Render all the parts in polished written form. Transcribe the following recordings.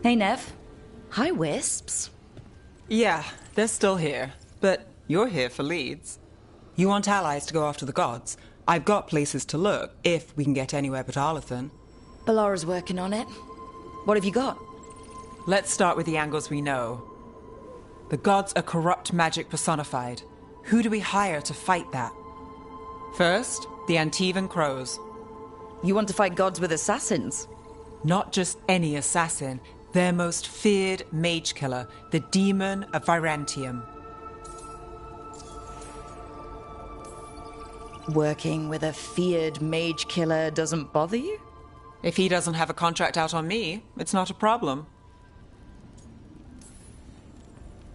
Hey, Nev. Hi, Wisps. Yeah, they're still here. But you're here for leads. You want allies to go after the gods? I've got places to look, if we can get anywhere but Arlathan. Balara's working on it. What have you got? Let's start with the angles we know. The gods are corrupt magic personified. Who do we hire to fight that? First, the Antivan Crows. You want to fight gods with assassins? Not just any assassin, their most feared mage killer, the Demon of Virantium. Working with a feared mage killer doesn't bother you? If he doesn't have a contract out on me, it's not a problem.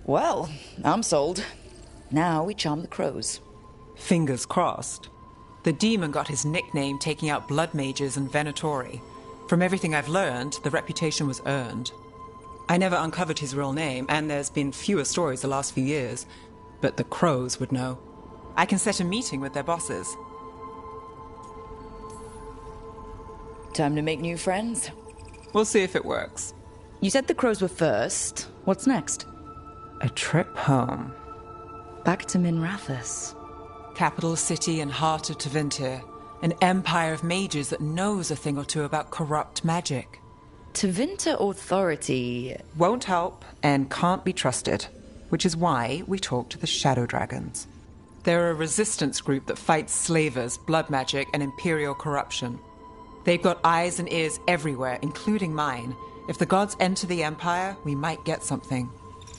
Well, I'm sold. Now we charm the crows. Fingers crossed. The demon got his nickname taking out blood mages and venatori. From everything I've learned, the reputation was earned. I never uncovered his real name, and there's been fewer stories the last few years, but the crows would know. I can set a meeting with their bosses. Time to make new friends. We'll see if it works. You said the crows were first. What's next? A trip home. Back to Minrathous. Capital city and heart of Tevinter. An empire of mages that knows a thing or two about corrupt magic. Tevinter authority Won't help and can't be trusted, which is why we talk to the Shadow Dragons. They're a resistance group that fights slavers, blood magic, and imperial corruption. They've got eyes and ears everywhere, including mine. If the gods enter the empire, we might get something.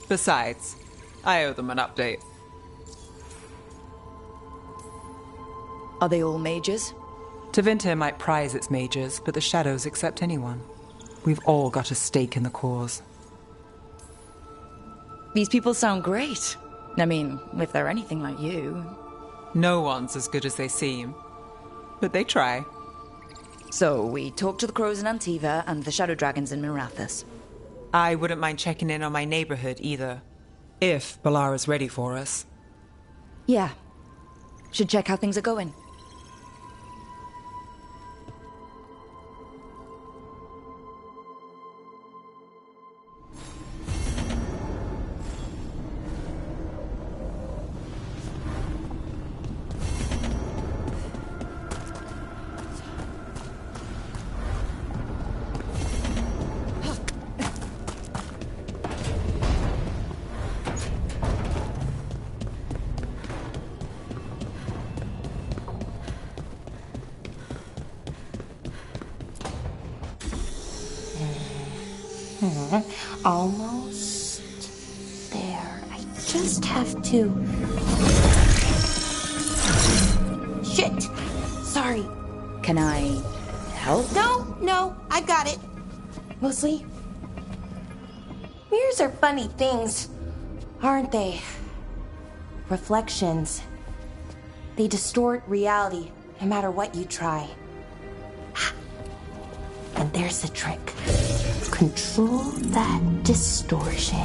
Besides, I owe them an update. Are they all mages? Tevinter might prize its mages, but the Shadows accept anyone. We've all got a stake in the cause. These people sound great. I mean, if they're anything like you. No one's as good as they seem. But they try. So, we talk to the crows in Antiva and the Shadow Dragons in Minrathous. I wouldn't mind checking in on my neighborhood either. If Balara's ready for us. Yeah. Should check how things are going. Almost there. I just have to... Shit! Sorry. Can I help? No, I got it. Mostly, mirrors are funny things, aren't they? Reflections. They distort reality, no matter what you try. And there's the trick. Control that distortion.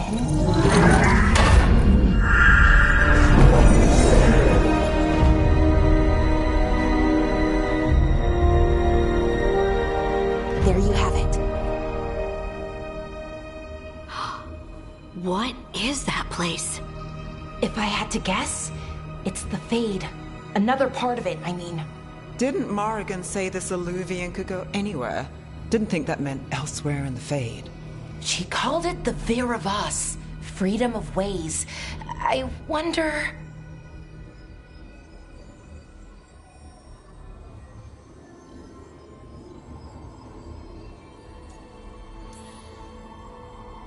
There you have it. What is that place? If I had to guess, it's the Fade. Another part of it, I mean. Didn't Morrigan say this Alluvian could go anywhere? Didn't think that meant elsewhere in the Fade. She called it the Vir of Us, freedom of ways. I wonder...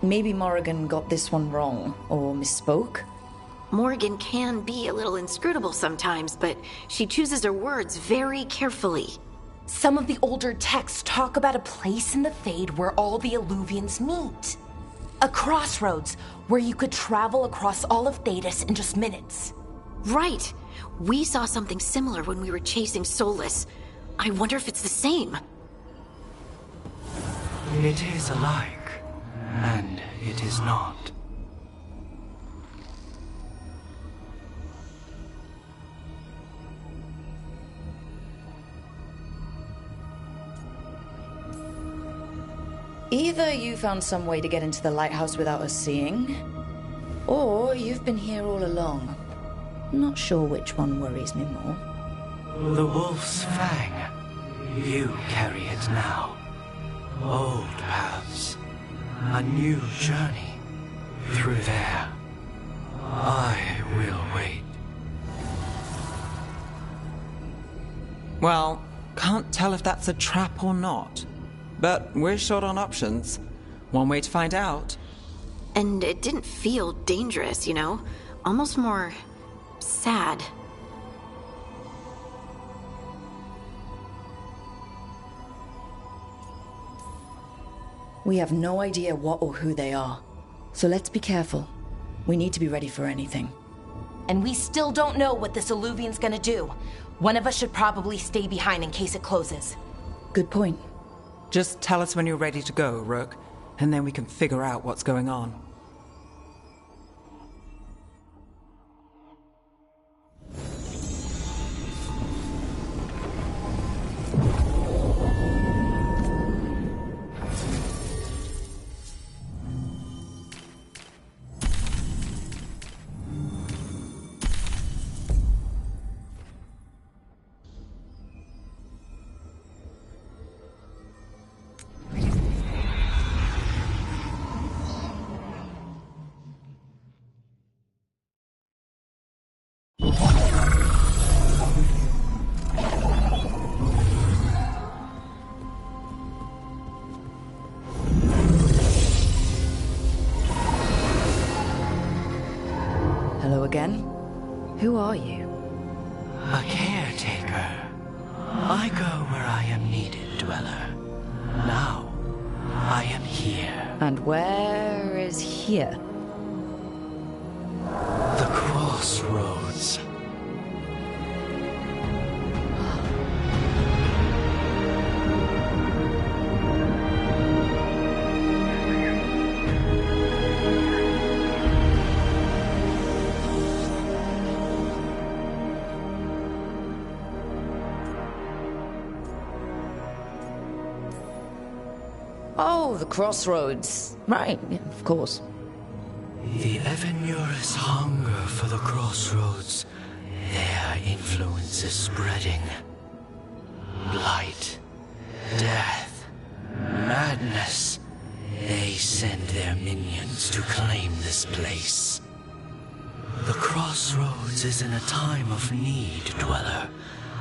Maybe Morrigan got this one wrong, or misspoke. Morgan can be a little inscrutable sometimes, but she chooses her words very carefully. Some of the older texts talk about a place in the Fade where all the Alluvians meet. A crossroads where you could travel across all of Thedas in just minutes. Right. We saw something similar when we were chasing Solus. I wonder if it's the same. It is alike, and it is not. Either you found some way to get into the lighthouse without us seeing, or you've been here all along. Not sure which one worries me more. The wolf's fang. You carry it now. Old paths. A new journey. Through there. I will wait. Well, can't tell if that's a trap or not. But we're short on options. One way to find out. And it didn't feel dangerous, you know? Almost more sad. We have no idea what or who they are. So let's be careful. We need to be ready for anything. And we still don't know what this alluvian's gonna do. One of us should probably stay behind in case it closes. Good point. Just tell us when you're ready to go, Rook, and then we can figure out what's going on. Hello again. Who are you? A caretaker. I go where I am needed, Dweller. Now, I am here. And where is here? The crossroads. Oh, the crossroads. Right, yeah, of course. The Evanurus hunger for the crossroads. Their influence is spreading. Blight, death, madness. They send their minions to claim this place. The crossroads is in a time of need, Dweller.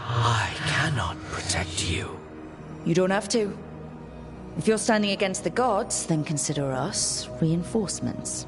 I cannot protect you. You don't have to. If you're standing against the gods, then consider us reinforcements.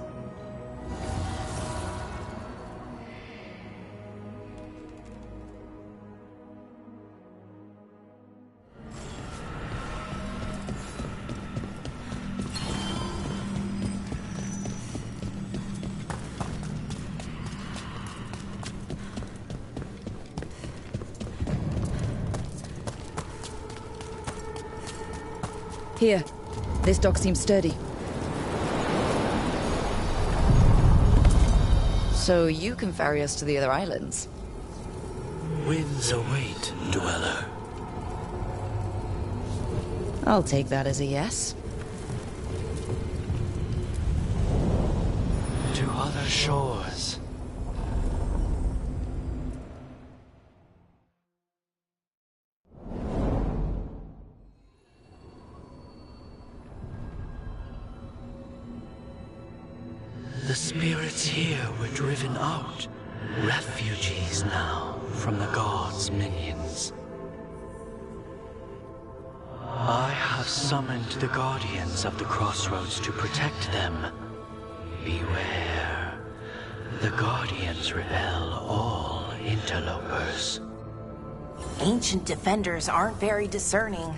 Here, this dock seems sturdy. So you can ferry us to the other islands? Winds await, Dweller. I'll take that as a yes. To other shores. The spirits here were driven out, refugees now from the gods' minions. I have summoned the guardians of the crossroads to protect them. Beware. The guardians repel all interlopers. Ancient defenders aren't very discerning.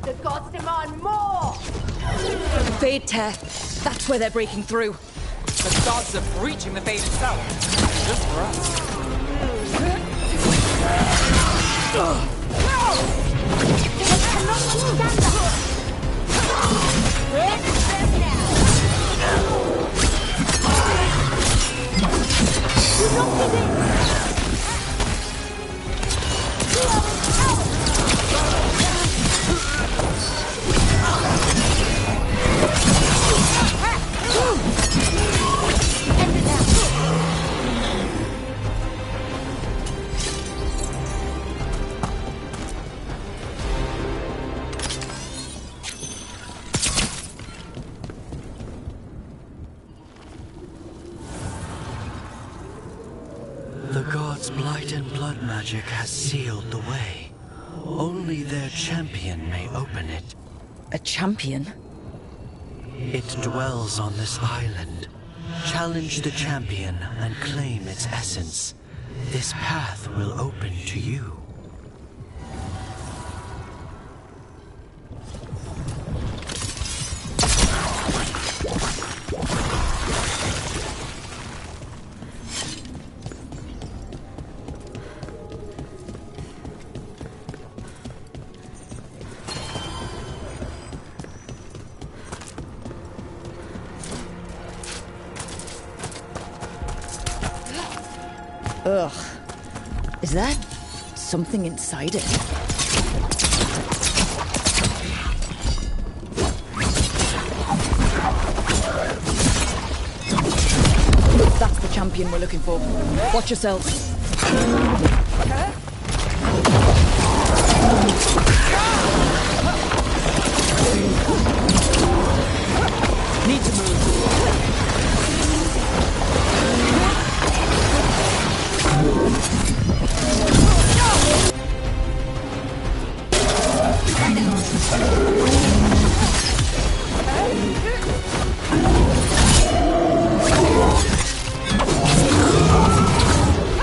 The gods demand more! Fade tear. That's where they're breaking through. The gods are breaching the fate itself. Just for us. blight and blood magic has sealed the way. Only their champion may open it. A champion? It dwells on this island. Challenge the champion and claim its essence. This path will open to you. Ugh. Is that something inside it? That's the champion we're looking for. Watch yourself. Need to move.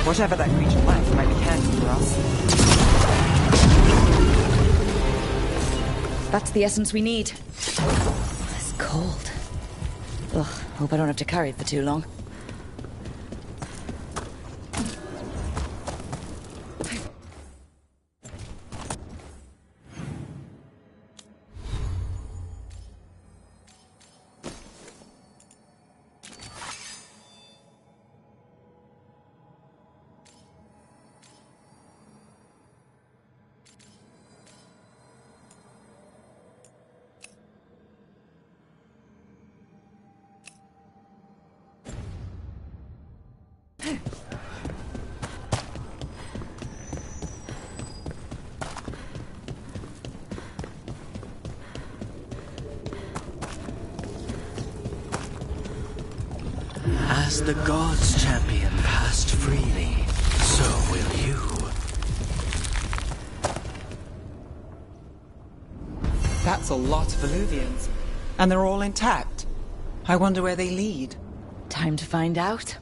Whatever that creature left might be handy for us. That's the essence we need. It's cold. Ugh, hope I don't have to carry it for too long. As the gods' champion passed freely, so will you. That's a lot of Illuvians. And they're all intact. I wonder where they lead. Time to find out.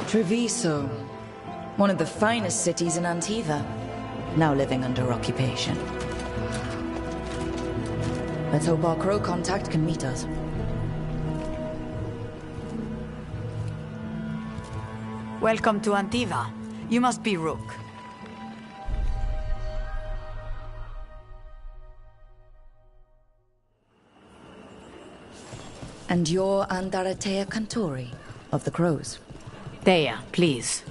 Treviso, one of the finest cities in Antiva, now living under occupation. Let's hope our crow contact can meet us. Welcome to Antiva. You must be Rook. And you're Andaratea Cantori, of the Crows. Thea, please.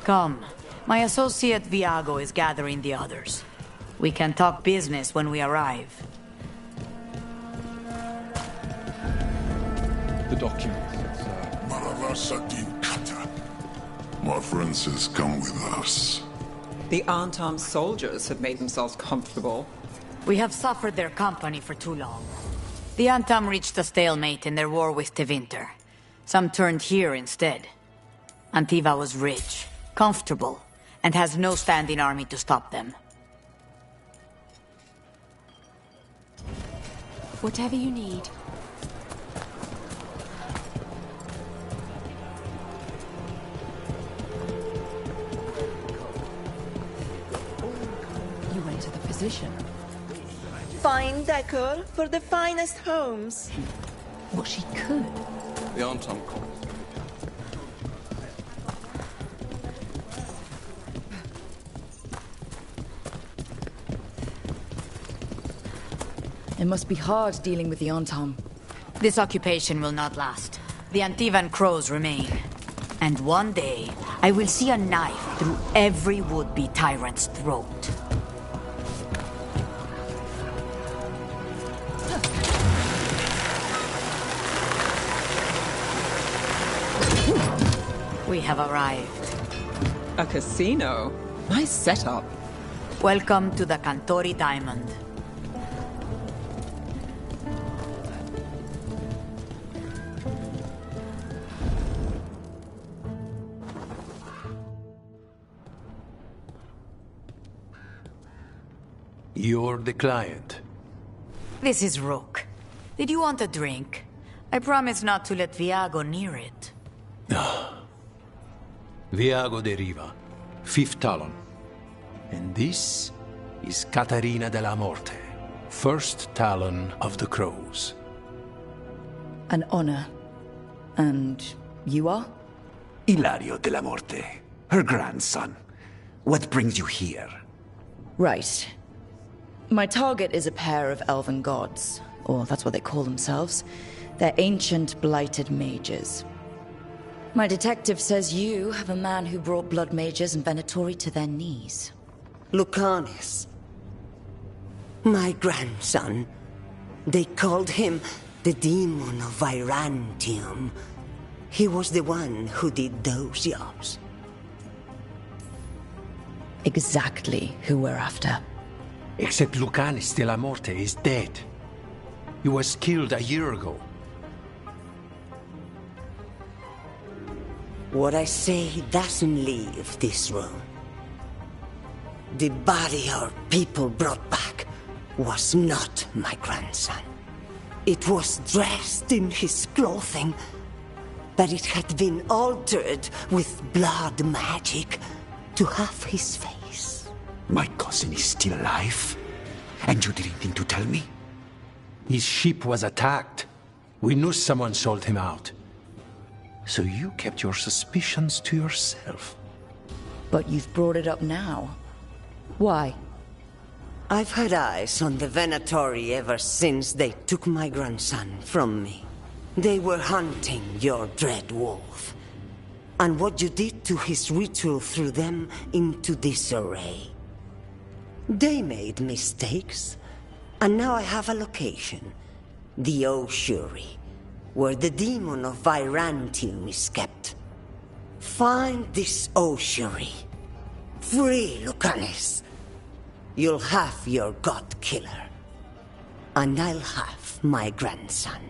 Come. My associate Viago is gathering the others. We can talk business when we arrive. The document, sir. Maravasadin Kata. My friend says come with us. The unarmed soldiers have made themselves comfortable. We have suffered their company for too long. The Antam reached a stalemate in their war with Tevinter. Some turned here instead. Antiva was rich, comfortable, and has no standing army to stop them. Whatever you need. You went to the physician. Fine decor for the finest homes. What she could. The Antam calls. It must be hard dealing with the Antam. This occupation will not last. The Antivan crows remain. And one day, I will see a knife through every would-be tyrant's throat. We have arrived. A casino? Nice setup. Welcome to the Cantori Diamond. You're the client. This is Rook. Did you want a drink? I promise not to let Viago near it. Viago de Riva, 5th Talon. And this is Caterina de la Morte, 1st Talon of the Crows. An honor. And you are? Ilario de la Morte, her grandson. What brings you here? Right. My target is a pair of elven gods, or that's what they call themselves. They're ancient, blighted mages. My detective says you have a man who brought blood mages and Venatori to their knees. Lucanis. My grandson. They called him the Demon of Virantium. He was the one who did those jobs. Exactly who we're after. Except Lucanis de la Morte is dead. He was killed a year ago. What I say doesn't leave this room. The body our people brought back was not my grandson. It was dressed in his clothing, but it had been altered with blood magic to have his face. My cousin is still alive? And you didn't think to tell me? His ship was attacked. We knew someone sold him out. So you kept your suspicions to yourself. But you've brought it up now. Why? I've had eyes on the Venatori ever since they took my grandson from me. They were hunting your dread wolf. And what you did to his ritual threw them into disarray. They made mistakes, and now I have a location. The Ossuary, where the demon of Virantium is kept. Find this ossuary. Free Lucanis. You'll have your god killer. And I'll have my grandson.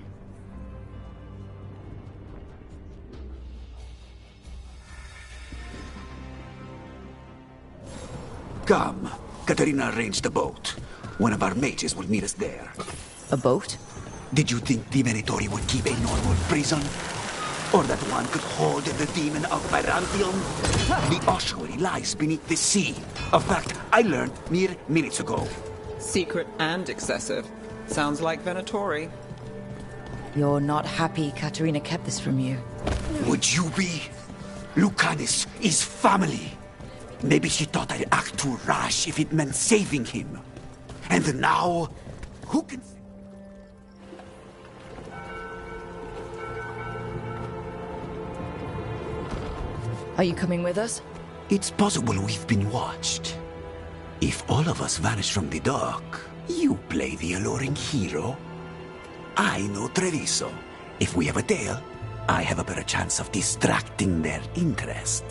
Come. Katerina arranged a boat. One of our mages will meet us there. A boat? Did you think the Venatori would keep a normal prison? Or that one could hold the demon of Virantium? The ossuary lies beneath the sea. Of fact, I learned mere minutes ago. Secret and excessive. Sounds like Venatori. You're not happy Katerina kept this from you. Would you be? Lucanis is family. Maybe she thought I'd act too rash if it meant saving him. And now, who can... Are you coming with us? It's possible we've been watched. If all of us vanish from the dock, you play the alluring hero. I know Treviso. If we have a tail, I have a better chance of distracting their interest.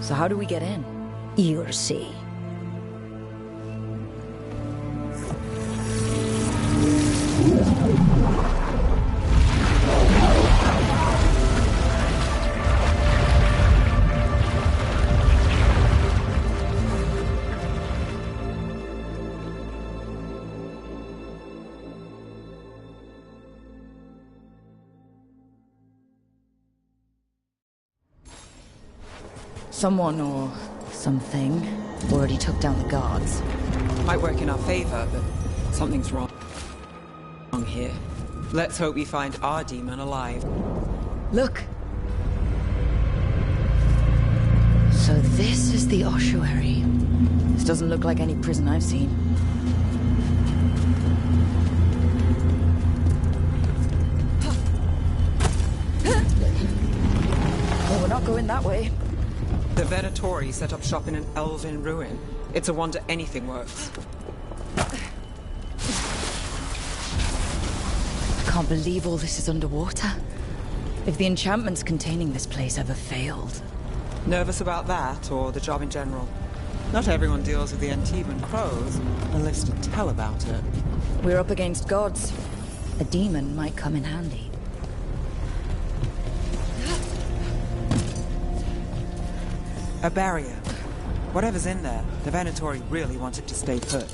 So how do we get in? You'll see. Someone or something already took down the guards. Might work in our favor, but something's wrong here. Let's hope we find our demon alive. Look. So this is the ossuary. This doesn't look like any prison I've seen. Well, we're not going that way. The Venatori set up shop in an elven ruin. It's a wonder anything works. I can't believe all this is underwater. If the enchantments containing this place ever failed. Nervous about that, or the job in general? Not everyone deals with the Antiban crows, unless to tell about it. We're up against gods. A demon might come in handy. A barrier. Whatever's in there, the Venatori really want it to stay put.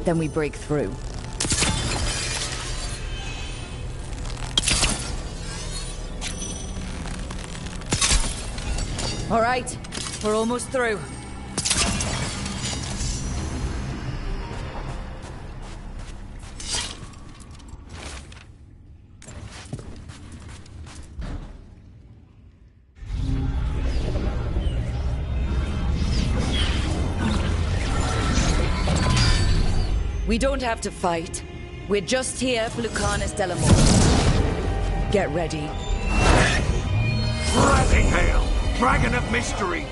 Then we break through. All right, we're almost through. We don't have to fight. We're just here for Lucanus Delamore. Get ready. Rising hail! Dragon of mystery!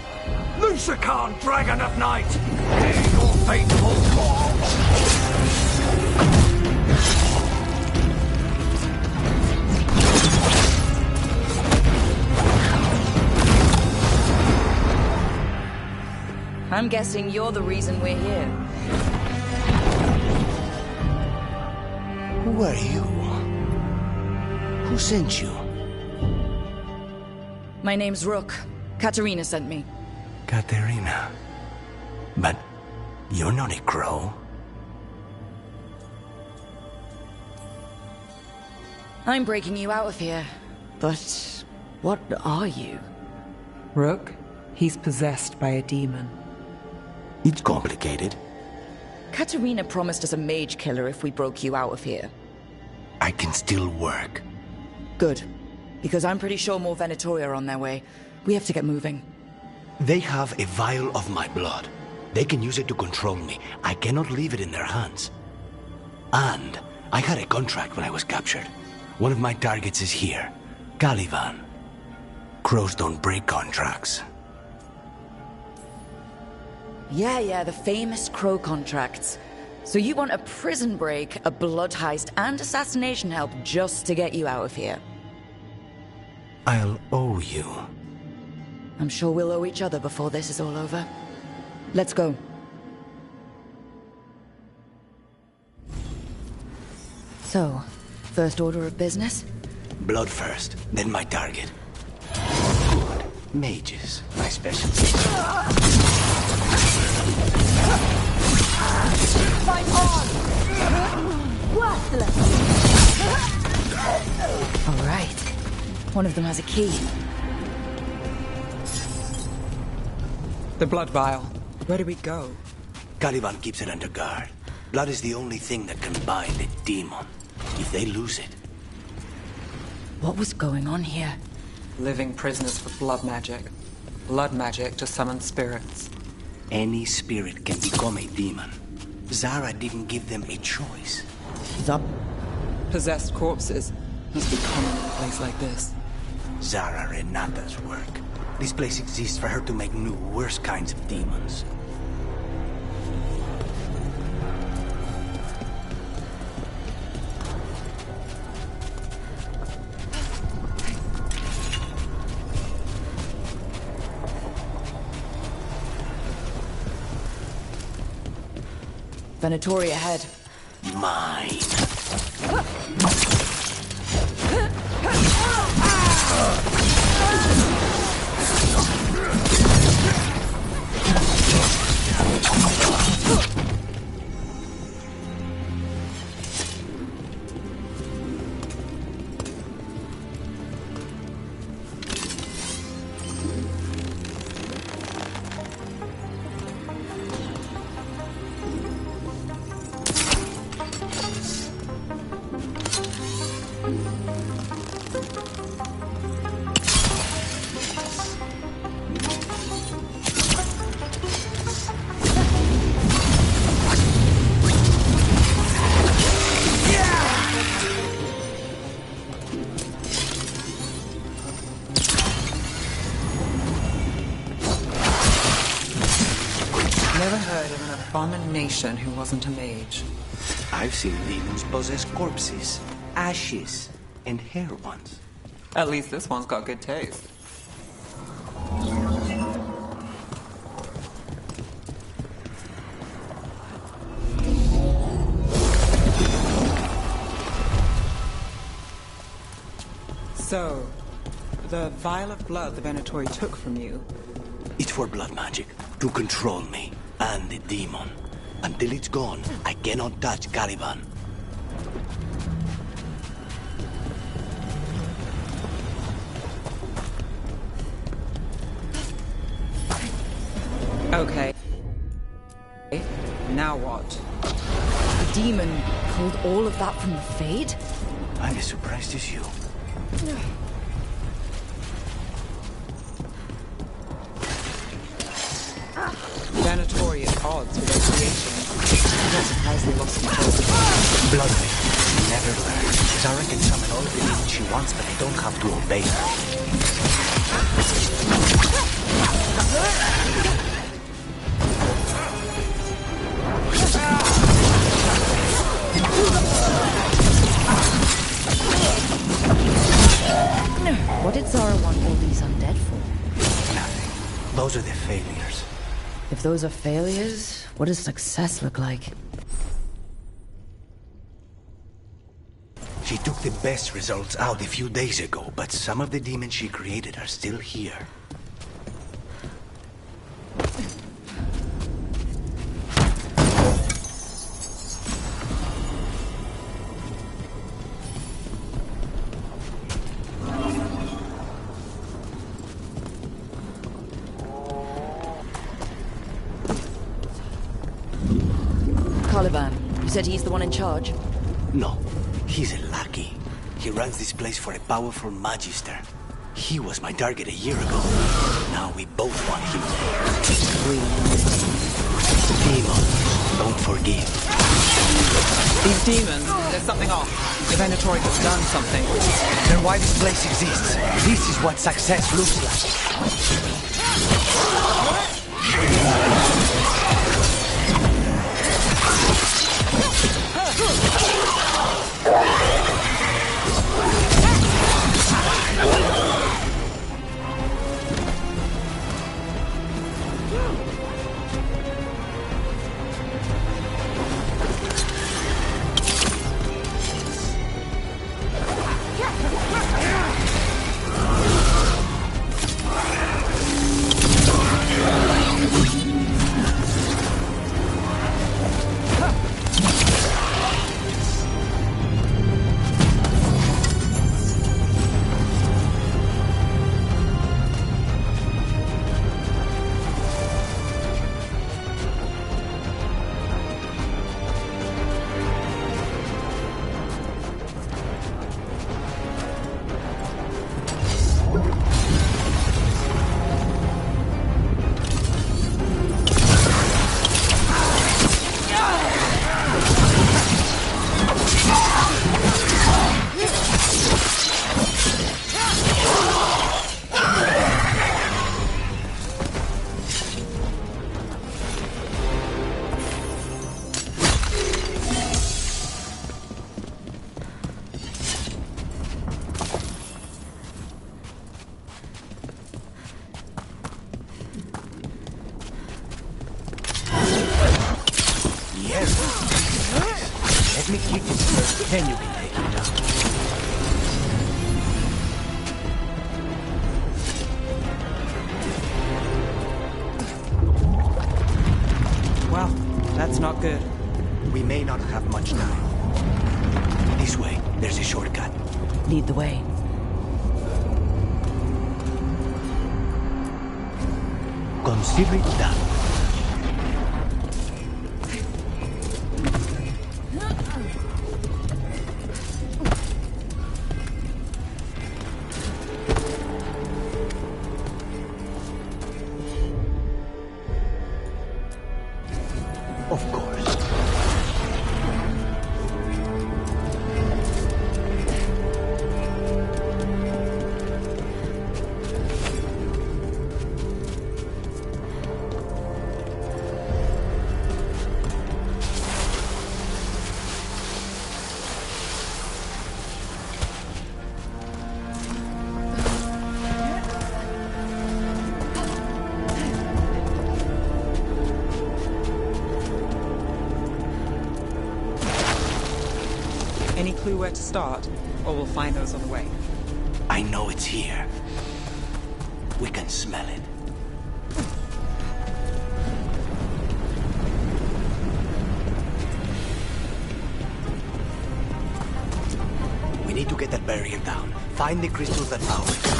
Lucican, dragon of night! Hear your fateful call! I'm guessing you're the reason we're here. Who are you? Who sent you? My name's Rook. Katerina sent me. Katerina. But you're not a crow. I'm breaking you out of here. But what are you? Rook, he's possessed by a demon. It's complicated. Katerina promised us a mage killer if we broke you out of here. I can still work. Good. Because I'm pretty sure more Venatori are on their way. We have to get moving. They have a vial of my blood. They can use it to control me. I cannot leave it in their hands. And I had a contract when I was captured. One of my targets is here. Caliban. Crows don't break contracts. Yeah, the famous crow contracts. So you want a prison break, a blood heist, and assassination help just to get you out of here? I'll owe you. I'm sure we'll owe each other before this is all over. Let's go. So, first order of business? Blood first, then my target. Good. Mages, my specialty. Fight on! Worthless! All right. One of them has a key. The blood vial. Where do we go? Caliban keeps it under guard. Blood is the only thing that can bind a demon. If they lose it... What was going on here? Living prisoners for blood magic. Blood magic to summon spirits. Any spirit can become a demon. Zara didn't give them a choice. She's up. Possessed corpses must be common in a place like this. Zara Renata's work. This place exists for her to make new, worse kinds of demons. Venatori ahead. Mine. Never heard of an abomination who wasn't a mage. I've seen demons possess corpses, ashes, and hair ones. At least this one's got good taste. So, the vial of blood the Venatori took from you. It's for blood magic, to control me and the demon. Until it's gone, I cannot touch Caliban. Okay. Now what? The demon pulled all of that from the Fade? I'm as surprised as you. Venatori at odds with their creation. I'm not surprised they lost control. Bloodwing. Never learn. Zara can summon all the demons she wants, but I don't have to obey her. What did Zara want all these undead for? Nothing. Those are the failures. If those are failures, what does success look like? She took the best results out a few days ago, but some of the demons she created are still here. Caliban, you said he's the one in charge? No, he's a lackey. He runs this place for a powerful magister. He was my target a year ago. Now we both want him there. Demons, don't forgive. These demons, there's something off. The Venatori has done something. Then why this place exists? This is what success looks like. Let me keep it first, then you can take it down. Well, that's not good. We may not have much time. This way, there's a shortcut. Lead the way. Consider it done. to start, or we'll find those on the way. I know it's here. We can smell it. We need to get that barrier down. Find the crystals that power it.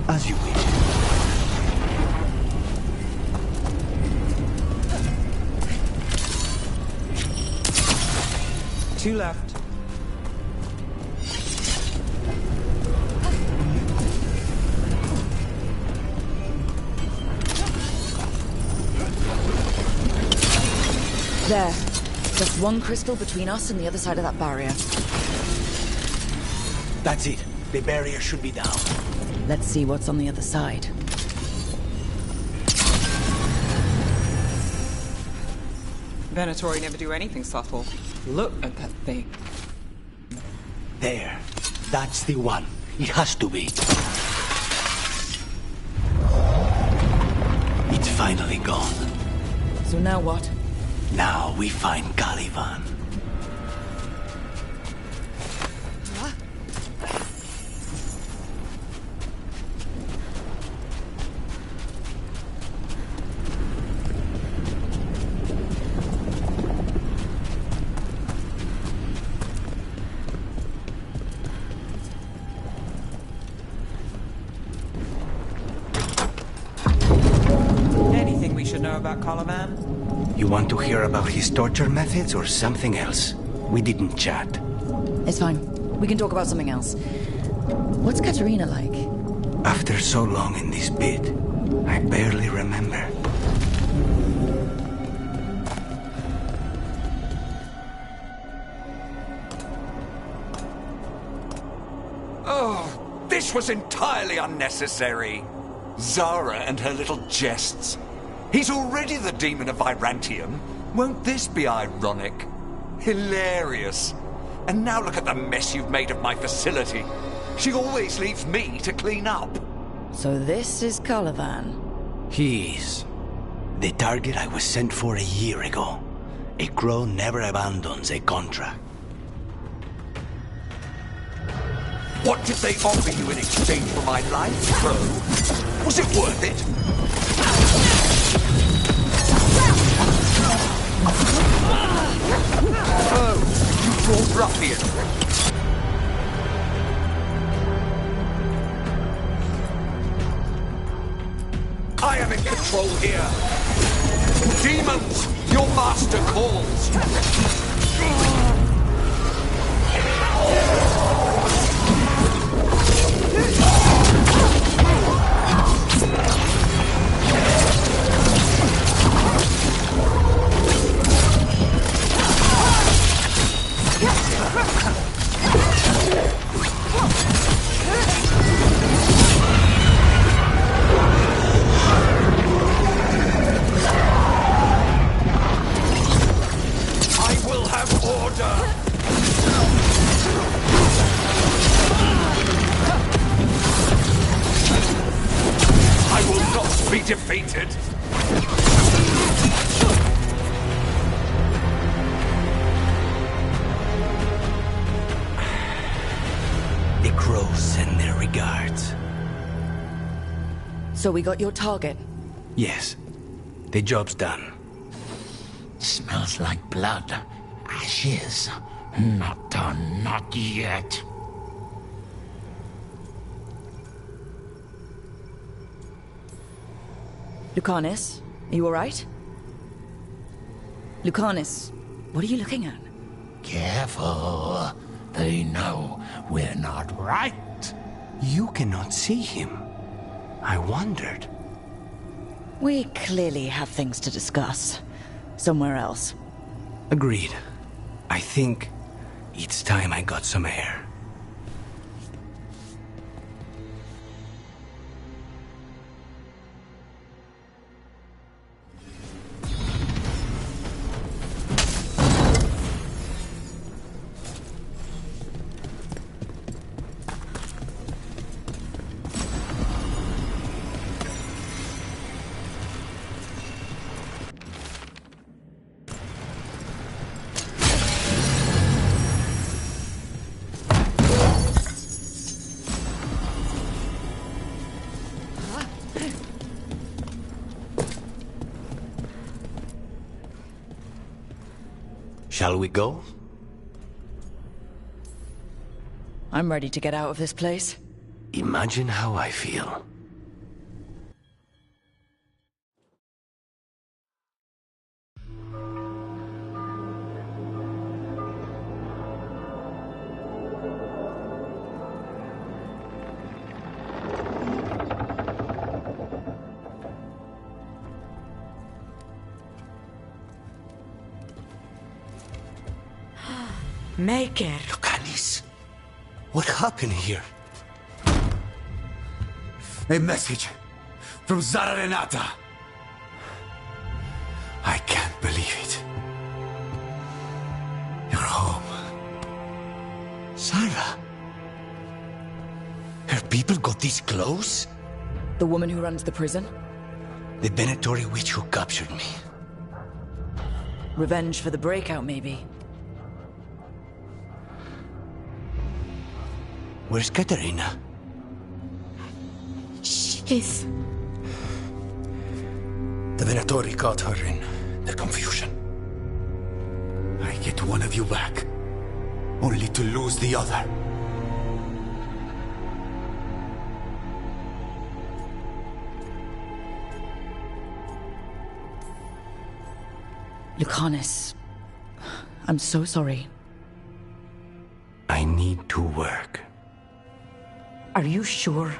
As you wish. 2 left. There. Just one crystal between us and the other side of that barrier. That's it. The barrier should be down. Let's see what's on the other side. Venatori never do anything subtle. Look at that thing. There. That's the one. It has to be. It's finally gone. So now what? Now we find Caliban. Anything we should know about Caliban? You want to hear about his torture methods or something else? We didn't chat. It's fine. We can talk about something else. What's Katerina like? After so long in this pit, I barely remember. Oh, this was entirely unnecessary. Zara and her little jests. He's already the demon of Virantium. Won't this be ironic? Hilarious. And now look at the mess you've made of my facility. She always leaves me to clean up. So this is Caliban. He is. The target I was sent for a year ago. A crow never abandons a contract. What did they offer you in exchange for my life, Crow? Was it worth it? Oh, you poor ruffian. I am in control here. Demons, your master calls. Defeated. The crows send their regards. So we got your target? Yes. The job's done. Smells like blood. Ashes. Not done, not yet. Lucanus, are you alright? Lucanus, what are you looking at? Careful. They know we're not right. You cannot see him. I wondered. We clearly have things to discuss. Somewhere else. Agreed. I think it's time I got some air. Shall we go? I'm ready to get out of this place. Imagine how I feel. Maker. Lucanus, what happened here? A message from Zara Renata. I can't believe it. You're home. Sarah? Her people got this close? The woman who runs the prison? The Venatori witch who captured me. Revenge for the breakout, maybe. Where's Katerina? She's... The Venatori caught her in the confusion. I get one of you back, only to lose the other. Lucanus, I'm so sorry. I need to work. Are you sure?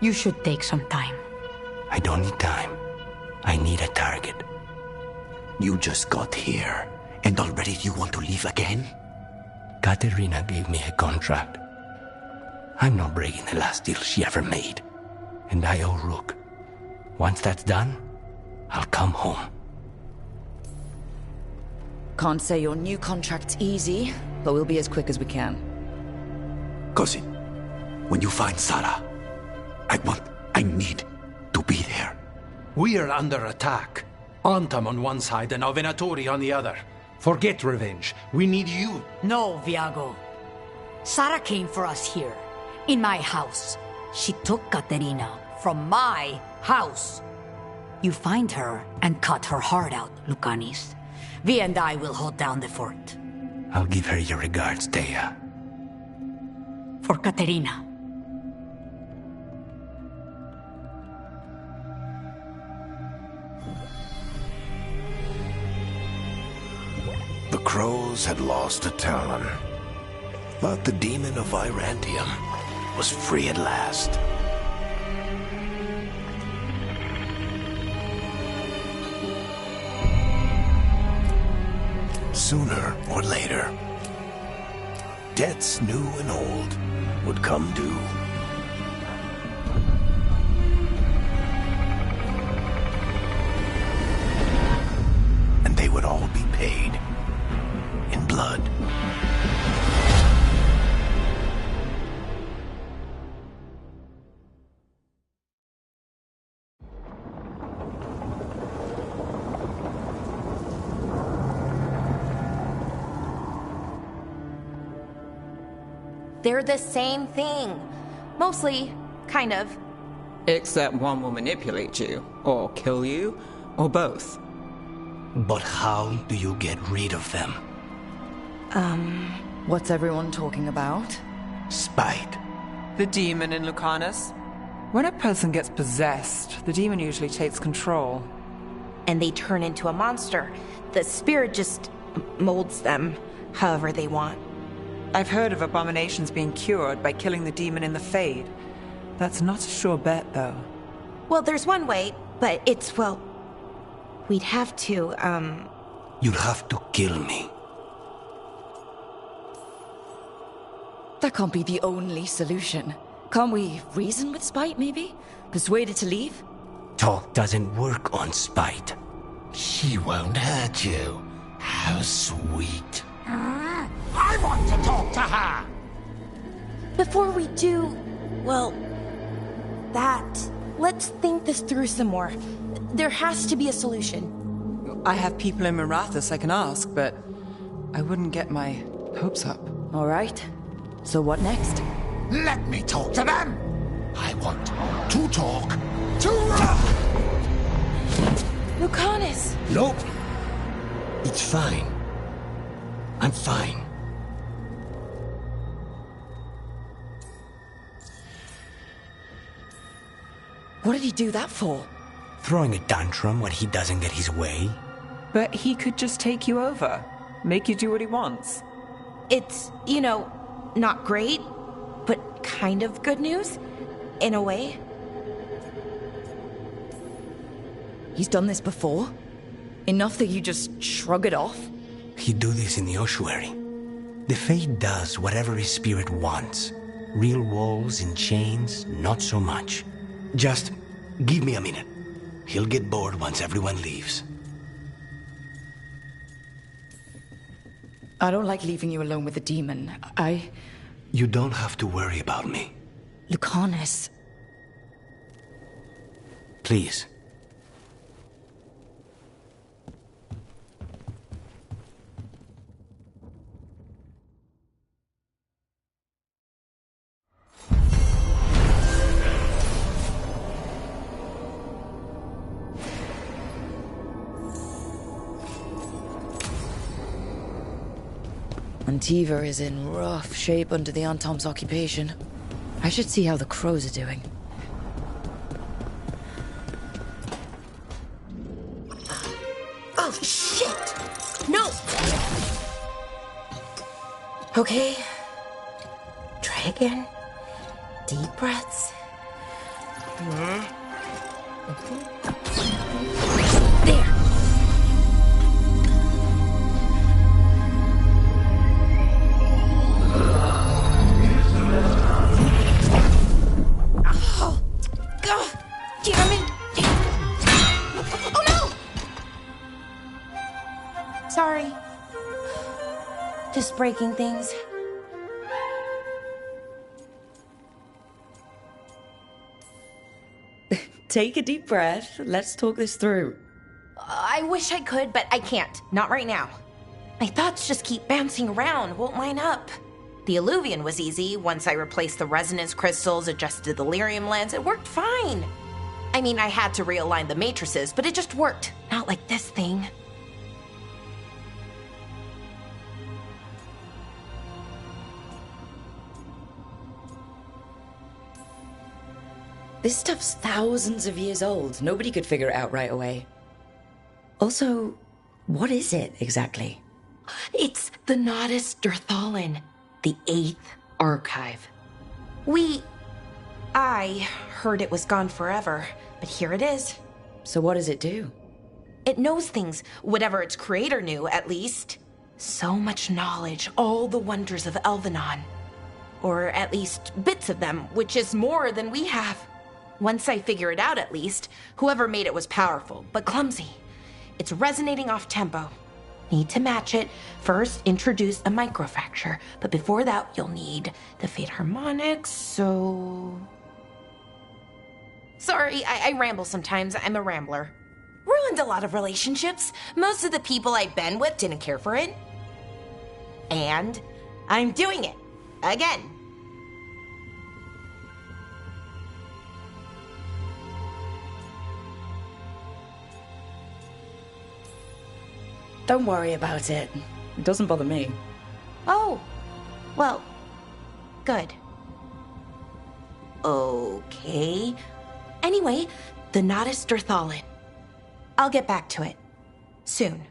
You should take some time. I don't need time. I need a target. You just got here, and already you want to leave again? Katerina gave me a contract. I'm not breaking the last deal she ever made. And I owe Rook. Once that's done, I'll come home. Can't say your new contract's easy, but we'll be as quick as we can. Cousin, when you find Sarah, I need to be there. We are under attack. Antam on one side and our Venatori on the other. Forget revenge. We need you. No, Viago. Sarah came for us here, in my house. She took Katerina from my house. You find her and cut her heart out, Lucanus. Vi and I will hold down the fort. I'll give her your regards, Thea. For Katerina. The Crows had lost a Talon, but the demon of Virantium was free at last. Sooner or later, debts new and old would come due. And they would all be paid in blood. They're the same thing. Mostly, kind of. Except one will manipulate you, or kill you, or both. But how do you get rid of them? What's everyone talking about? Spite. The demon in Lucanus? When a person gets possessed, the demon usually takes control. And they turn into a monster. The spirit just molds them however they want. I've heard of abominations being cured by killing the demon in the Fade. That's not a sure bet, though. Well, there's one way, but it's, well... We'd have to, You'll have to kill me. That can't be the only solution. Can't we reason with Spite, maybe? Persuade it to leave? Talk doesn't work on Spite. She won't hurt you. How sweet. I want to talk to her! Before we do, well, that, let's think this through some more. There has to be a solution. I have people in Marathas I can ask, but I wouldn't get my hopes up. All right. So what next? Let me talk to them! I want to talk to... Lucanus! Nope. It's fine. I'm fine. What did he do that for? Throwing a tantrum when he doesn't get his way? But he could just take you over. Make you do what he wants. It's, not great, but kind of good news, in a way. He's done this before? Enough that you just shrug it off? He'd do this in the ossuary. The Fate does whatever his spirit wants. Real walls and chains, not so much. Just give me a minute. He'll get bored once everyone leaves. I don't like leaving you alone with the demon. You don't have to worry about me. Lucanus. Please. Antiva is in rough shape under the Antom's occupation. I should see how the crows are doing. Oh, shit! No! Okay. Try again. Deep breaths. There! Damn it! Oh no! Sorry. Just breaking things. Take a deep breath. Let's talk this through. I wish I could, but I can't. Not right now. My thoughts just keep bouncing around, won't line up. The Illuvian was easy. Once I replaced the resonance crystals, adjusted the lyrium lens, it worked fine. I mean, I had to realign the matrices, but it just worked. Not like this thing. This stuff's thousands of years old. Nobody could figure it out right away. Also, what is it exactly? It's the Nodus Dirthalin, the 8th archive. I heard it was gone forever, but here it is. So what does it do? It knows things, whatever its creator knew, at least. So much knowledge, all the wonders of Elvenon. Or at least bits of them, which is more than we have. Once I figure it out, at least, whoever made it was powerful, but clumsy. It's resonating off tempo. Need to match it. First, introduce a microfracture, but before that, you'll need the Fate harmonics, so... Sorry, I ramble sometimes. I'm a rambler. Ruined a lot of relationships. Most of the people I've been with didn't care for it. And I'm doing it. Again. Don't worry about it. It doesn't bother me. Oh, well, good. Okay. Anyway, the Nodus Derthalin. I'll get back to it. Soon.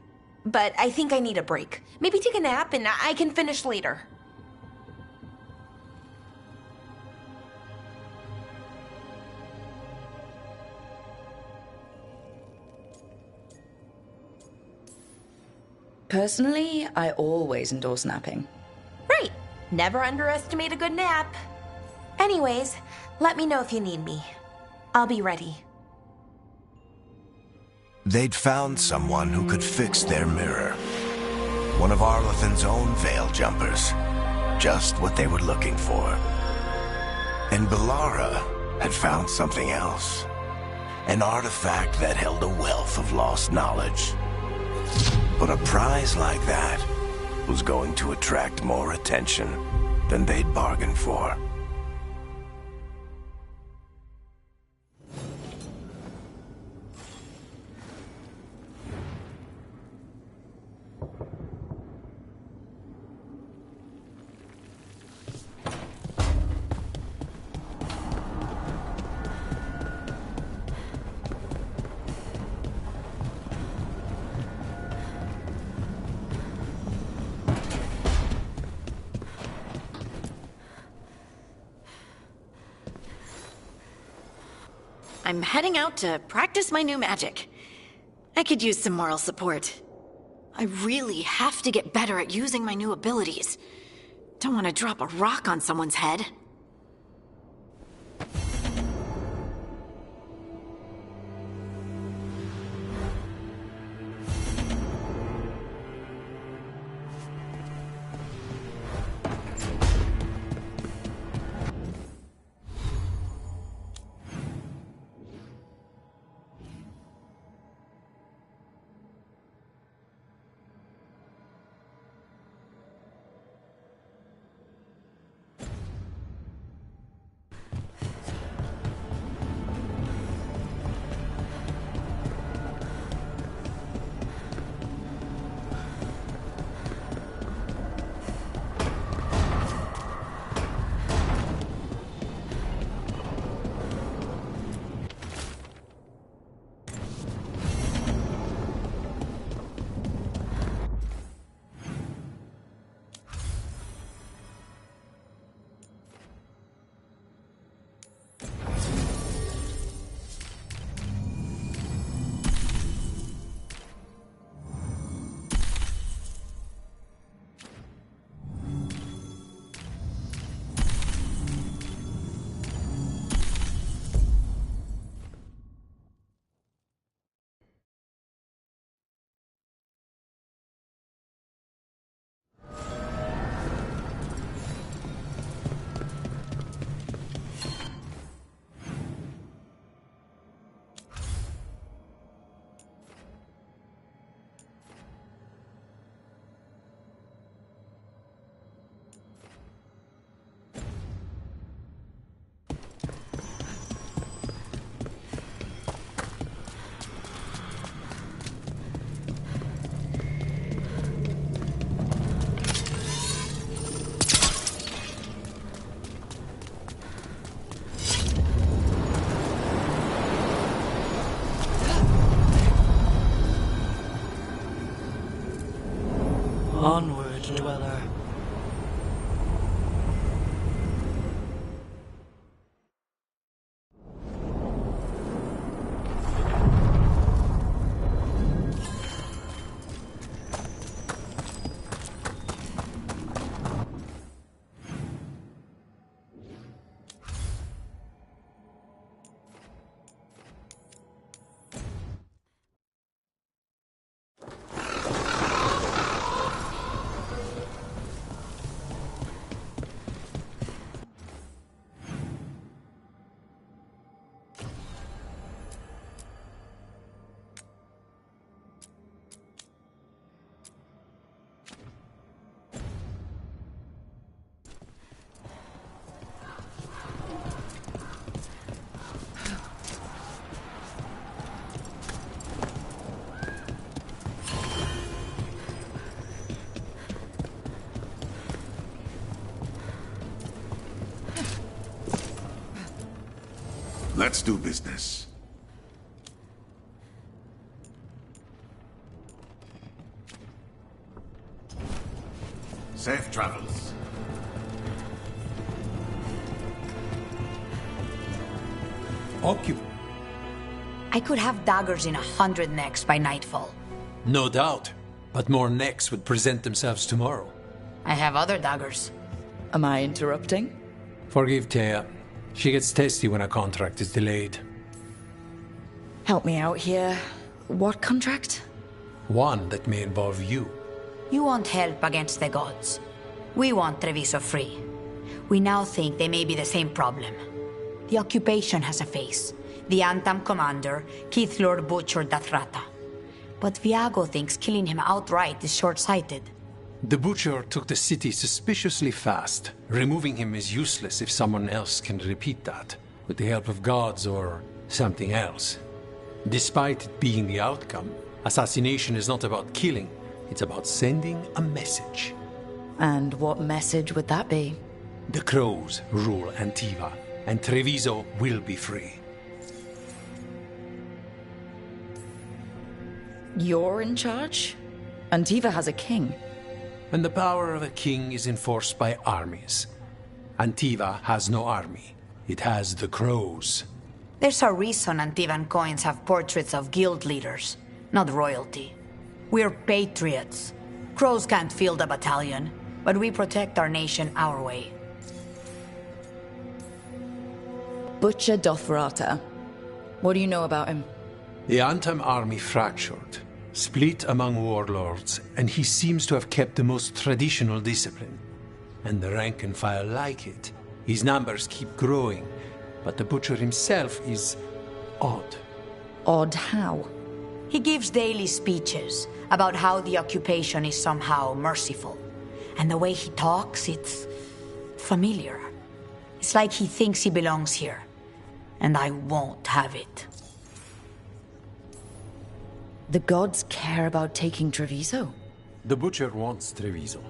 But I think I need a break. Maybe take a nap and I can finish later. Personally, I always endorse napping. Right. Never underestimate a good nap. Anyways, let me know if you need me. I'll be ready. They'd found someone who could fix their mirror. One of Arlathan's own Veil Jumpers. Just what they were looking for. And Belara had found something else. An artifact that held a wealth of lost knowledge. But a prize like that was going to attract more attention than they'd bargained for. I'm heading out to practice my new magic. I could use some moral support. I really have to get better at using my new abilities. Don't want to drop a rock on someone's head. Onward, Dweller. Let's do business. Safe travels. I could have daggers in 100 necks by nightfall. No doubt. But more necks would present themselves tomorrow. I have other daggers. Am I interrupting? Forgive Thea. She gets testy when a contract is delayed. Help me out here. What contract? One that may involve you. You want help against the gods. We want Treviso free. We now think they may be the same problem. The occupation has a face. The Antam commander, Keith Lord Butcher Dathrata. But Viago thinks killing him outright is short-sighted. The Butcher took the city suspiciously fast. Removing him is useless if someone else can repeat that, with the help of gods or something else. Despite it being the outcome, assassination is not about killing, it's about sending a message. And what message would that be? The Crows rule Antiva, and Treviso will be free. You're in charge? Antiva has a king. And the power of a king is enforced by armies. Antiva has no army. It has the Crows. There's a reason Antivan coins have portraits of guild leaders, not royalty. We're patriots. Crows can't field a battalion, but we protect our nation our way. Butcher Dothrata. What do you know about him? The Antam army fractured, split among warlords, and he seems to have kept the most traditional discipline. And the rank and file like it. His numbers keep growing, but the Butcher himself is odd. Odd how? He gives daily speeches about how the occupation is somehow merciful. And the way he talks, it's familiar. It's like he thinks he belongs here. And I won't have it. The gods care about taking Treviso? The Butcher wants Treviso.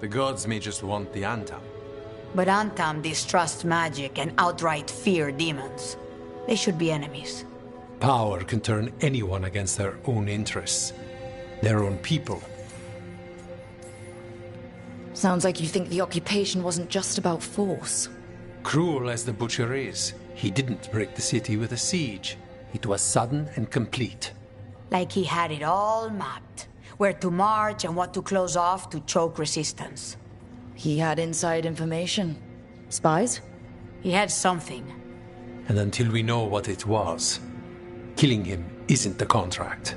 The gods may just want the Antam. But Antam distrust magic and outright fear demons. They should be enemies. Power can turn anyone against their own interests. Their own people. Sounds like you think the occupation wasn't just about force. Cruel as the Butcher is, he didn't break the city with a siege. It was sudden and complete. Like he had it all mapped. Where to march and what to close off to choke resistance. He had inside information. Spies? He had something. And until we know what it was, killing him isn't the contract.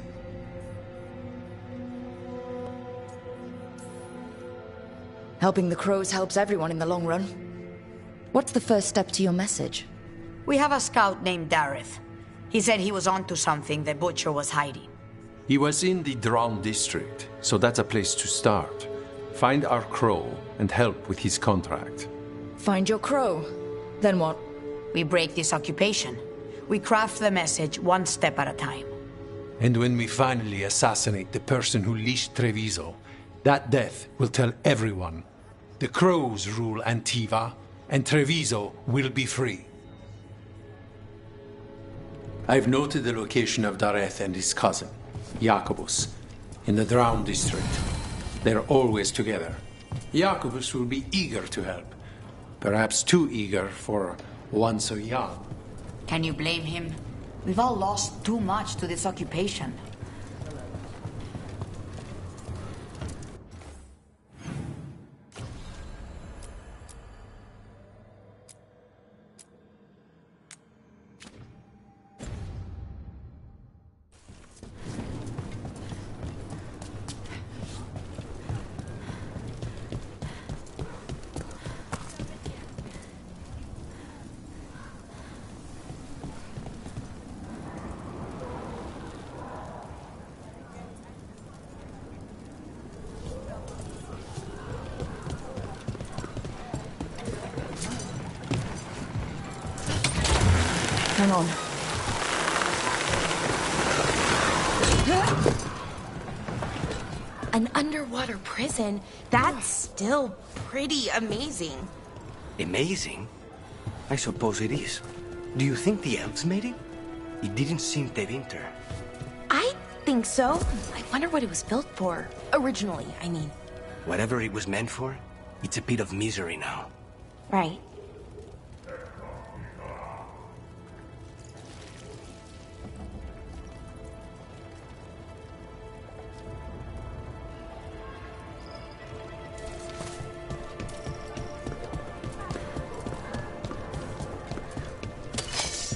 Helping the Crows helps everyone in the long run. What's the first step to your message? We have a scout named Dareth. He said he was onto something the Butcher was hiding. He was in the Drown district, so that's a place to start. Find our crow and help with his contract. Find your crow? Then what? We break this occupation. We craft the message one step at a time. And when we finally assassinate the person who leashed Treviso, that death will tell everyone. The Crows rule Antiva, and Treviso will be free. I've noted the location of Dareth and his cousin, Jacobus, in the Drown district. They're always together. Jacobus will be eager to help. Perhaps too eager for one so young. Can you blame him? We've all lost too much to this occupation. Hang on. An underwater prison? That's still pretty amazing. Amazing? I suppose it is. Do you think the elves made it? It didn't seem Tevinter. I think so. I wonder what it was built for. Originally, I mean. Whatever it was meant for, it's a pit of misery now. Right.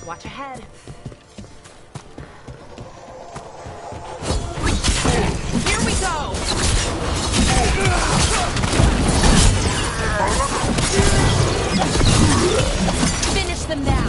Watch ahead. Here we go! Finish them now!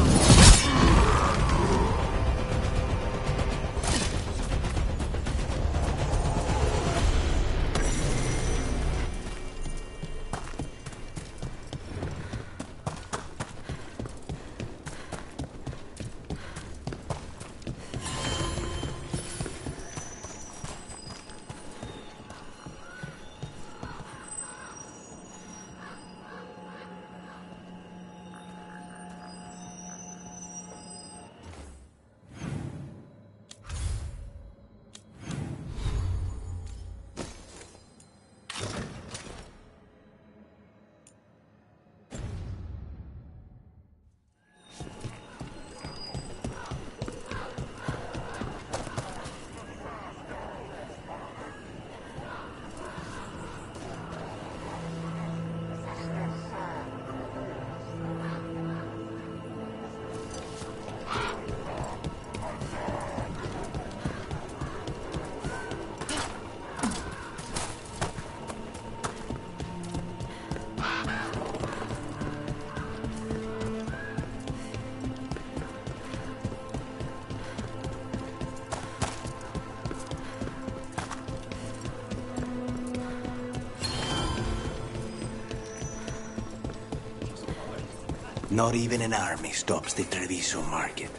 Not even an army stops the Treviso market.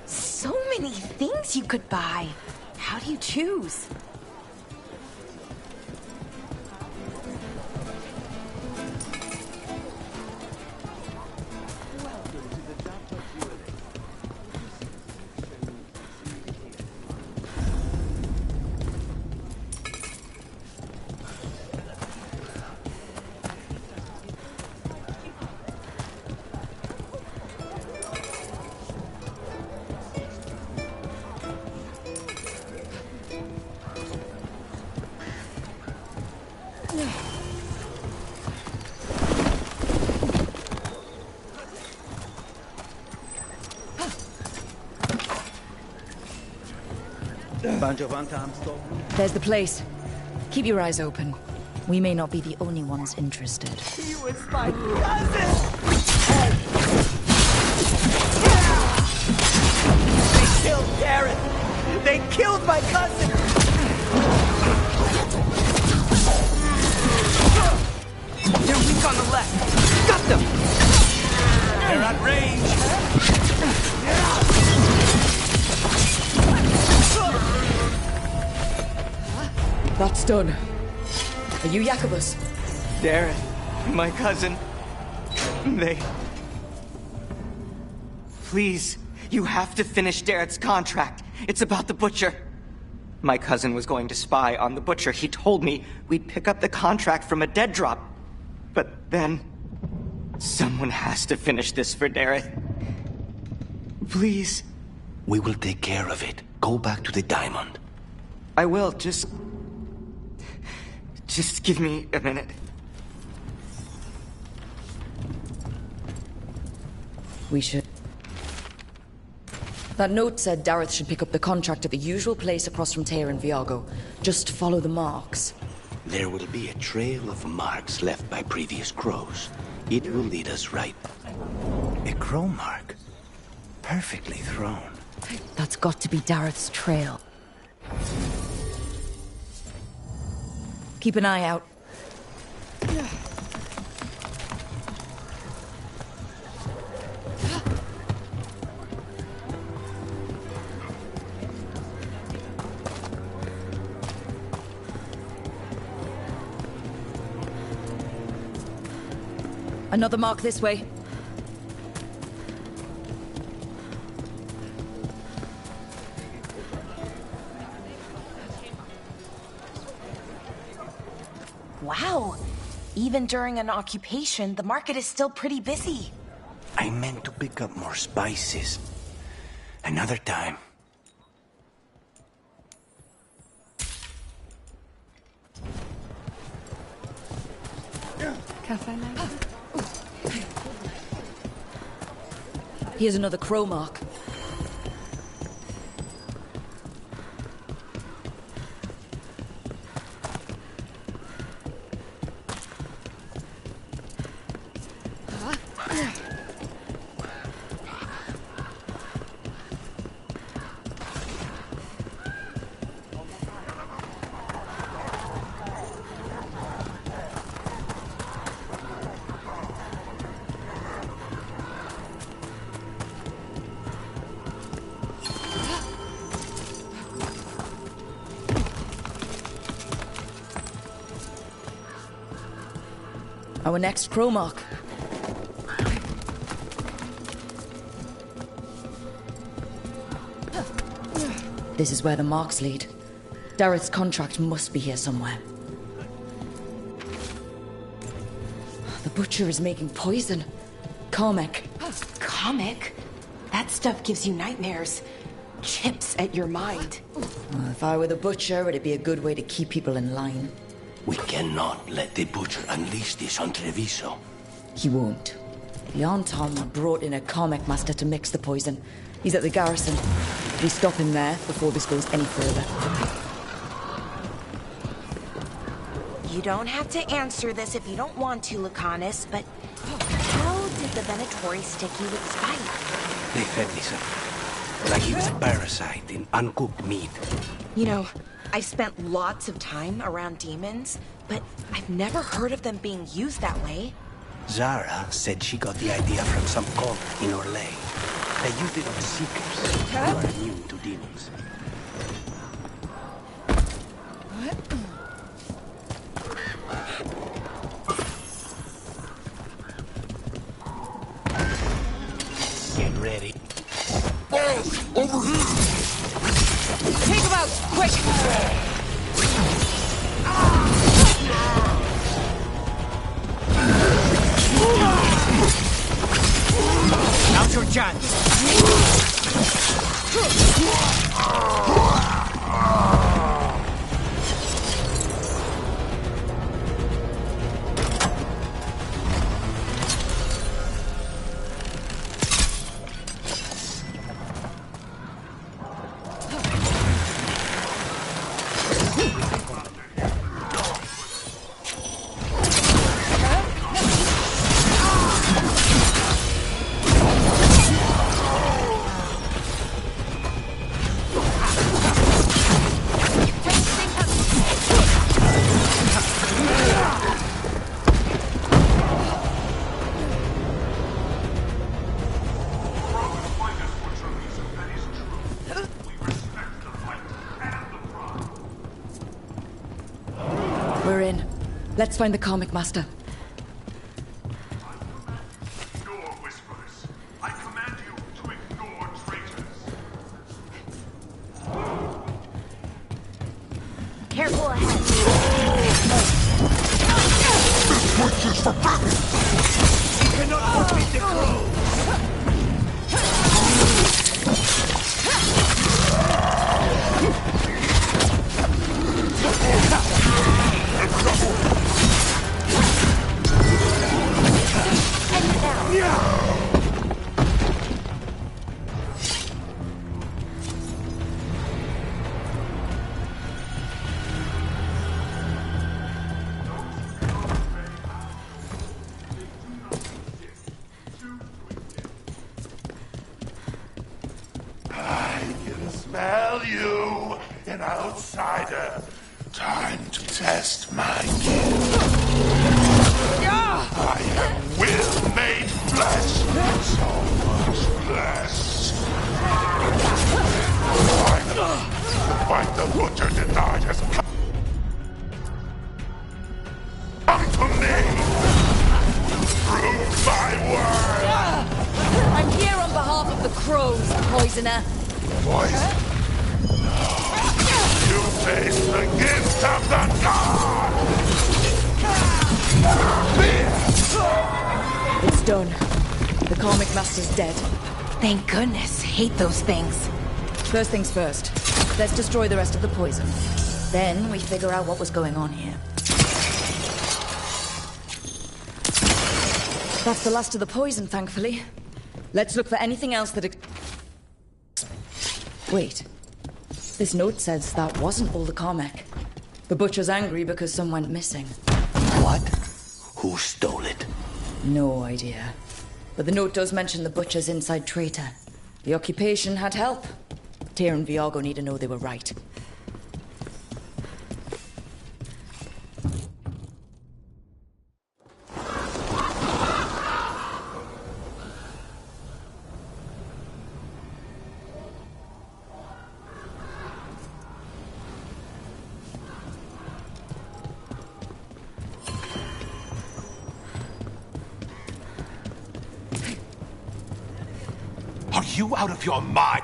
So many things you could buy. How do you choose? There's the place. Keep your eyes open. We may not be the only ones interested. He was my cousin! They killed Darren! They killed my cousin! They're weak on the left. Got them! They're at range. That's done. Are you Jacobus? Darren, my cousin. They... Please, you have to finish Darren's contract. It's about the Butcher. My cousin was going to spy on the Butcher. He told me we'd pick up the contract from a dead drop. But then... someone has to finish this for Darren. Please. We will take care of it. Go back to the diamond. I will, just give me a minute. We should... That note said Dareth should pick up the contract at the usual place across from Teir and Viago. Just follow the marks. There will be a trail of marks left by previous crows. It will lead us right. A crow mark. Perfectly thrown. That's got to be Dareth's trail. Keep an eye out. Another mark this way. Wow. Even during an occupation, the market is still pretty busy. I meant to pick up more spices. Another time. Here's another crow mark. Our next crow mark. This is where the marks lead. Dareth's contract must be here somewhere. The butcher is making poison. Karmic. Comic? That stuff gives you nightmares. Chips at your mind. Well, if I were the butcher, it'd be a good way to keep people in line. We cannot let the butcher unleash this on Treviso. He won't. The Anton brought in a Karmic master to mix the poison. He's at the garrison. We stop him there before this goes any further. You don't have to answer this if you don't want to, Lucanus, but how did the Venatori stick you with spite? They fed me something. Like he was a parasite in uncooked meat. You know, I've spent lots of time around demons, but I've never heard of them being used that way. Zara said she got the idea from some cult in Orlais. They used it on seekers who are immune to demons. Get ready. Boss, over here! Take him out, quick! Now's your chance. We're in. Let's find the Karmic master. Ignore whispers. I command you to ignore traitors. Careful ahead. This witch is forbidden! You cannot defeat the crow! I can smell you, an outsider. Time to test my gift. I am will made flesh. So much flesh. Finally, the fight the butcher denied has come. Come to me. Prove my word. I'm here on behalf of the crows, poisoner. Poison? No. You face the gift of the god! done. The Karmic Master's dead. Thank goodness. Hate those things. First things first. Let's destroy the rest of the poison. Then we figure out what was going on here. That's the last of the poison, thankfully. Let's look for anything else that... Wait. This note says that wasn't all the Carmech. The Butcher's angry because some went missing. What? Who stole it? No idea. But the note does mention the Butcher's inside traitor. The occupation had help. Tyr and Viago need to know they were right. Are you out of your mind?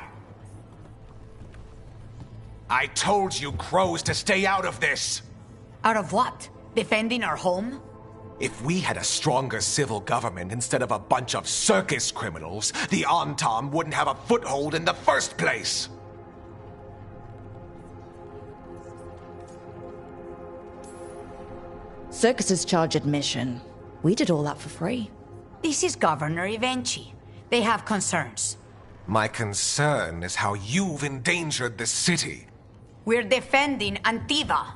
I told you crows to stay out of this! Out of what? Defending our home? If we had a stronger civil government instead of a bunch of circus criminals, the Antam wouldn't have a foothold in the first place! Circuses charge admission. We did all that for free. This is Governor Evenchi. They have concerns. My concern is how you've endangered the city. We're defending Antiva.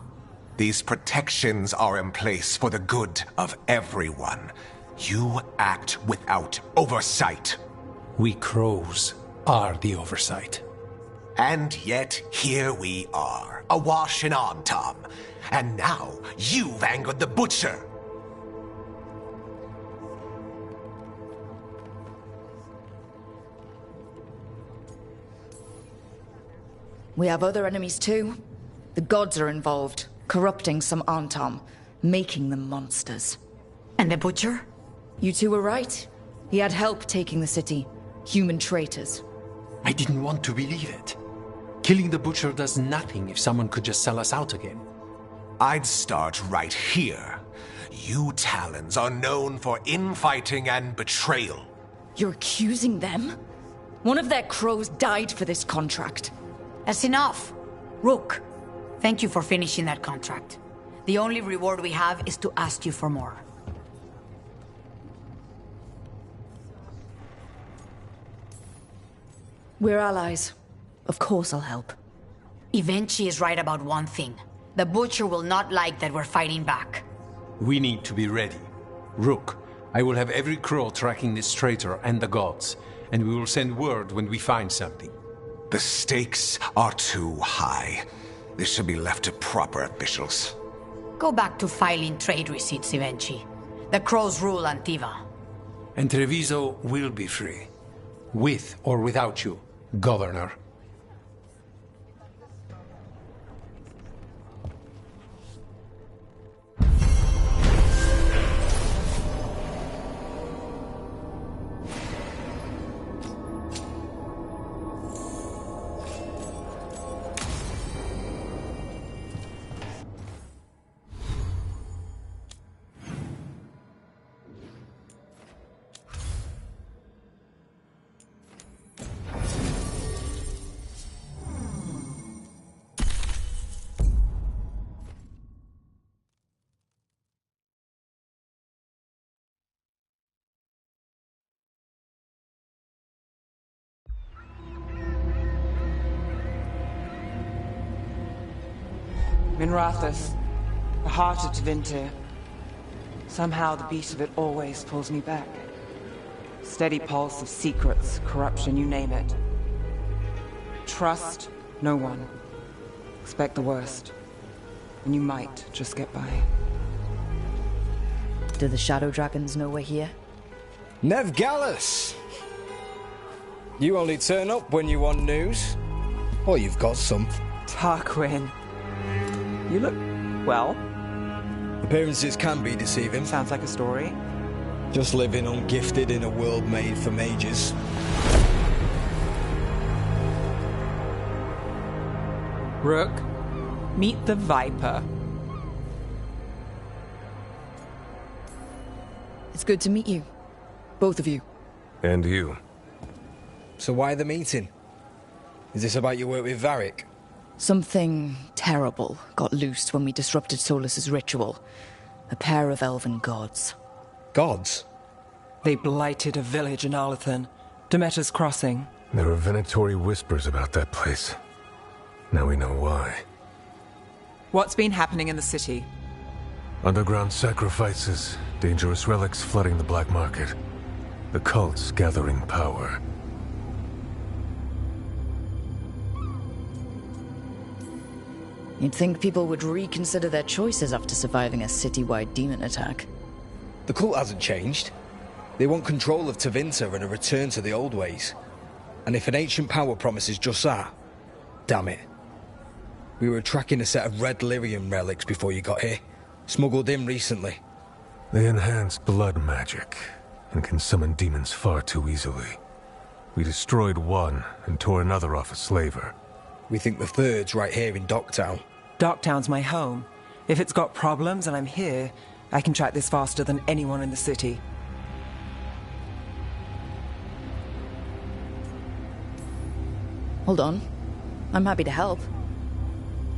These protections are in place for the good of everyone. You act without oversight. We crows are the oversight. And yet, here we are, awash in Antam. And now, you've angered the Butcher. We have other enemies too. The gods are involved, corrupting some Antam, making them monsters. And the Butcher? You two were right. He had help taking the city. Human traitors. I didn't want to believe it. Killing the Butcher does nothing if someone could just sell us out again. I'd start right here. You Talons are known for infighting and betrayal. You're accusing them? One of their crows died for this contract. That's enough. Rook, thank you for finishing that contract. The only reward we have is to ask you for more. We're allies. Of course I'll help. Evenchi is right about one thing. The Butcher will not like that we're fighting back. We need to be ready. Rook, I will have every crow tracking this traitor and the gods, and we will send word when we find something. The stakes are too high. This should be left to proper officials. Go back to filing trade receipts, Evenchi. The crows rule Antiva. And Treviso will be free. With or without you, Governor. Minrathous, the heart of Tevinter. Somehow the beat of it always pulls me back. Steady pulse of secrets, corruption, you name it. Trust no one. Expect the worst. And you might just get by. Do the Shadow Dragons know we're here? Nev Gallus! You only turn up when you want news. Or you've got some. Tarquin. You look... well. Appearances can be deceiving. Sounds like a story. Just living ungifted in a world made for mages. Rook, meet the Viper. It's good to meet you. both of you. And you. So why the meeting? Is this about your work with Varric? Something terrible got loosed when we disrupted Solus's ritual. A pair of elven gods. Gods? They blighted a village in Arlathan, Demeter's Crossing. There were Venatori whispers about that place. Now we know why. What's been happening in the city? Underground sacrifices, dangerous relics flooding the black market. The cults gathering power. You'd think people would reconsider their choices after surviving a citywide demon attack. The cult hasn't changed. They want control of Tevinter and a return to the old ways. And if an ancient power promises just that, damn it. We were tracking a set of red lyrium relics before you got here. Smuggled in recently. They enhance blood magic and can summon demons far too easily. We destroyed one and tore another off a slaver. We think the third's right here in Docktown. Docktown's my home. If it's got problems and I'm here, I can track this faster than anyone in the city. Hold on. I'm happy to help.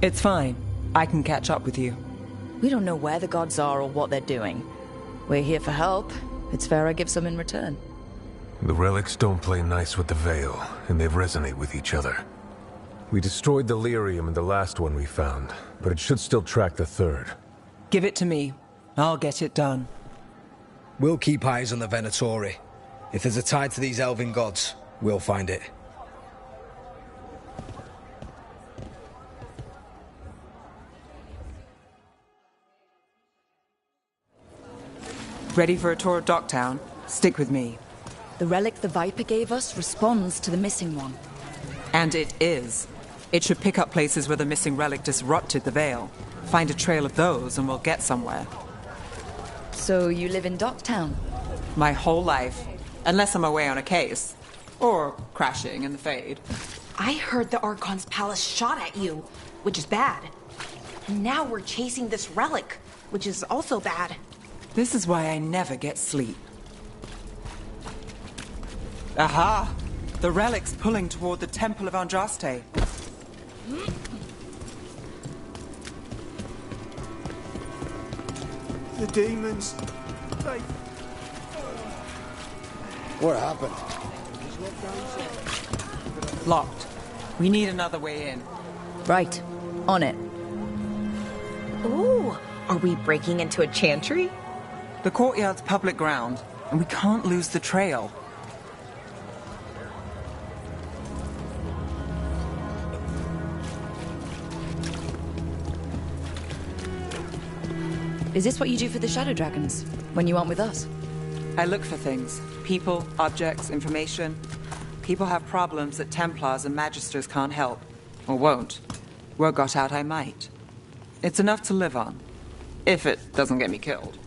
It's fine. I can catch up with you. We don't know where the gods are or what they're doing. We're here for help. It's fair I give some in return. The relics don't play nice with the Veil, and they resonate with each other. We destroyed the lyrium in the last one we found, but it should still track the third. Give it to me. I'll get it done. We'll keep eyes on the Venatori. If there's a tie to these elven gods, we'll find it. Ready for a tour of Docktown? Stick with me. The relic the Viper gave us responds to the missing one. And it is. It should pick up places where the missing relic disrupted the Veil. Find a trail of those and we'll get somewhere. So you live in Docktown? My whole life. Unless I'm away on a case. Or crashing in the Fade. I heard the Archon's palace shot at you, which is bad. And now we're chasing this relic, which is also bad. This is why I never get sleep. Aha! The relic's pulling toward the Temple of Andraste. The demons, they... What happened? Locked. We need another way in. Right. On it. Ooh, are we breaking into a chantry? The courtyard's public ground, and we can't lose the trail. Is this what you do for the Shadow Dragons, when you aren't with us? I look for things. People, objects, information. People have problems that Templars and Magisters can't help. Or won't. Word got out I might. It's enough to live on. If it doesn't get me killed.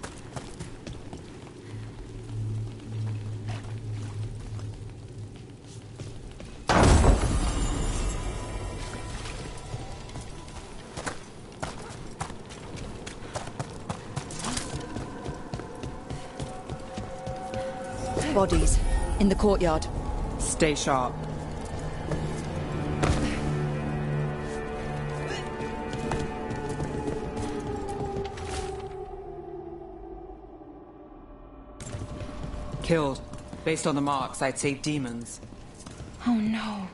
Bodies. In the courtyard. Stay sharp. Killed. Based on the marks, I'd say demons. Oh no.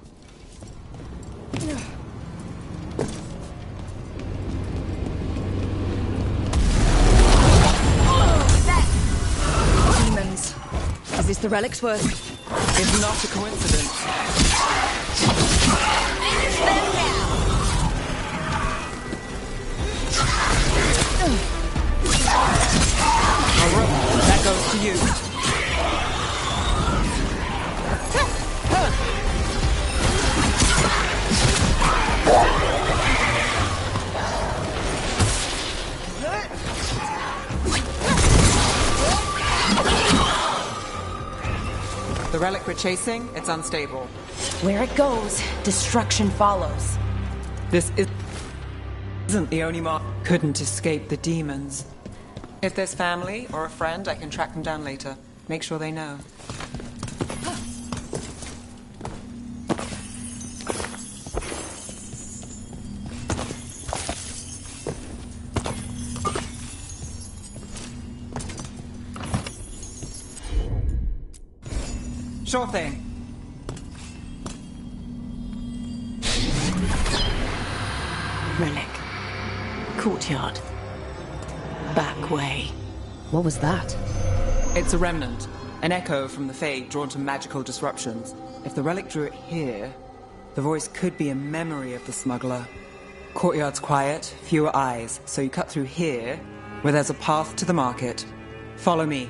Demons. Is this the relic's work? It's not a coincidence. Finish them now! That goes to you. The relic we're chasing, it's unstable. Where it goes, destruction follows. This isn't the only mark. Couldn't escape the demons. If there's family or a friend, I can track them down later. Make sure they know. Sure thing. Relic. Courtyard. Back way. What was that? It's a remnant. An echo from the Fade drawn to magical disruptions. If the relic drew it here, the voice could be a memory of the smuggler. Courtyard's quiet, fewer eyes, so you cut through here, where there's a path to the market. Follow me.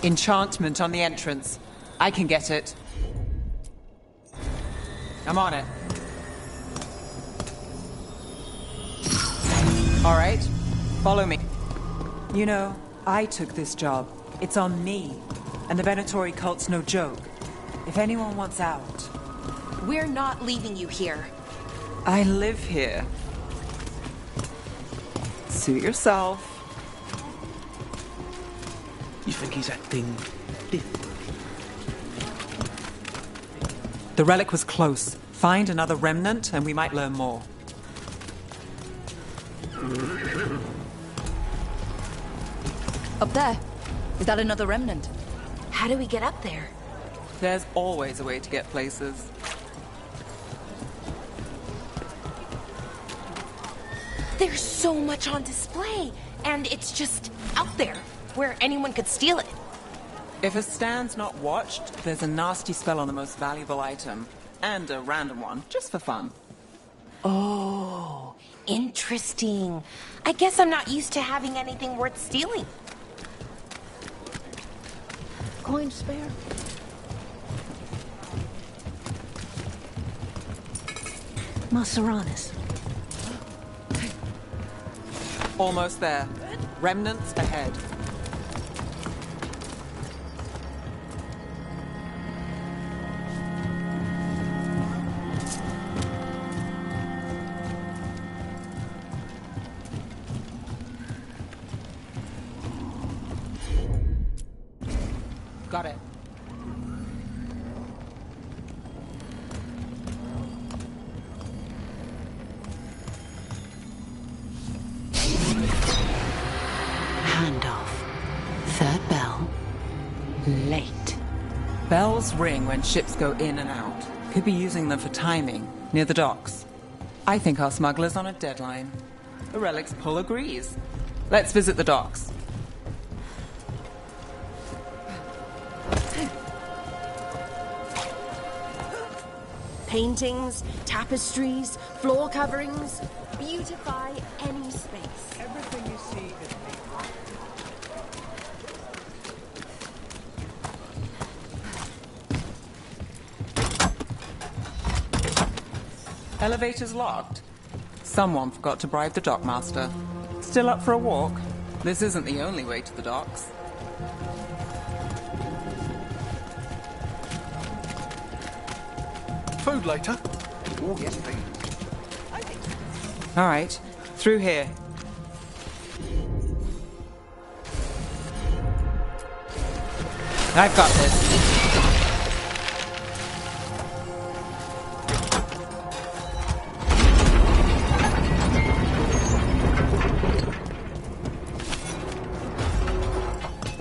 Enchantment on the entrance. I can get it. I'm on it. All right, follow me. You know, I took this job. It's on me. And the Venatori cult's no joke. If anyone wants out... We're not leaving you here. I live here. Suit yourself. You think he's acting different? The relic was close. Find another remnant and we might learn more. Up there. Is that another remnant? How do we get up there? There's always a way to get places. There's so much on display, and it's just out there, where anyone could steal it. If a stand's not watched, there's a nasty spell on the most valuable item. And a random one, just for fun. Oh, interesting. I guess I'm not used to having anything worth stealing. Coin spare? Maseranis. Almost there. Remnants ahead. Got it. Handoff. Third bell. Late. Bells ring when ships go in and out. Could be using them for timing, near the docks. I think our smuggler's on a deadline. The relic's pull agrees. Let's visit the docks. Paintings, tapestries, floor coverings. Beautify any space. Everything you see is Elevator's locked. Someone forgot to bribe the dockmaster. Still up for a walk? This isn't the only way to the docks. food later. Oh, yes, please. All right, through here. I've got this.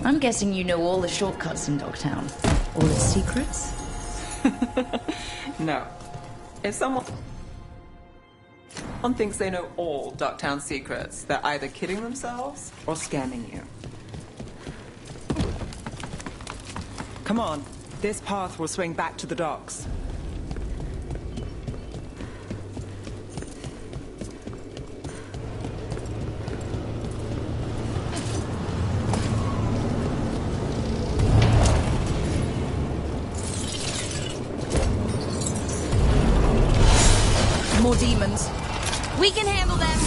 I'm guessing you know all the shortcuts in Dogtown. All its secrets? No. If someone thinks they know all Dogtown secrets, they're either kidding themselves or scamming you. Come on. This path will swing back to the docks. More demons. We can handle them.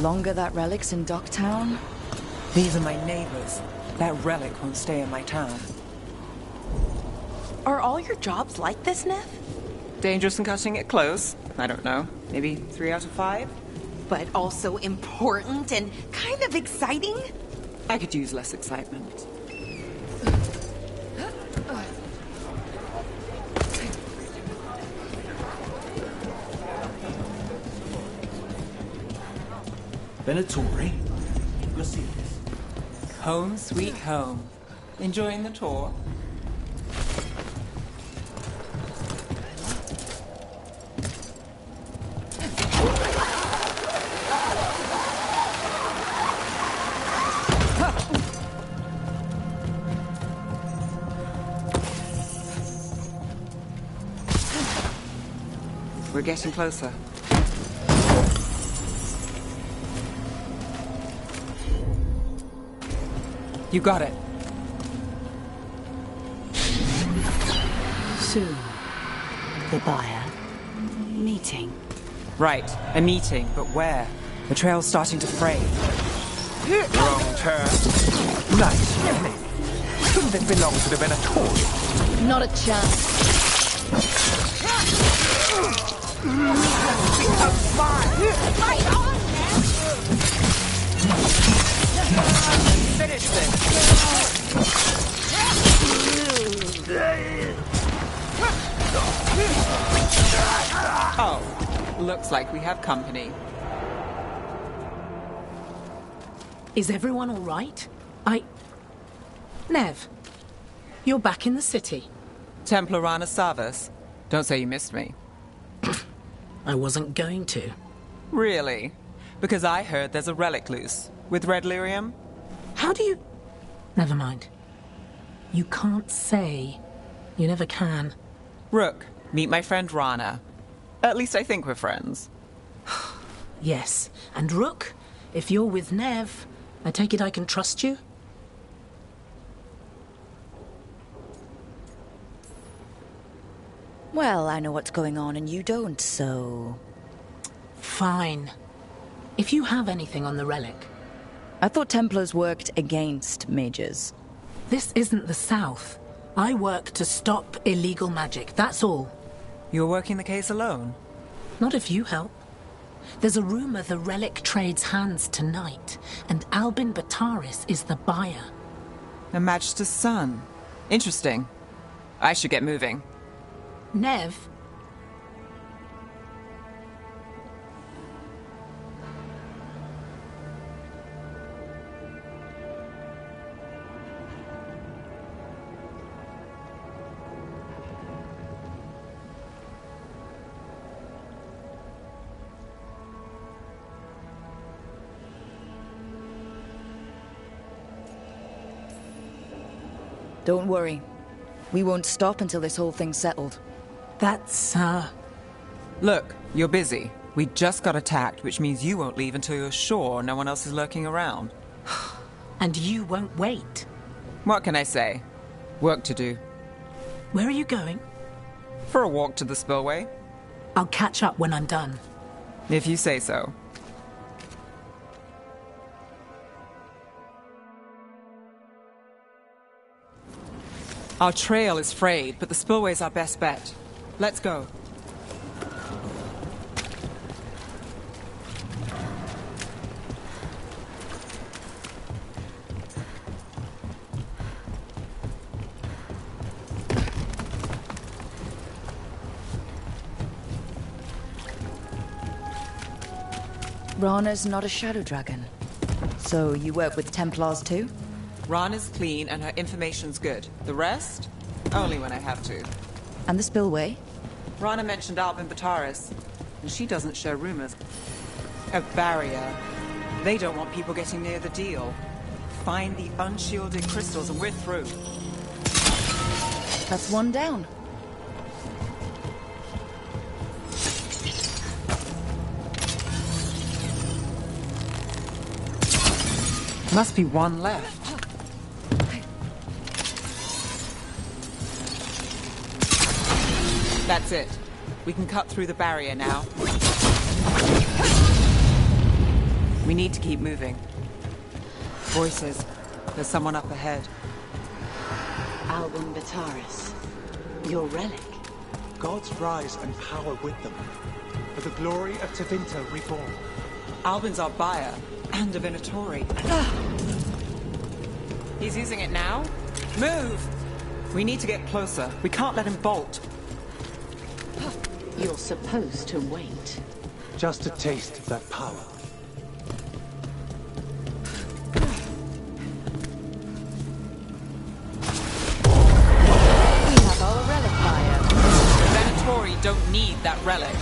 longer that relic's in Docktown? These are my neighbors. That relic won't stay in my town. Are all your jobs like this, Nev? Dangerous and cutting it close. I don't know. Maybe 3 out of 5? But also important and kind of exciting? I could use less excitement. Venatori? Let's see this. Home sweet home. Enjoying the tour? We're getting closer. You got it. Soon. The buyer. Meeting. Right, a meeting, but where? The trail's starting to fray. Wrong turn. Nice, really. Shouldn't it belong to the Venatori? Not a chance. Fight on, Finish this! Oh, looks like we have company. Is everyone all right? Nev, you're back in the city. Templar Rana Savas. Don't say you missed me. I wasn't going to. Really? Because I heard there's a relic loose. With red lyrium? How do you... Never mind. You can't say. You never can. Rook, meet my friend Rana. At least I think we're friends. Yes. And Rook, if you're with Nev, I take it I can trust you? Well, I know what's going on and you don't, so... Fine. If you have anything on the relic... I thought Templars worked against mages. This isn't the South. I work to stop illegal magic, that's all. You're working the case alone? Not if you help. There's a rumor the relic trades hands tonight, and Albin Bataris is the buyer. The Magister's son. Interesting. I should get moving. Nev? Don't worry. We won't stop until this whole thing's settled. That's, Look, you're busy. We just got attacked, which means you won't leave until you're sure no one else is lurking around. And you won't wait. What can I say? Work to do. Where are you going? For a walk to the spillway. I'll catch up when I'm done. If you say so. Our trail is frayed, but the spillway's our best bet. Let's go. Rana's not a shadow dragon. So you work with Templars too? Rana's clean and her information's good. The rest? Only when I have to. And the spillway? Rana mentioned Albin Bataris, and she doesn't share rumors. A barrier. They don't want people getting near the deal. Find the unshielded crystals and we're through. That's one down. Must be one left. That's it. We can cut through the barrier now. We need to keep moving. Voices. There's someone up ahead. Albin Bataris. Your relic. Gods rise and power with them. For the glory of Tevinter reborn. Albin's our buyer, and Divinatory. He's using it now? Move! We need to get closer. We can't let him bolt. You're supposed to wait. Just a taste of that power. We have our relic buyer. The Venatori don't need that relic.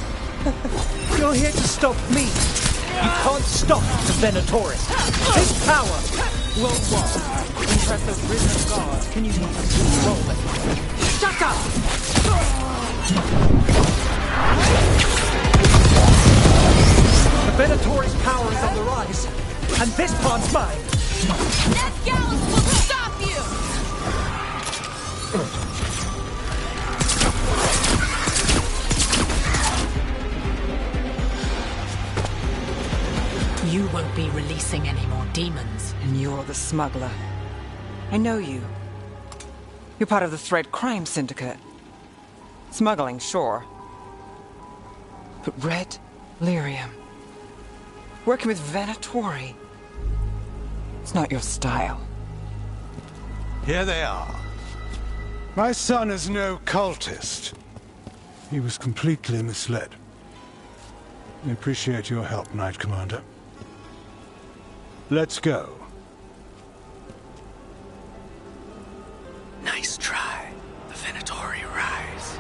You're here to stop me. You can't stop the Venatori. His power will what? Impress the risen god. Can you not control it? Shut up! The Venatori's power is on the rise, and this part's mine. Death Gallus will stop you! You won't be releasing any more demons. And you're the smuggler. I know you. You're part of the Thread Crime Syndicate. Smuggling, sure. But Red Lyrium. Working with Venatori. It's not your style. Here they are. My son is no cultist. He was completely misled. I appreciate your help, Knight Commander. Let's go. Nice try. The Venatori rise.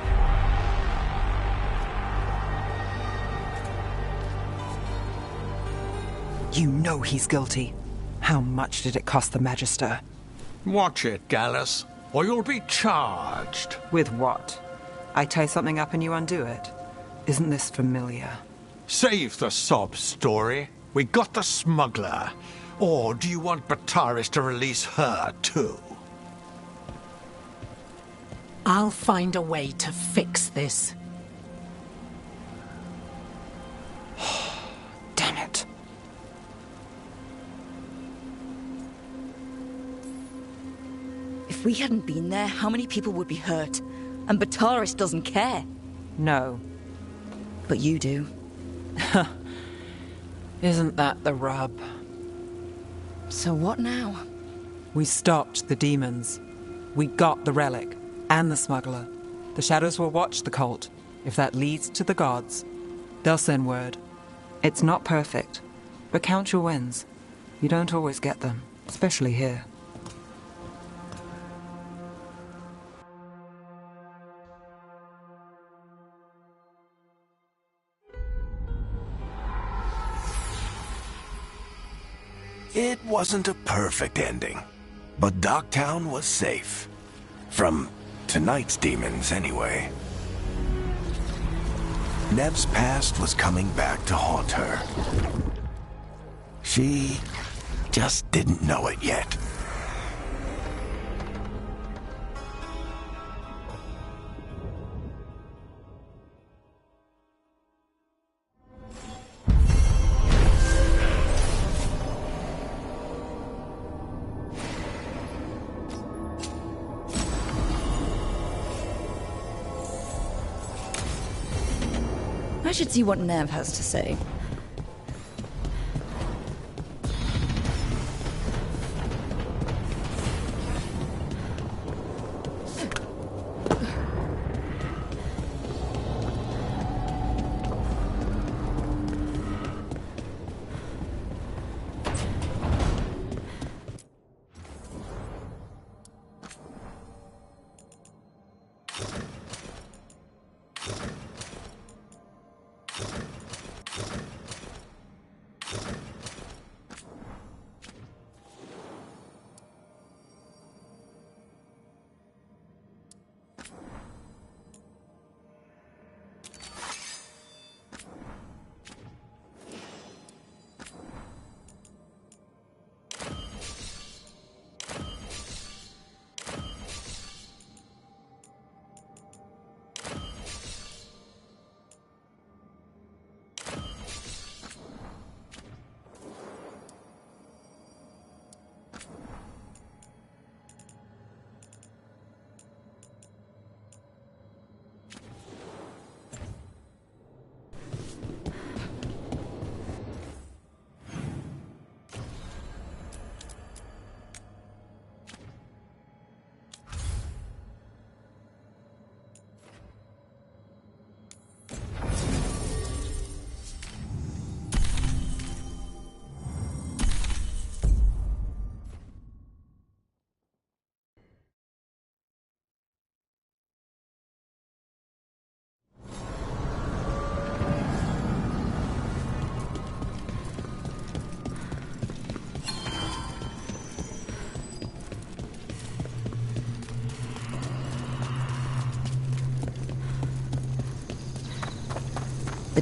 You know he's guilty. How much did it cost the Magister? Watch it, Gallus, or you'll be charged. With what? I tie something up and you undo it. Isn't this familiar? Save the sob story. We got the smuggler. Or do you want Bataris to release her, too? I'll find a way to fix this. Damn it. If we hadn't been there, how many people would be hurt? And Bataris doesn't care. No. But you do. Isn't that the rub? So what now? We stopped the demons. We got the relic. And the smuggler. The shadows will watch the cult. If that leads to the gods, they'll send word. It's not perfect, but count your wins. You don't always get them, especially here. It wasn't a perfect ending, but Docktown was safe. From tonight's demons, anyway. Nev's past was coming back to haunt her. She just didn't know it yet. I should see what Nev has to say.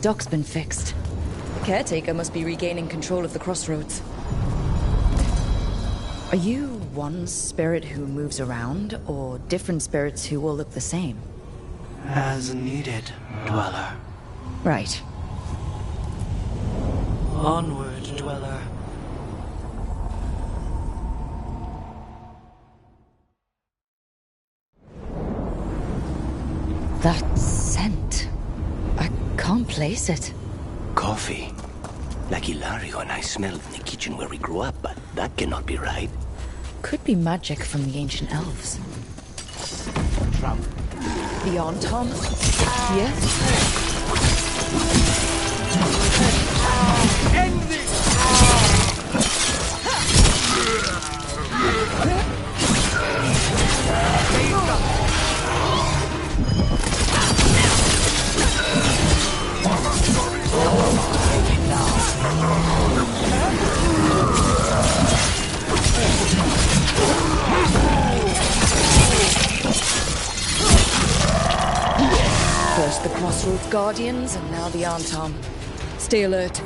dock's been fixed. The caretaker must be regaining control of the crossroads. Are you one spirit who moves around, or different spirits who all look the same? As needed, Dweller. Right. Onward, Dweller. That scent. I can't place it. Coffee. Like Hilario and I smelled in the kitchen where we grew up, but that cannot be right. Could be magic from the ancient elves. Trouble. The Antom? Yes? End this! First the Crossroads Guardians, and now the Antom. Stay alert.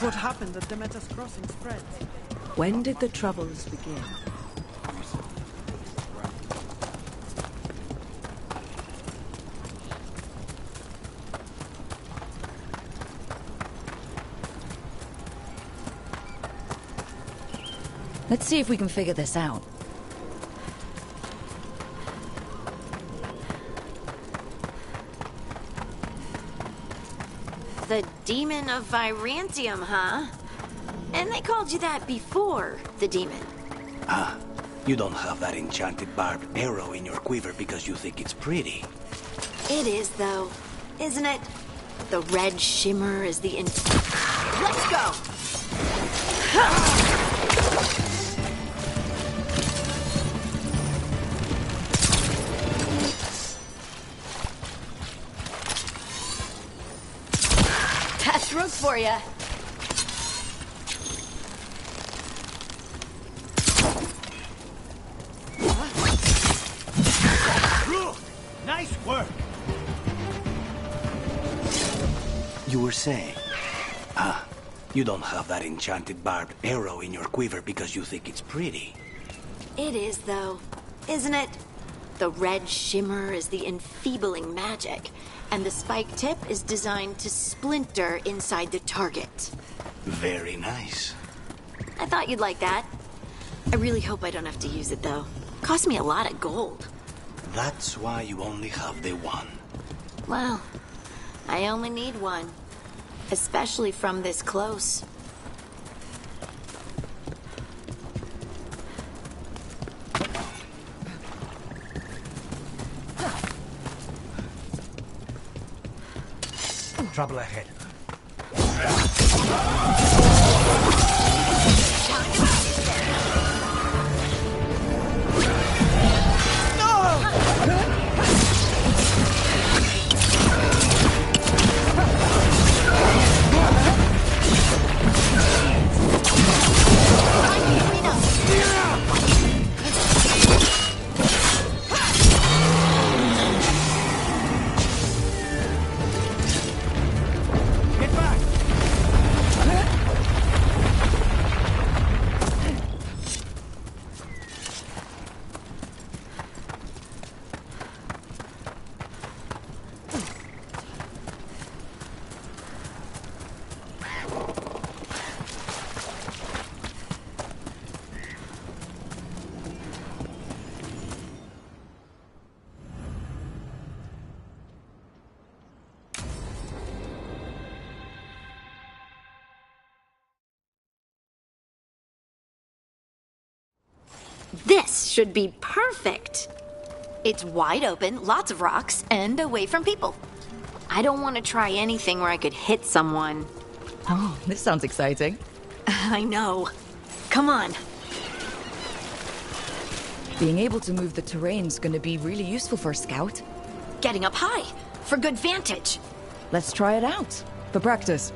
What happened at Demeter's Crossing spread? When did the troubles begin? Let's see if we can figure this out. The Demon of Virantium, huh? And they called you that before the demon. Ah, you don't have that enchanted barbed arrow in your quiver because you think it's pretty. It is, though, isn't it? The red shimmer is the Let's go! That's rook for ya. Nice work! You were saying? Ah, you don't have that enchanted barbed arrow in your quiver because you think it's pretty. It is, though, isn't it? The red shimmer is the enfeebling magic, and the spike tip is designed to splinter inside the target. Very nice. I thought you'd like that. I really hope I don't have to use it, though. Cost me a lot of gold. That's why you only have the one. Well, I only need one. Especially from this close. Trouble ahead. This should be perfect. It's wide open, lots of rocks, and away from people. I don't want to try anything where I could hit someone. Oh, this sounds exciting. I know. Come on. Being able to move the terrain's gonna be really useful for a scout. Getting up high, for good vantage. Let's try it out, for practice.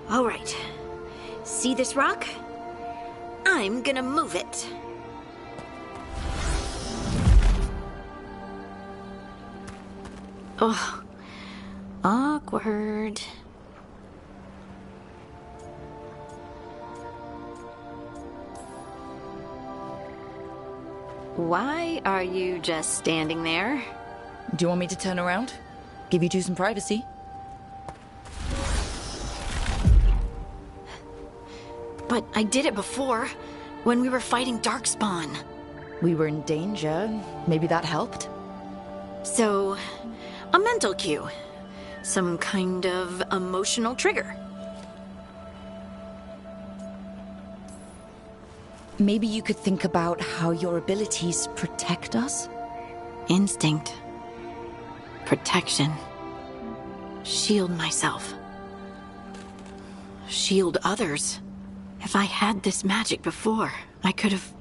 All right. See this rock? I'm gonna move it. Oh, awkward. Why are you just standing there? Do you want me to turn around? Give you two some privacy? But I did it before, when we were fighting Darkspawn. We were in danger. Maybe that helped? So, a mental cue. Some kind of emotional trigger. Maybe you could think about how your abilities protect us? Instinct. Protection. Shield myself. Shield others. If I had this magic before, I could have...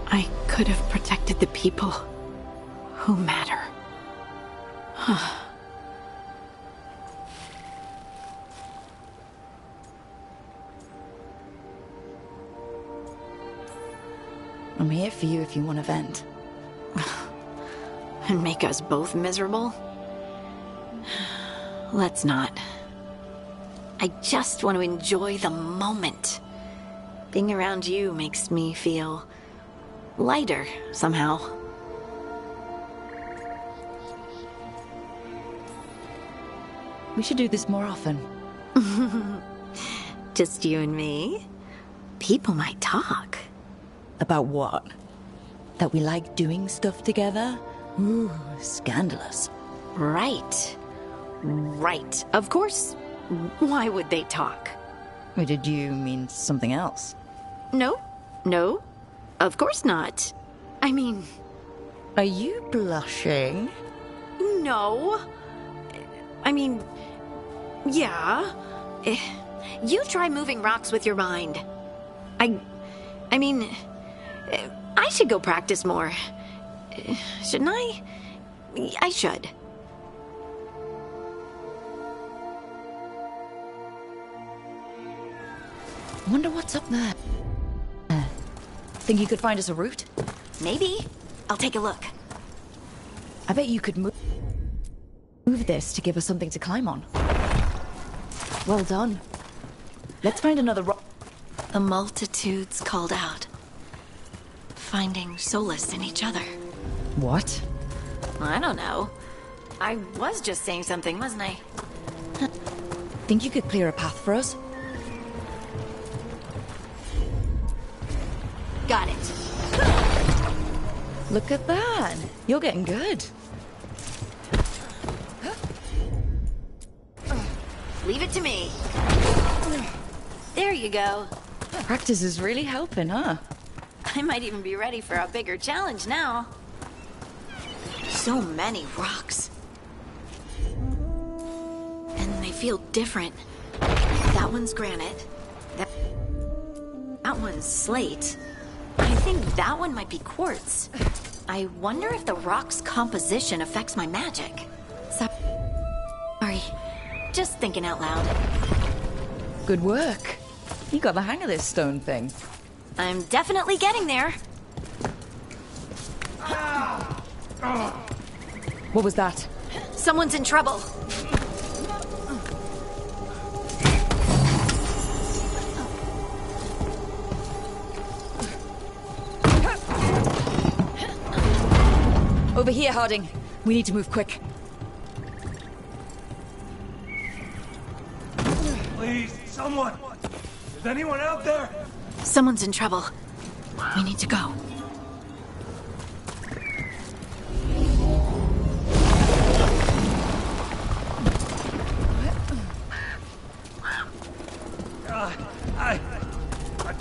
I could have protected the people who matter. I'm here for you if you want to vent. And make us both miserable? Let's not. I just want to enjoy the moment. Being around you makes me feel lighter somehow. We should do this more often. Just you and me? People might talk. About what? That we like doing stuff together? Ooh, scandalous. Right. Right. Of course. Why would they talk? Or did you mean something else? No. No. Of course not. I mean... Are you blushing? No. I mean... Yeah. You try moving rocks with your mind. I mean... I should go practice more. Shouldn't I? I should. Wonder what's up there. Think you could find us a route? Maybe. I'll take a look. I bet you could move this to give us something to climb on. Well done. Let's find another rock. The multitudes called out, finding solace in each other. What? I don't know. I was just saying something, wasn't I? Think you could clear a path for us? Got it. Look at that. You're getting good. Leave it to me. There you go. Practice is really helping, huh? I might even be ready for a bigger challenge now. So many rocks. And they feel different. That one's granite. That one's slate. I think that one might be quartz. I wonder if the rock's composition affects my magic. Sorry. Just thinking out loud. Good work. You got the hang of this stone thing. I'm definitely getting there. What was that? Someone's in trouble. Over here, Harding. We need to move quick. Please, someone! Is anyone out there? Someone's in trouble. We need to go.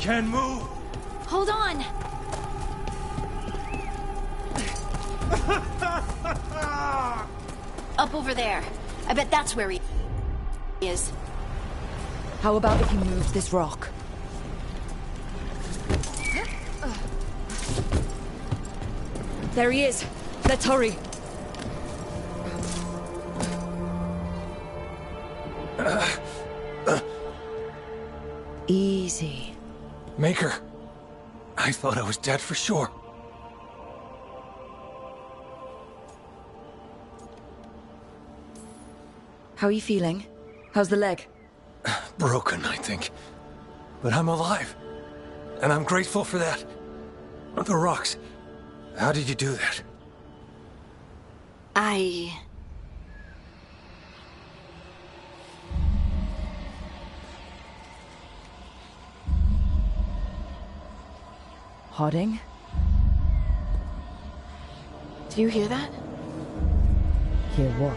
can't move! Hold on! Up over there. I bet that's where he is. How about if you moved this rock? There he is. Let's hurry. Easy. Maker, I thought I was dead for sure. How are you feeling? How's the leg? Broken, I think. But I'm alive. And I'm grateful for that. The rocks. How did you do that? Harding? Do you hear that? Hear what?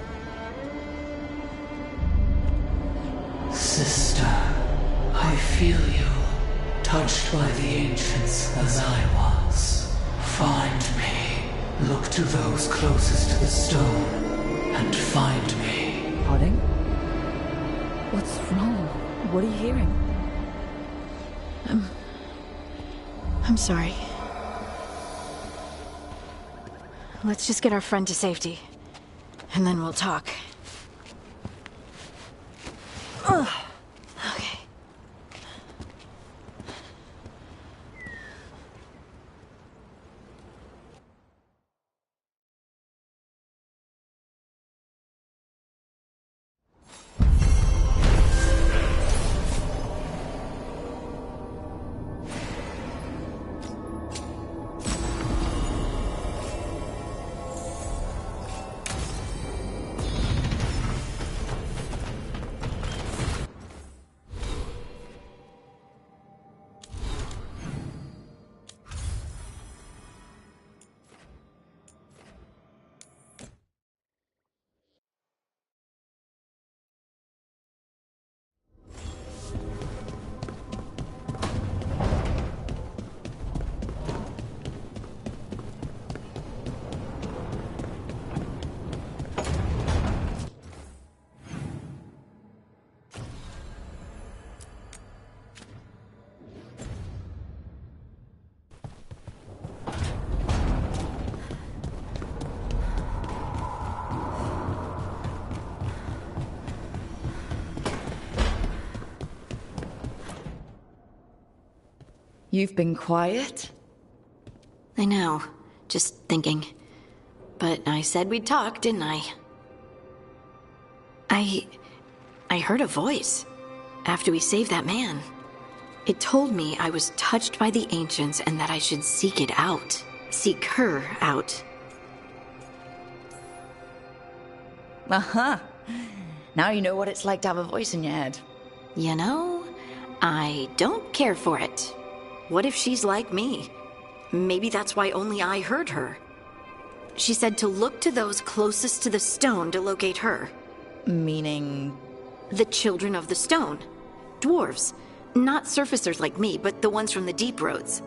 Sister, I feel you, touched by the ancients as I was. Find me. Look to those closest to the stone, and find me. Harding? What's wrong? What are you hearing? I'm sorry. Let's just get our friend to safety, and then we'll talk. Ugh. Okay. You've been quiet? I know. Just thinking. But I said we'd talk, didn't I? I heard a voice after we saved that man. It told me I was touched by the ancients and that I should seek it out. Seek her out. Uh-huh. Now you know what it's like to have a voice in your head. You know, I don't care for it. What if she's like me? Maybe that's why only I heard her. She said to look to those closest to the stone to locate her. Meaning? The children of the stone. Dwarves. Not surfacers like me, but the ones from the deep roads.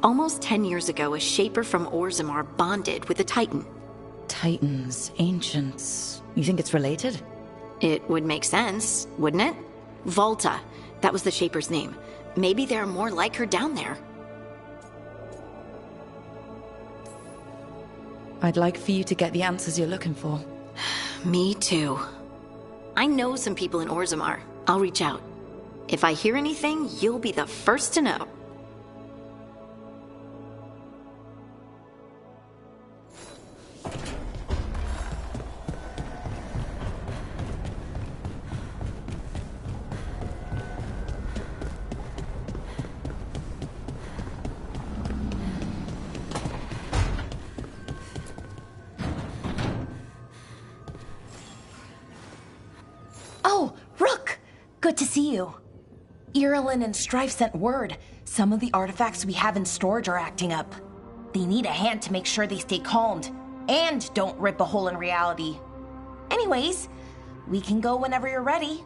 Almost 10 years ago, a shaper from Orzammar bonded with a titan. Titans, ancients. You think it's related? It would make sense, wouldn't it? Volta. That was the shaper's name. Maybe there are more like her down there. I'd like for you to get the answers you're looking for. Me too. I know some people in Orzammar. I'll reach out. If I hear anything, you'll be the first to know. Oh, Rook! Good to see you. Irulan and Strife sent word. Some of the artifacts we have in storage are acting up. They need a hand to make sure they stay calmed, and don't rip a hole in reality. Anyways, we can go whenever you're ready.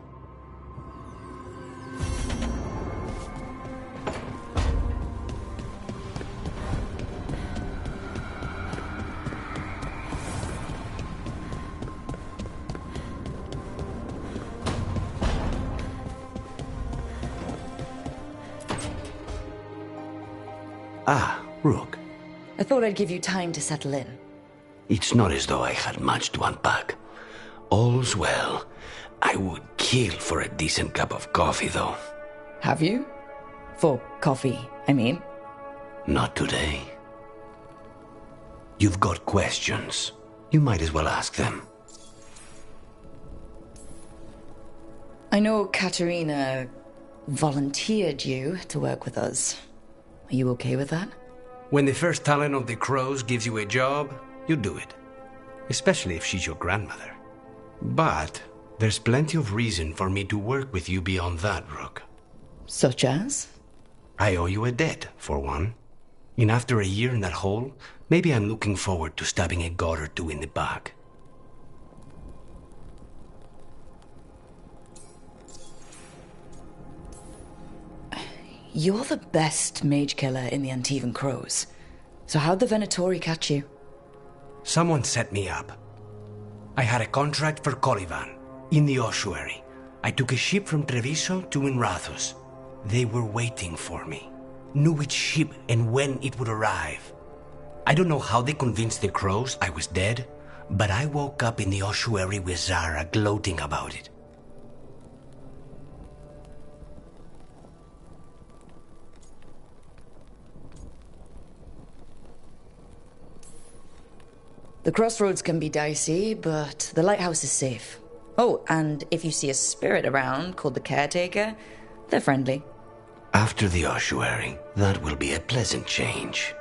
Ah, Rook. I thought I'd give you time to settle in. It's not as though I had much to unpack. All's well. I would kill for a decent cup of coffee, though. Have you? For coffee, I mean. Not today. You've got questions. You might as well ask them. I know Katerina volunteered you to work with us. Are you okay with that? When the first talent of the Crows gives you a job, you do it. Especially if she's your grandmother. But there's plenty of reason for me to work with you beyond that, Rook. Such as? I owe you a debt, for one. And after a year in that hole, maybe I'm looking forward to stabbing a god or two in the back. You're the best mage killer in the Antivan Crows. So how'd the Venatori catch you? Someone set me up. I had a contract for Colivan, in the ossuary. I took a ship from Treviso to Inrathus. They were waiting for me. Knew which ship and when it would arrive. I don't know how they convinced the Crows I was dead, but I woke up in the ossuary with Zara gloating about it. The crossroads can be dicey, but the lighthouse is safe. Oh, and if you see a spirit around called the Caretaker, they're friendly. After the ossuary, that will be a pleasant change.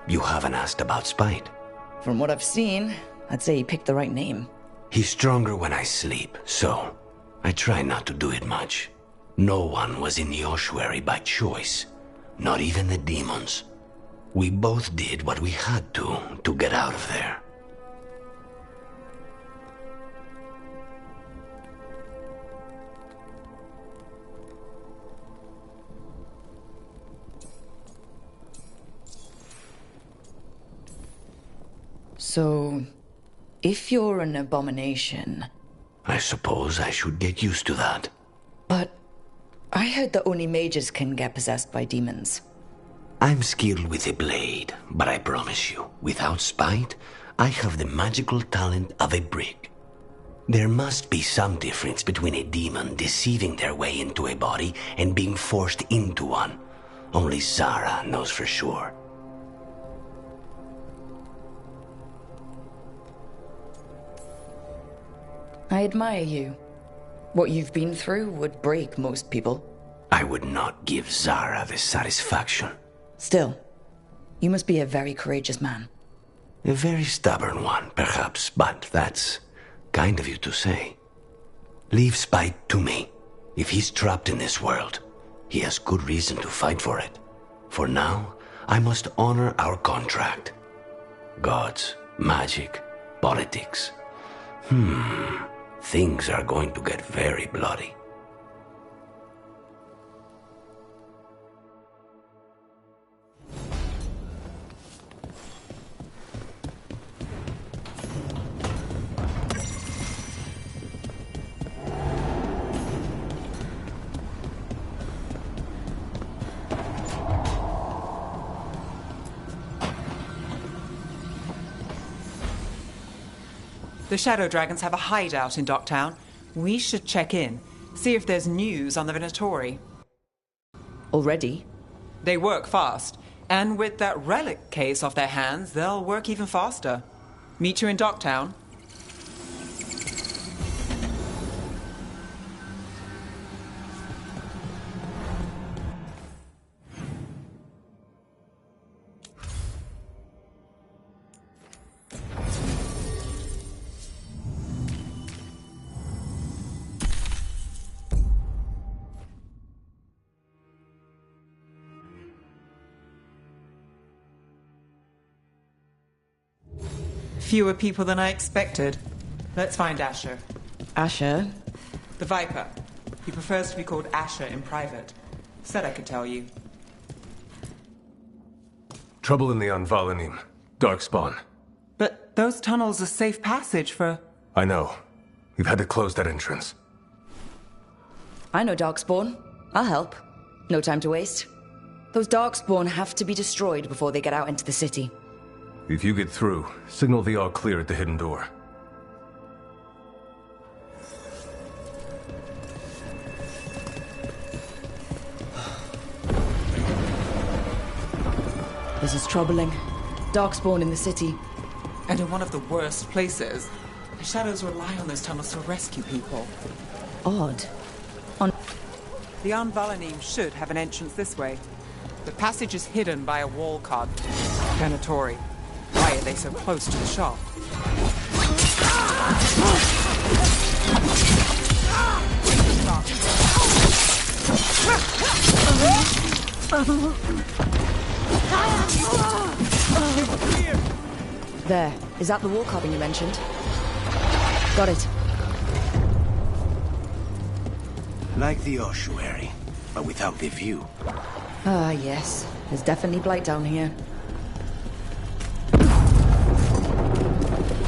You haven't asked about Spite. From what I've seen, I'd say you picked the right name. He's stronger when I sleep, so I try not to do it much. No one was in the ossuary by choice, not even the demons. We both did what we had to get out of there. So, if you're an abomination... I suppose I should get used to that. But I heard that only mages can get possessed by demons. I'm skilled with a blade, but I promise you, without Spite, I have the magical talent of a brick. There must be some difference between a demon deceiving their way into a body and being forced into one. Only Zara knows for sure. I admire you. What you've been through would break most people. I would not give Zara the satisfaction. Still, you must be a very courageous man. A very stubborn one, perhaps, but that's kind of you to say. Leave Spite to me. If he's trapped in this world, he has good reason to fight for it. For now, I must honor our contract. Gods, magic, politics. Things are going to get very bloody. The Shadow Dragons have a hideout in Docktown. We should check in, see if there's news on the Venatori. Already? They work fast, and with that relic case off their hands, they'll work even faster. Meet you in Docktown. Fewer people than I expected. Let's find Asher. Asher? The Viper. He prefers to be called Asher in private. Said I could tell you. Trouble in the Anvalanim. Darkspawn. But those tunnels are safe passage for... I know. We've had to close that entrance. I know Darkspawn. I'll help. No time to waste. Those Darkspawn have to be destroyed before they get out into the city. If you get through, signal the all clear at the hidden door. This is troubling. Darkspawn in the city. And in one of the worst places. The Shadows rely on those tunnels to rescue people. Odd. The Anvalanim should have an entrance this way. The passage is hidden by a wall card. Venatori. Why are they so close to the shop? There. Is that the wall carving you mentioned? Got it. Like the ossuary, but without the view. Ah, yes. There's definitely blight down here.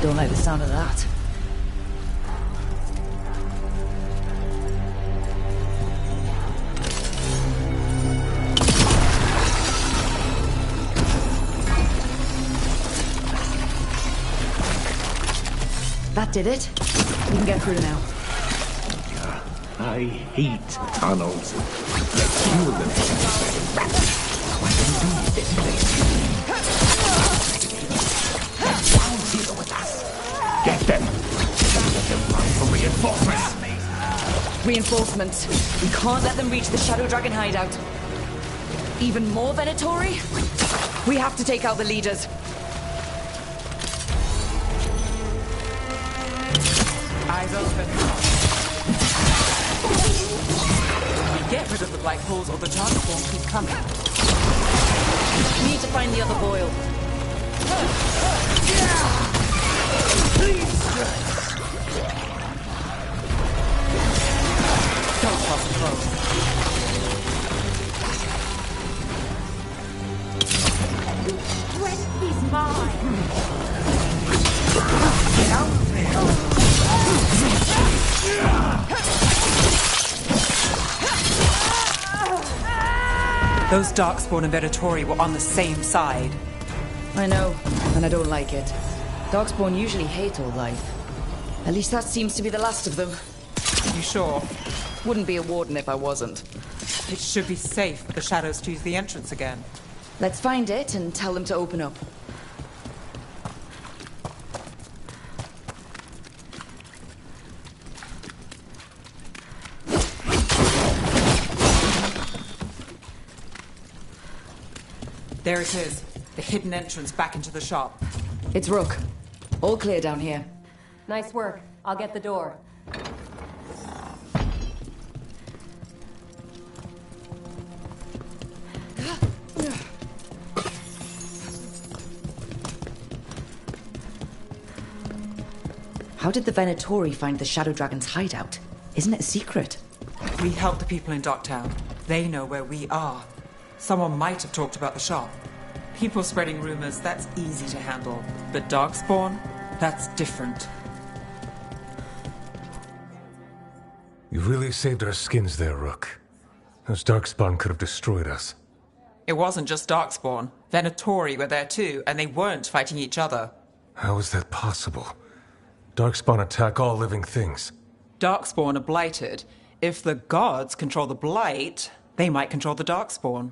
Don't like the sound of that. That did it. We can get through now. I hate tunnels. Let's fuel them. What can do with this place? Let's down here with us. Get them. Let them run for reinforcements. Reinforcements. We can't let them reach the Shadow Dragon hideout. Even more Venatori? We have to take out the leaders. Eyes open. Get rid of the black holes or the Darkspawn keep coming. We need to find the other boil. Don't cross close. When he's mine. Get out of there. Those Darkspawn and Venatori were on the same side. I know, and I don't like it. Darkspawn usually hate all life. At least that seems to be the last of them. You sure? Wouldn't be a warden if I wasn't. It should be safe for the Shadows to use the entrance again. Let's find it and tell them to open up. There it is. The hidden entrance back into the shop. It's Rook. All clear down here. Nice work. I'll get the door. How did the Venatori find the Shadow Dragon's hideout? Isn't it a secret? We help the people in Docktown. They know where we are. Someone might have talked about the shop. People spreading rumors, that's easy to handle. But Darkspawn, that's different. You really saved our skins there, Rook. Those Darkspawn could have destroyed us. It wasn't just Darkspawn. Venatori were there too, and they weren't fighting each other. How is that possible? Darkspawn attack all living things. Darkspawn are blighted. If the gods control the blight, they might control the Darkspawn.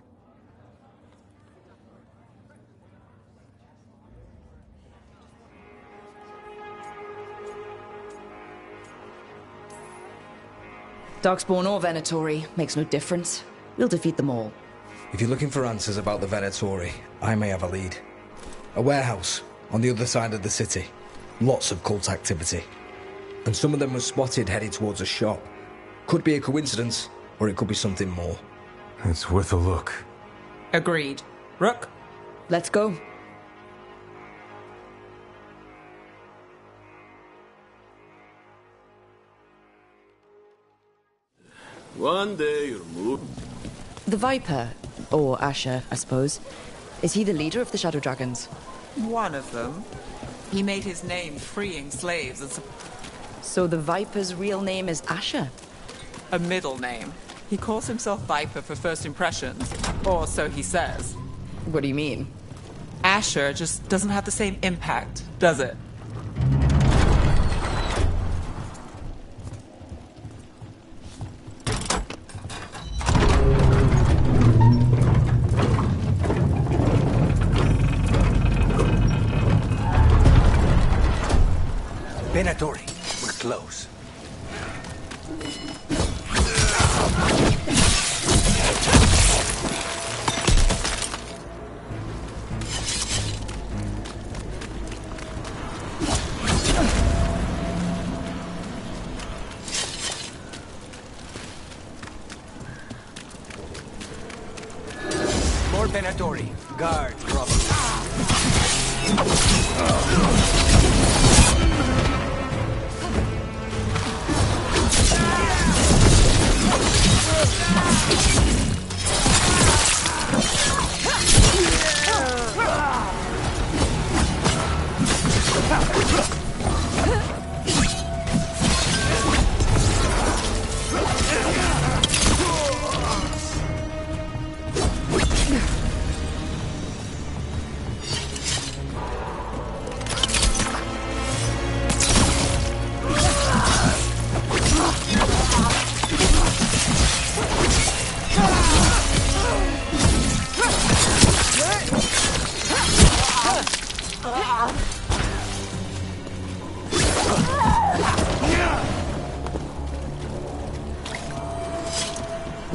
Darkspawn or Venatori, makes no difference. We'll defeat them all. If you're looking for answers about the Venatori, I may have a lead. A warehouse on the other side of the city. Lots of cult activity. And some of them were spotted heading towards a shop. Could be a coincidence, or it could be something more. It's worth a look. Agreed. Rook? Let's go. One day you'll move. The Viper, or Asher, I suppose. Is he the leader of the Shadow Dragons? One of them. He made his name freeing slaves and So the Viper's real name is Asher? a middle name. He calls himself Viper for first impressions, or so he says. What do you mean? Asher just doesn't have the same impact, does it? Venatori, we're close. More Venatori. Guard, probably.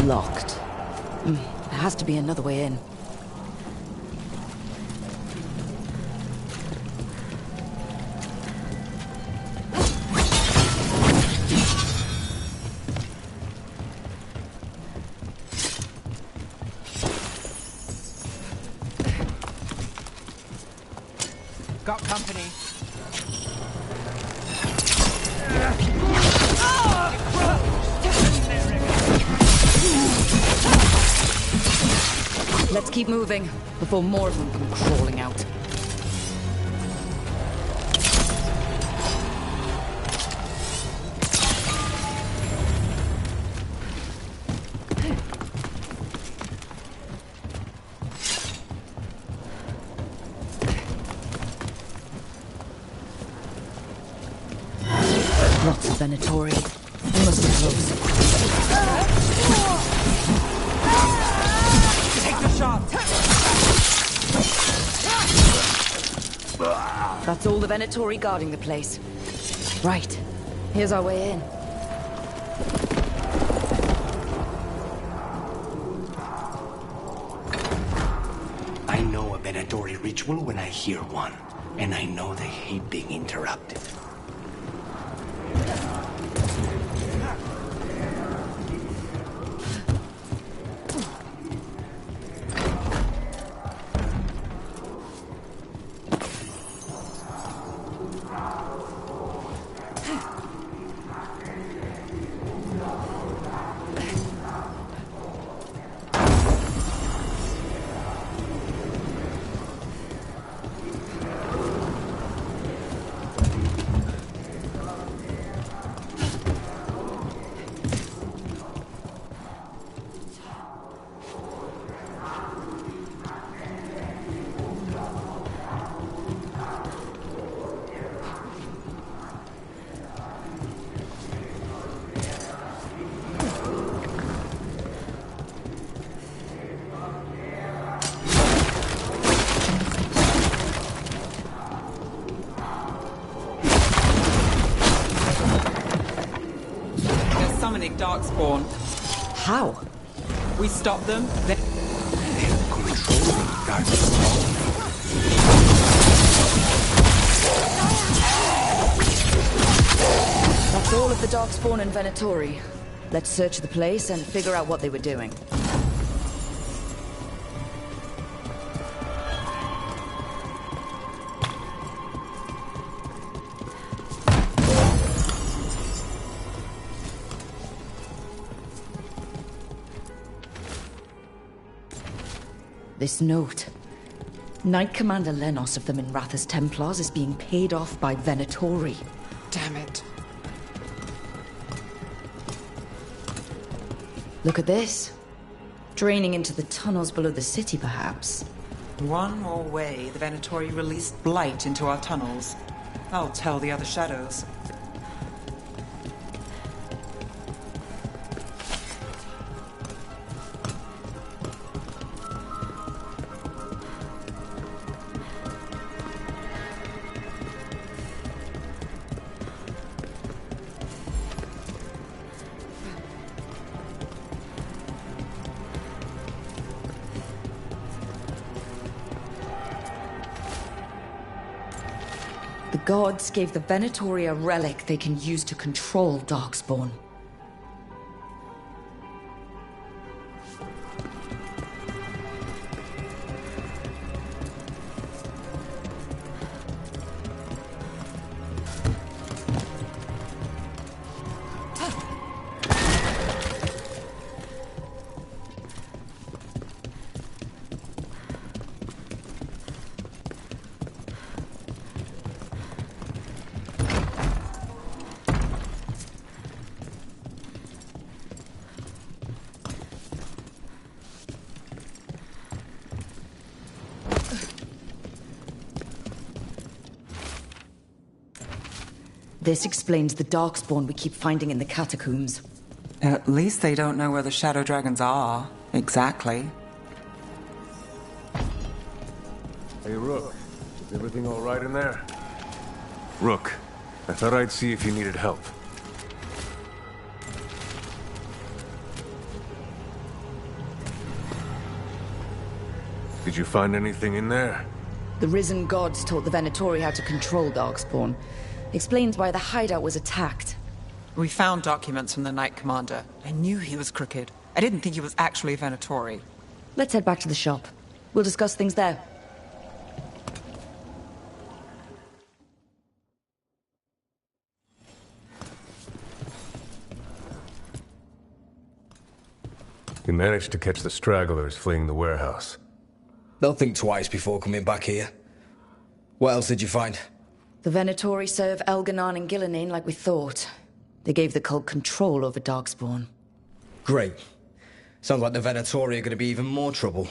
Locked. There has to be another way in. Got company. Let's keep moving before more of them come crawling out. Lots of Venatori. They must be close. Take the shot! That's all the Venatori guarding the place. Right. Here's our way in. I know a Venatori ritual when I hear one, and I know they hate being interrupted. Summoning Darkspawn. How? We stop them, They're controlling Darkspawn. That's all of the Darkspawn and Venatori. Let's search the place and figure out what they were doing. This note. Knight Commander Lenos of the Minrathous Templars is being paid off by Venatori. Damn it. Look at this. Draining into the tunnels below the city, perhaps. One more way the Venatori released blight into our tunnels. I'll tell the other shadows. The gods gave the Venatori a relic they can use to control Darkspawn. This explains the Darkspawn we keep finding in the catacombs. At least they don't know where the Shadow Dragons are. Exactly. Hey, Rook. Is everything all right in there? Rook, I thought I'd see if you needed help. Did you find anything in there? The Risen Gods taught the Venatori how to control Darkspawn. Explains why the hideout was attacked. We found documents from the Knight Commander. I knew he was crooked. I didn't think he was actually a Venatori. Let's head back to the shop. We'll discuss things there. You managed to catch the stragglers fleeing the warehouse. They'll think twice before coming back here. What else did you find? The Venatori serve Elganon and Gillenane like we thought. They gave the cult control over Darkspawn. Great. Sounds like the Venatori are going to be even more trouble.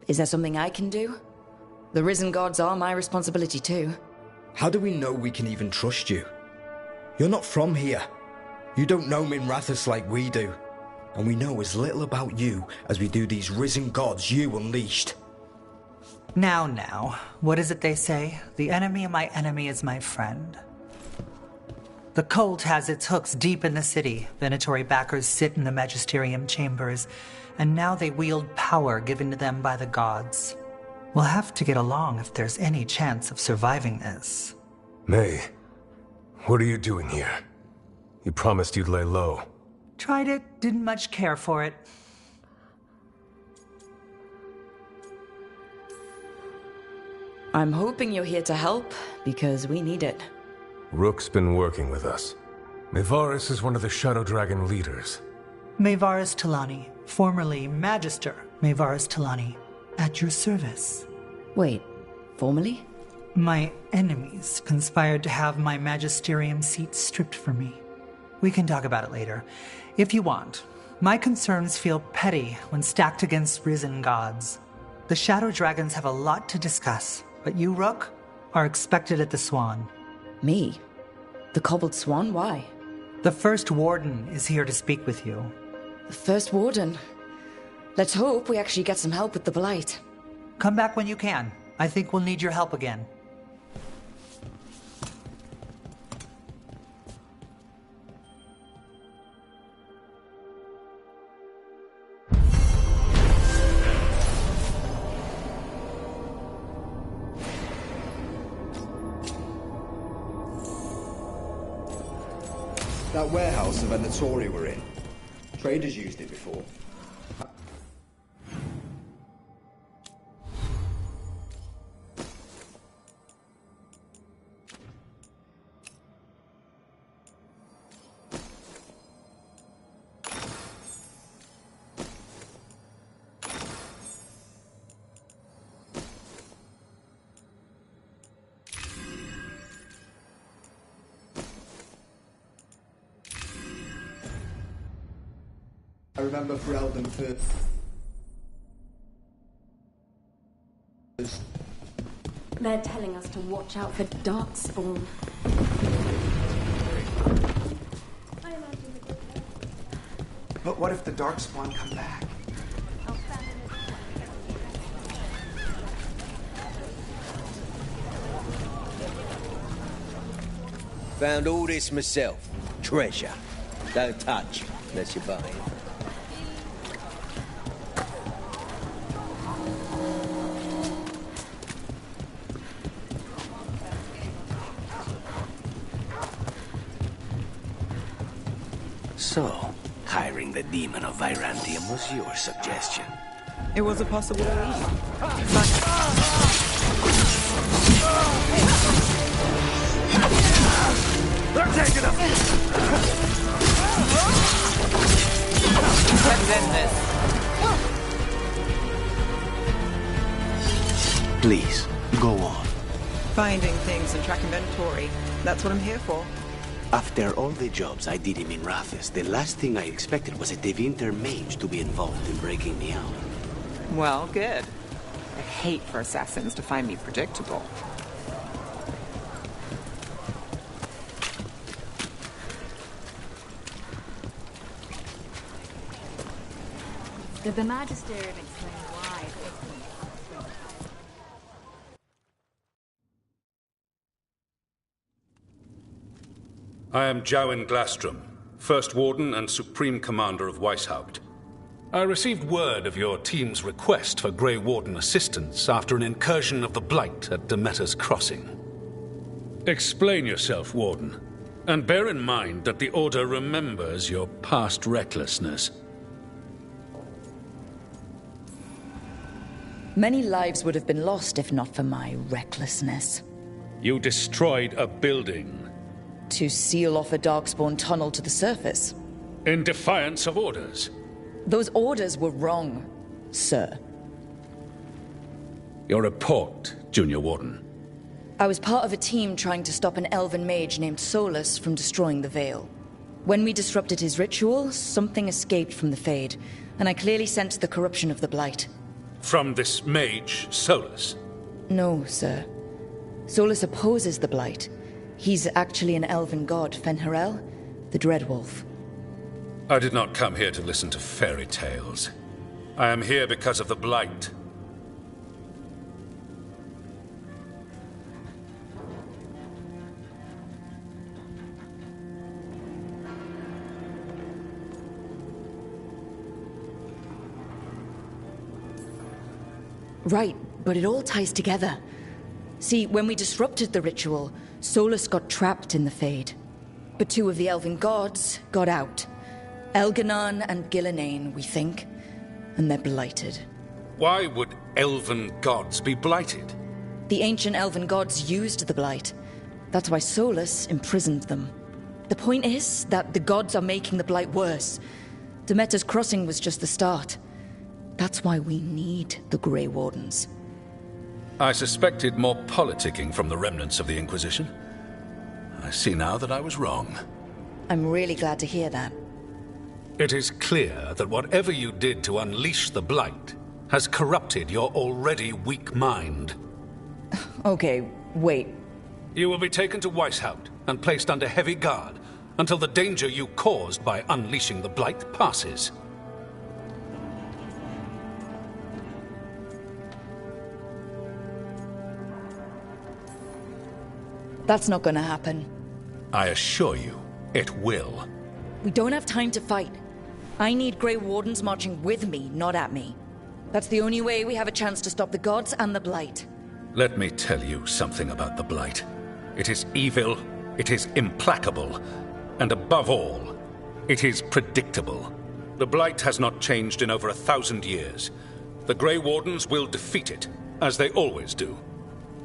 Is there something I can do? The Risen Gods are my responsibility too. How do we know we can even trust you? You're not from here. You don't know Minrathous like we do. And we know as little about you as we do these Risen Gods you unleashed. Now, what is it they say? The enemy of my enemy is my friend. The cult has its hooks deep in the city. Venatori backers sit in the magisterium chambers, and now they wield power given to them by the gods. We'll have to get along if there's any chance of surviving this. May, what are you doing here? You promised you'd lay low. Tried it, didn't much care for it. I'm hoping you're here to help, because we need it. Rook's been working with us. Mayvaris is one of the Shadow Dragon leaders. Mayvaris Talani, formerly Magister Mayvaris Talani, at your service. Wait, formerly? My enemies conspired to have my magisterium seat stripped from me. We can talk about it later, if you want. My concerns feel petty when stacked against risen gods. The Shadow Dragons have a lot to discuss, but you, Rook, are expected at the Swan. Me? The Cobbled Swan? Why? The First Warden is here to speak with you. The First Warden? Let's hope we actually get some help with the Blight. Come back when you can. I think we'll need your help again. That warehouse the Venatori were in. Traders used it before. remember Ferelden first. They're telling us to watch out for Darkspawn. But what if the Darkspawn come back? Found all this myself. Treasure. Don't touch unless you're buying. So, hiring the demon of Virantium was your suggestion. It was a possibility. They're taking him! Let's end this. Please, go on. Finding things and tracking inventory. That's what I'm here for. After all the jobs I did in Minrathous, the last thing I expected was a Tevinter mage to be involved in breaking me out. Well, good. I hate for assassins to find me predictable. Did the Magisterium explain why? I am Jowin Glastrom, First Warden and Supreme Commander of Weishaupt. I received word of your team's request for Grey Warden assistance after an incursion of the Blight at Demeter's Crossing. Explain yourself, Warden, and bear in mind that the Order remembers your past recklessness. Many lives would have been lost if not for my recklessness. You destroyed a building. To seal off a Darkspawn tunnel to the surface. In defiance of orders. Those orders were wrong, sir. Your report, Junior Warden. I was part of a team trying to stop an elven mage named Solus from destroying the Veil. When we disrupted his ritual, something escaped from the Fade, and I clearly sensed the corruption of the Blight. From this mage, Solus? No, sir. Solus opposes the Blight. He's actually an elven god, Fen'Harel, the Dreadwolf. I did not come here to listen to fairy tales. I am here because of the Blight. Right, but it all ties together. See, when we disrupted the ritual, Solus got trapped in the Fade. But two of the elven gods got out. Elganon and Gillenane, we think. And they're blighted. Why would elven gods be blighted? The ancient elven gods used the Blight. That's why Solus imprisoned them. The point is that the gods are making the Blight worse. Demeter's Crossing was just the start. That's why we need the Grey Wardens. I suspected more politicking from the remnants of the Inquisition. I see now that I was wrong. I'm really glad to hear that. It is clear that whatever you did to unleash the Blight has corrupted your already weak mind. Okay, wait. You will be taken to Weishaupt and placed under heavy guard until the danger you caused by unleashing the Blight passes. That's not gonna happen. I assure you, it will. We don't have time to fight. I need Grey Wardens marching with me, not at me. That's the only way we have a chance to stop the gods and the Blight. Let me tell you something about the Blight. It is evil, it is implacable, and above all, it is predictable. The Blight has not changed in over 1,000 years. The Grey Wardens will defeat it, as they always do.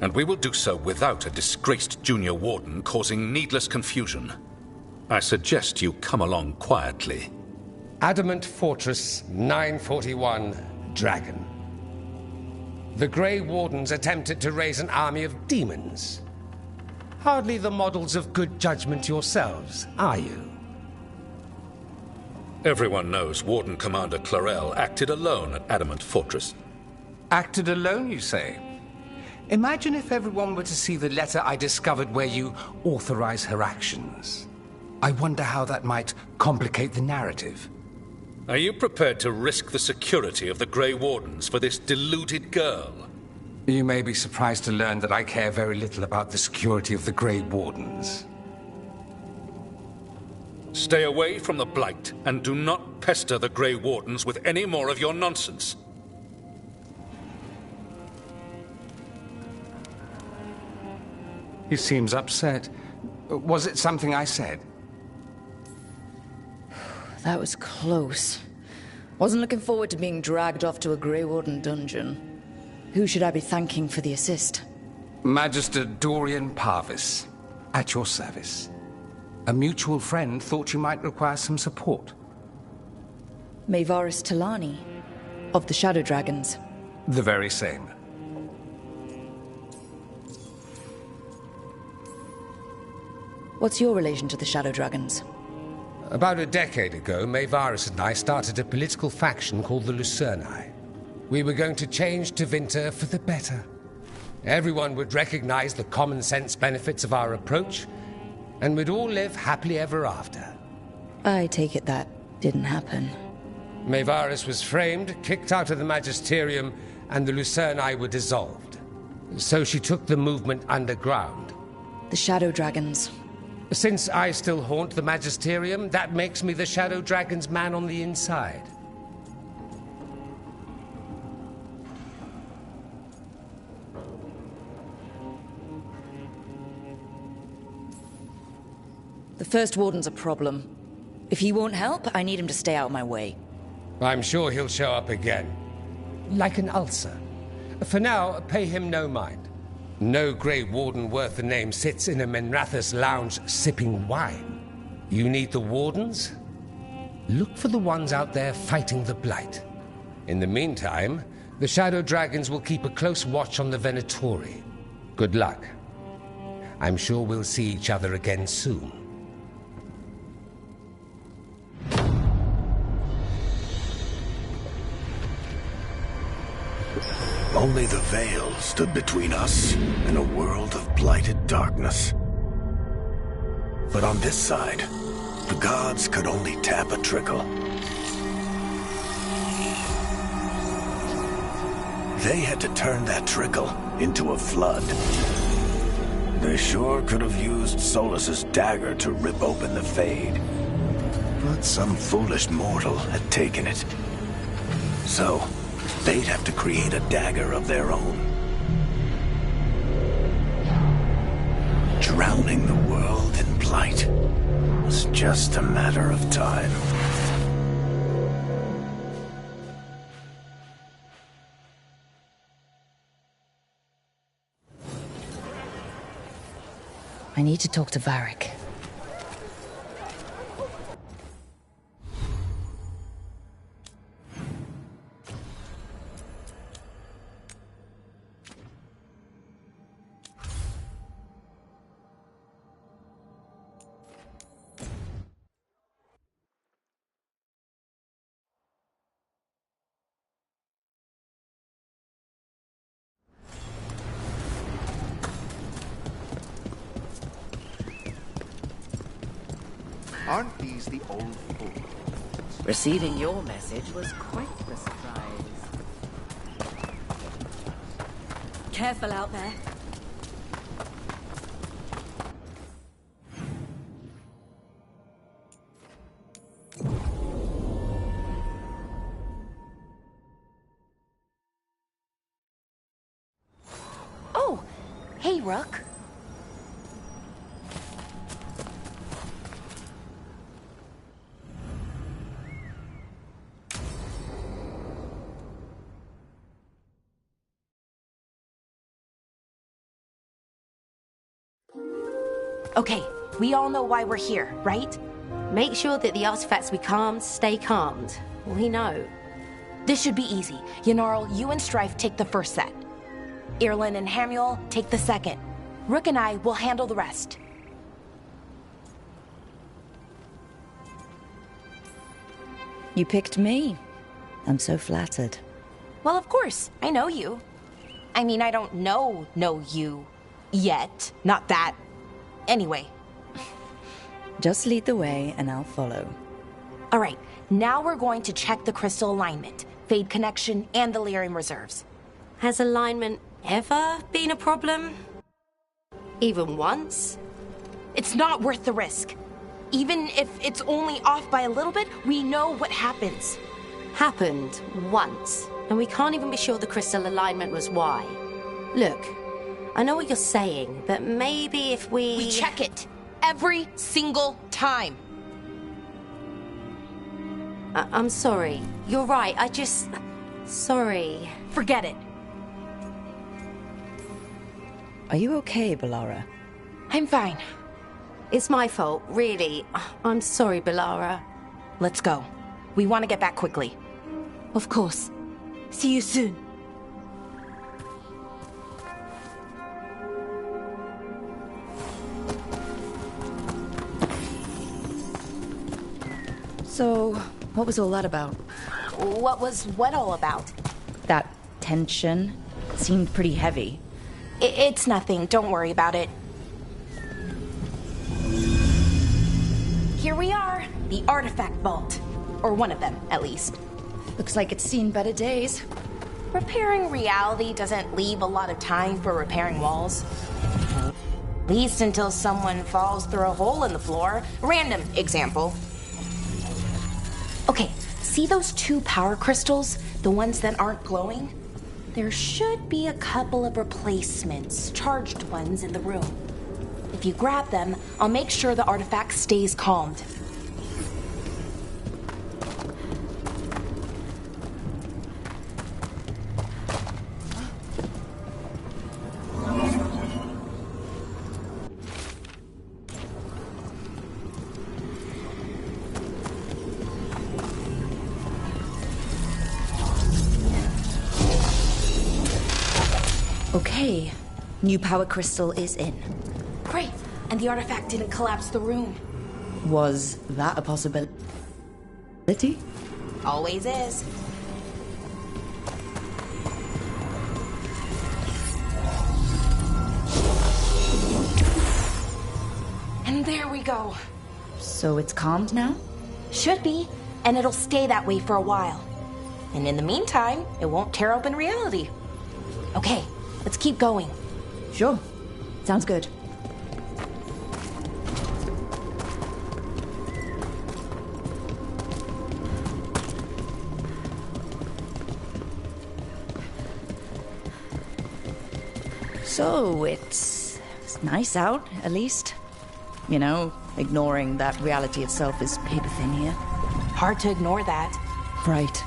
And we will do so without a disgraced junior warden causing needless confusion. I suggest you come along quietly. Adamant Fortress 941, Dragon. The Grey Wardens attempted to raise an army of demons. Hardly the models of good judgment yourselves, are you? Everyone knows Warden Commander Clarel acted alone at Adamant Fortress. Acted alone, you say? Imagine if everyone were to see the letter I discovered where you authorize her actions. I wonder how that might complicate the narrative. Are you prepared to risk the security of the Grey Wardens for this deluded girl? You may be surprised to learn that I care very little about the security of the Grey Wardens. Stay away from the Blight, and do not pester the Grey Wardens with any more of your nonsense. He seems upset. Was it something I said? That was close. Wasn't looking forward to being dragged off to a Grey Warden dungeon. Who should I be thanking for the assist? Magister Dorian Parvis, at your service. A mutual friend thought you might require some support. Mayvaris Talani, of the Shadow Dragons. The very same. What's your relation to the Shadow Dragons? About a decade ago, Mayvaris and I started a political faction called the Lucerni. We were going to change Tevinter for the better. Everyone would recognize the common sense benefits of our approach, and we'd all live happily ever after. I take it that didn't happen. Mayvaris was framed, kicked out of the Magisterium, and the Lucerni were dissolved. So she took the movement underground. The Shadow Dragons. Since I still haunt the Magisterium, that makes me the Shadow Dragon's man on the inside. The First Warden's a problem. If he won't help, I need him to stay out of my way. I'm sure he'll show up again. Like an ulcer. For now, pay him no mind. No Grey Warden worth the name sits in a Menrathus lounge sipping wine. You need the Wardens? Look for the ones out there fighting the Blight. In the meantime, the Shadow Dragons will keep a close watch on the Venatori. Good luck. I'm sure we'll see each other again soon. Only the Veil stood between us and a world of blighted darkness. But on this side, the gods could only tap a trickle. They had to turn that trickle into a flood. They sure could have used Solus's dagger to rip open the Fade. But some foolish mortal had taken it. So, they'd have to create a dagger of their own. Drowning the world in blight was just a matter of time. I need to talk to Varric. Aren't these the old fools? Receiving your message was quite the surprise. Careful out there. Oh, hey, Rook. Okay, we all know why we're here, right? Make sure that the artifacts we calmed stay calmed. We know. This should be easy. Yanarl, you and Strife take the first set. Irlin and Hamuel take the second. Rook and I will handle the rest. You picked me. I'm so flattered. Well, of course. I know you. I mean, I don't know you yet. Not that. Anyway. Just lead the way and I'll follow. All right. Now we're going to check the crystal alignment, fade connection, and the lyrium reserves. Has alignment ever been a problem? Even once? It's not worth the risk. Even if it's only off by a little bit, we know what happens. Happened once, and we can't even be sure the crystal alignment was why. Look, I know what you're saying, but maybe if We check it every single time. I'm sorry. You're right, Sorry. Forget it. Are you okay, Bellara? I'm fine. It's my fault, really. I'm sorry, Bellara. Let's go. We want to get back quickly. Of course. See you soon. So, what was all that about? What was what all about? That tension seemed pretty heavy. It's nothing. Don't worry about it. Here we are. The artifact vault. Or one of them, at least. Looks like it's seen better days. Repairing reality doesn't leave a lot of time for repairing walls. At least until someone falls through a hole in the floor. Random example. Okay, see those 2 power crystals? The ones that aren't glowing? There should be a couple of replacements, charged ones in the room. If you grab them, I'll make sure the artifact stays calmed. Okay, new power crystal is in. Great, and the artifact didn't collapse the room. Was that a possibility? Always is. And there we go. So it's calmed now? Should be, and it'll stay that way for a while. And in the meantime, it won't tear open reality. Okay, let's keep going. Sure. Sounds good. So, it's nice out, at least. You know, ignoring that reality itself is paper thin here. Hard to ignore that. Right.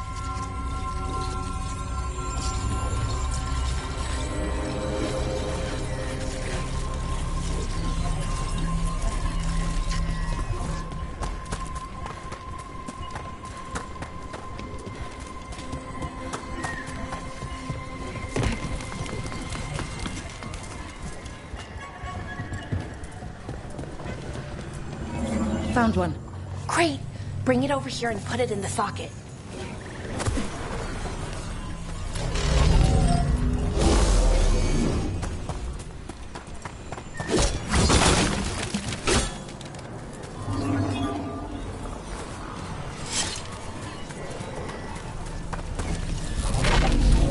Found one. Great. Bring it over here and put it in the socket.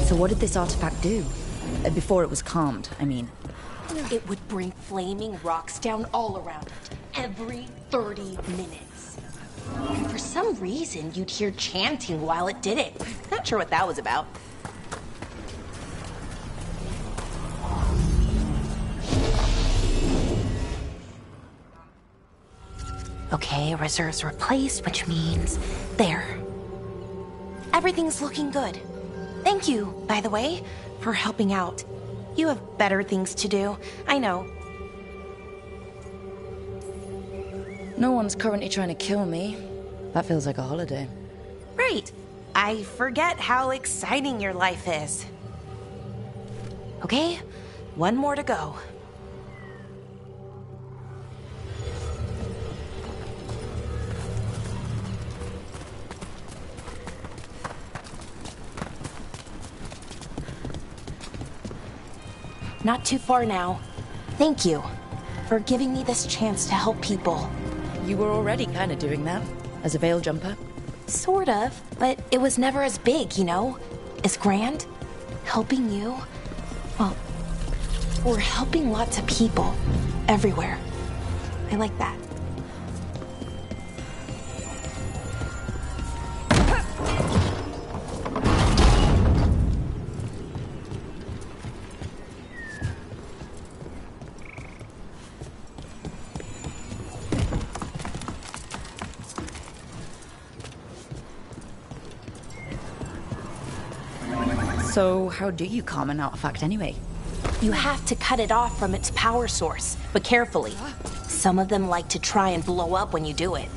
So what did this artifact do? Before it was calmed, I mean. It would bring flaming rocks down all around it, every 30 minutes. And for some reason, you'd hear chanting while it did it. Not sure what that was about. Okay, reserves replaced, which means there. Everything's looking good. Thank you, by the way, for helping out. You have better things to do, I know. No one's currently trying to kill me. That feels like a holiday. Right. I forget how exciting your life is. Okay, one more to go. not too far now. Thank you for giving me this chance to help people. You were already kind of doing that, as a Veil Jumper. Sort of, but it was never as big, you know? As grand. Helping you. Well, we're helping lots of people. Everywhere. I like that. So, how do you calm an artifact anyway? You have to cut it off from its power source, but carefully. Some of them like to try and blow up when you do it.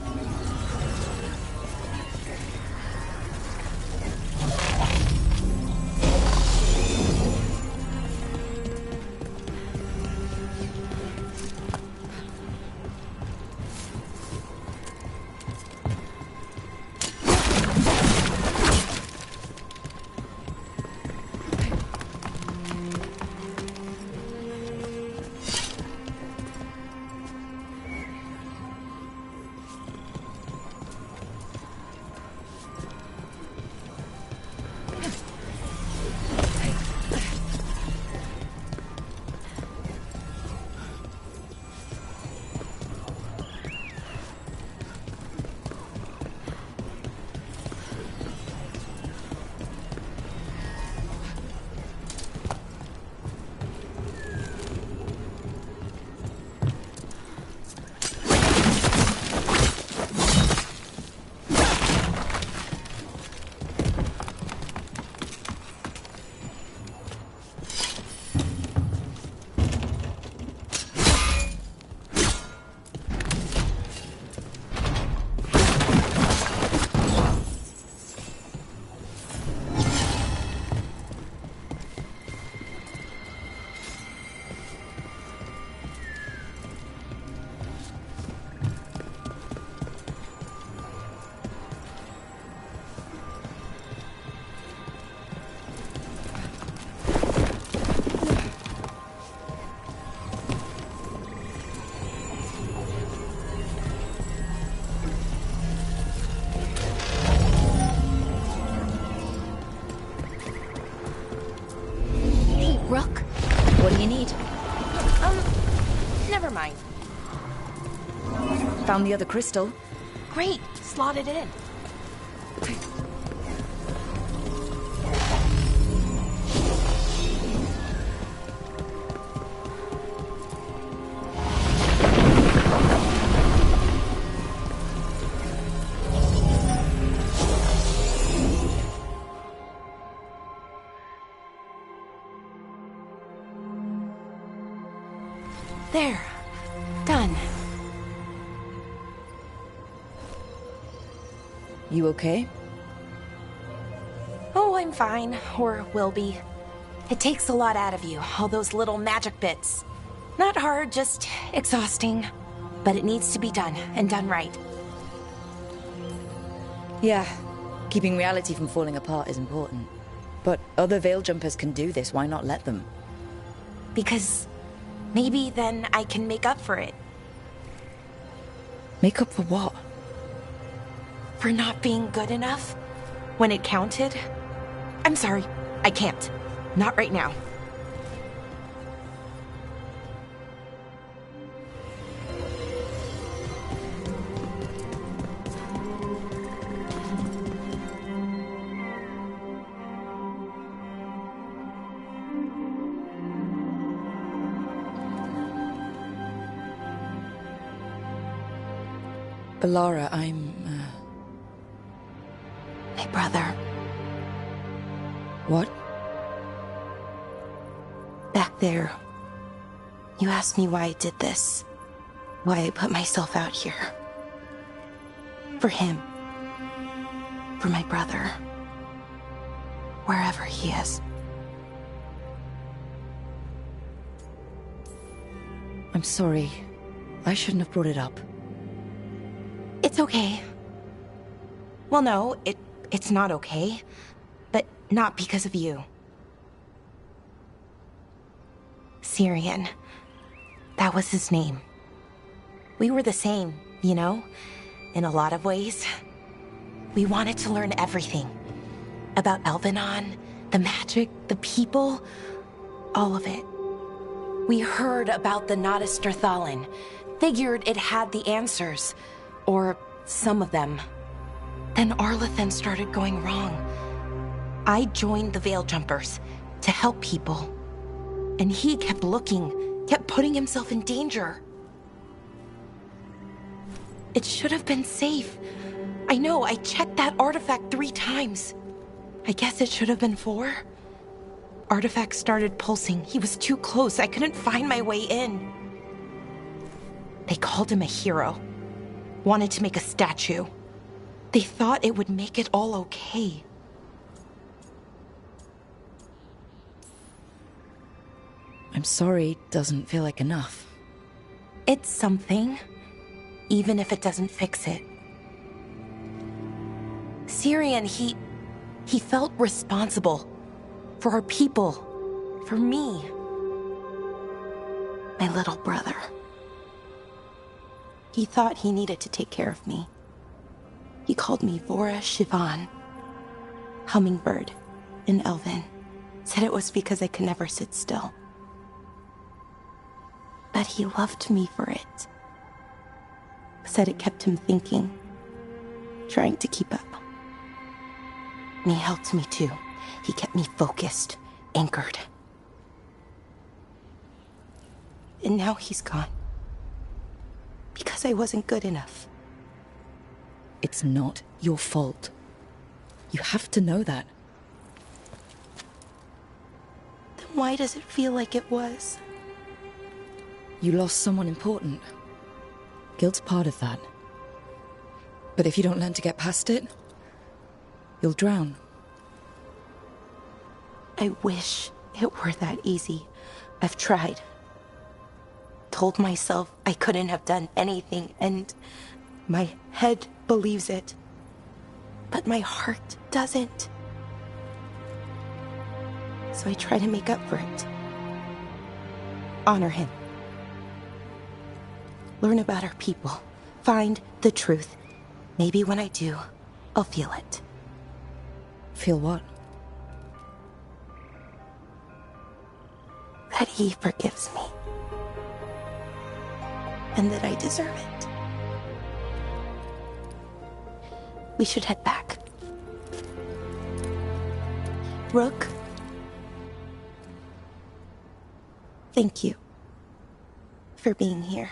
Rook, what do you need? Never mind. Found the other crystal. Great, slot it in. There. Done. You okay? Oh, I'm fine. Or will be. It takes a lot out of you, all those little magic bits. Not hard, just exhausting. But it needs to be done, and done right. Yeah. Keeping reality from falling apart is important. But other Veil Jumpers can do this, why not let them? Because maybe then I can make up for it. Make up for what? For not being good enough? When it counted? I'm sorry, I can't. Not right now. Lara, I'm, My brother. What? Back there. You asked me why I did this. Why I put myself out here. For him. For my brother. Wherever he is. I'm sorry. I shouldn't have brought it up. It's okay. Well, no, it's not okay. But not because of you. Syrian. That was his name. We were the same, you know, in a lot of ways. We wanted to learn everything. About Elvenon, the magic, the people, all of it. We heard about the Notisterthalin, figured it had the answers, or some of them. Then Arlathan started going wrong. I joined the Veil Jumpers to help people. And he kept looking, kept putting himself in danger. It should have been safe. I know, I checked that artifact 3 times. I guess it should have been 4. Artifact started pulsing. He was too close. I couldn't find my way in. They called him a hero. Wanted to make a statue. They thought it would make it all okay. I'm sorry, doesn't feel like enough. It's something, even if it doesn't fix it. Syrian, he felt responsible for our people, for me, my little brother. He thought he needed to take care of me. He called me Vora Shivan, hummingbird in Elven. Said it was because I could never sit still. But he loved me for it. Said it kept him thinking, trying to keep up. And he helped me too. He kept me focused, anchored. And now he's gone. Because I wasn't good enough. It's not your fault. You have to know that. Then why does it feel like it was? You lost someone important. Guilt's part of that. But if you don't learn to get past it, you'll drown. I wish it were that easy. I've tried. Told myself I couldn't have done anything, and my head believes it. But my heart doesn't. So I try to make up for it. Honor him. Learn about our people. Find the truth. Maybe when I do, I'll feel it. Feel what? That he forgives me. And that I deserve it. We should head back. Rook. Thank you for being here.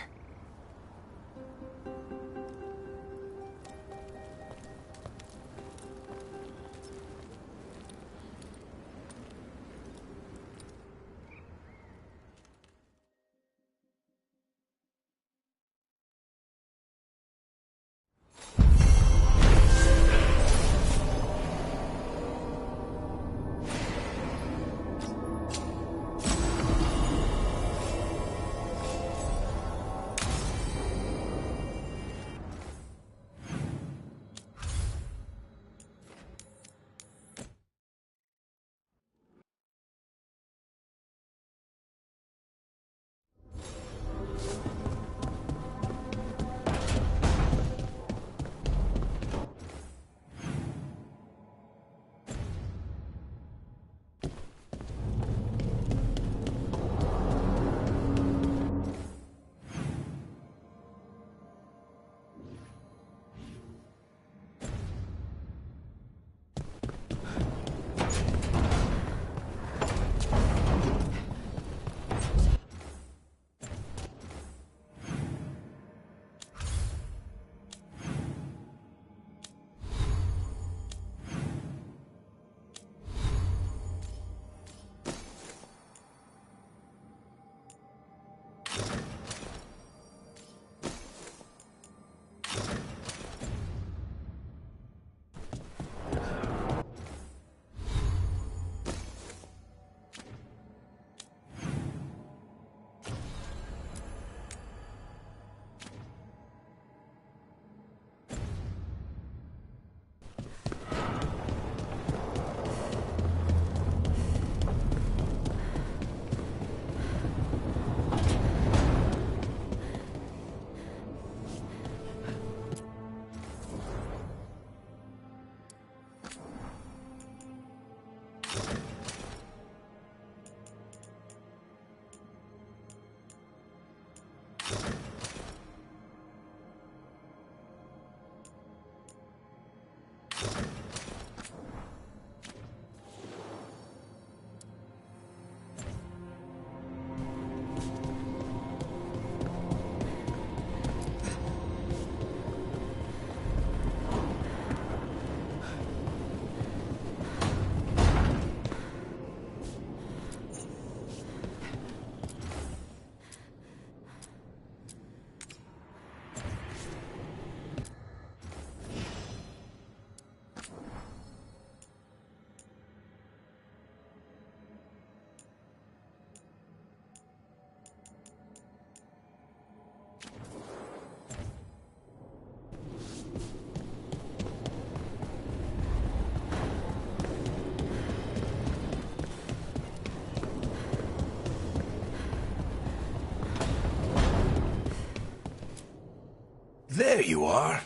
There you are.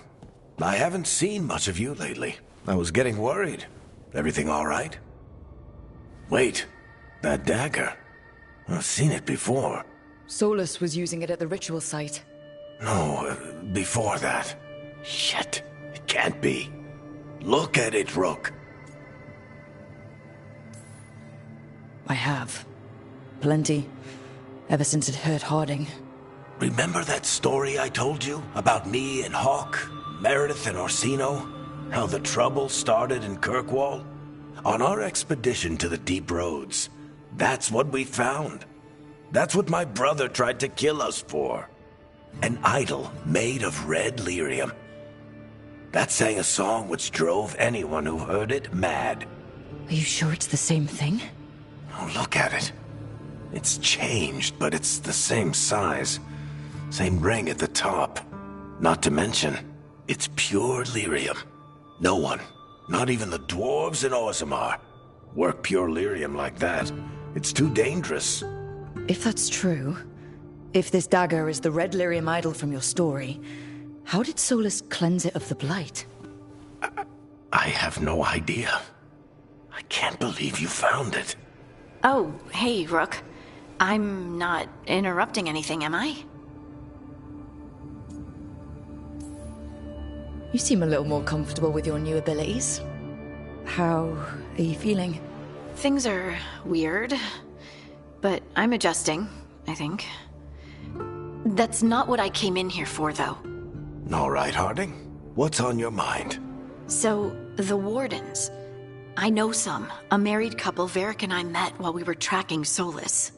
I haven't seen much of you lately. I was getting worried. Everything all right? Wait, that dagger. I've seen it before. Solus was using it at the ritual site. No, before that. Shit, it can't be. Look at it, Rook. I have. Plenty. Ever since it hurt Harding. Remember that story I told you about me and Hawk, Meredith and Orsino? How the trouble started in Kirkwall? On our expedition to the Deep Roads, that's what we found. That's what my brother tried to kill us for. An idol made of red lyrium. That sang a song which drove anyone who heard it mad. Are you sure it's the same thing? Oh, look at it. It's changed, but it's the same size. Same ring at the top. Not to mention, it's pure lyrium. No one, not even the dwarves in Orzammar, work pure lyrium like that. It's too dangerous. If that's true, if this dagger is the red lyrium idol from your story, how did Solus cleanse it of the blight? I have no idea. I can't believe you found it. Oh, hey, Rook. I'm not interrupting anything, am I? You seem a little more comfortable with your new abilities. How are you feeling? Things are weird, but I'm adjusting, I think. That's not what I came in here for, though. All right, Harding. What's on your mind? So, the Wardens. I know some. A married couple Varric and I met while we were tracking Solus.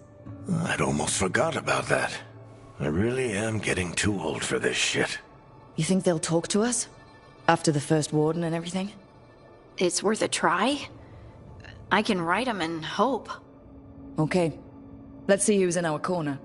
I'd almost forgot about that. I really am getting too old for this shit. You think they'll talk to us? After the first warden and everything? It's worth a try. I can write them and hope. Okay. Let's see who's in our corner.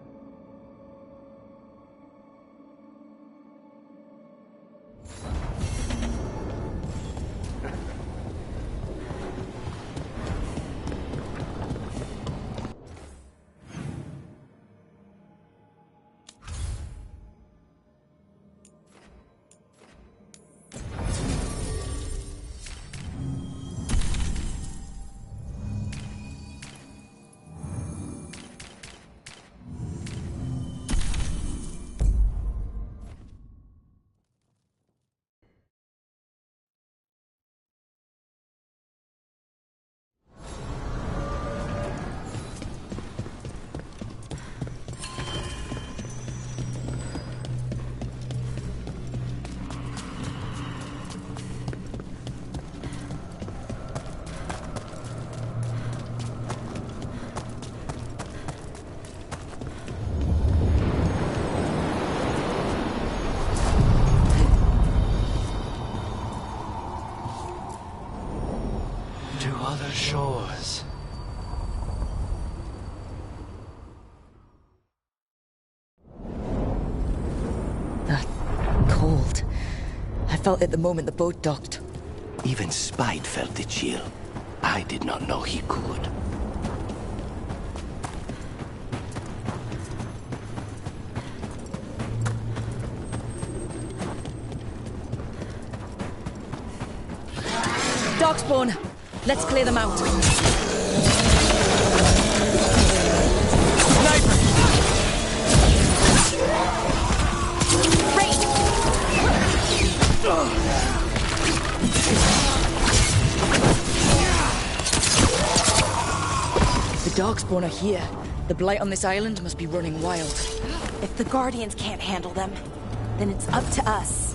Shores. That cold. I felt it the moment the boat docked. Even Spite felt the chill. I did not know he could. Darkspawn! Let's clear them out. Sniper! The Darkspawn are here. The blight on this island must be running wild. If the Guardians can't handle them, then it's up to us.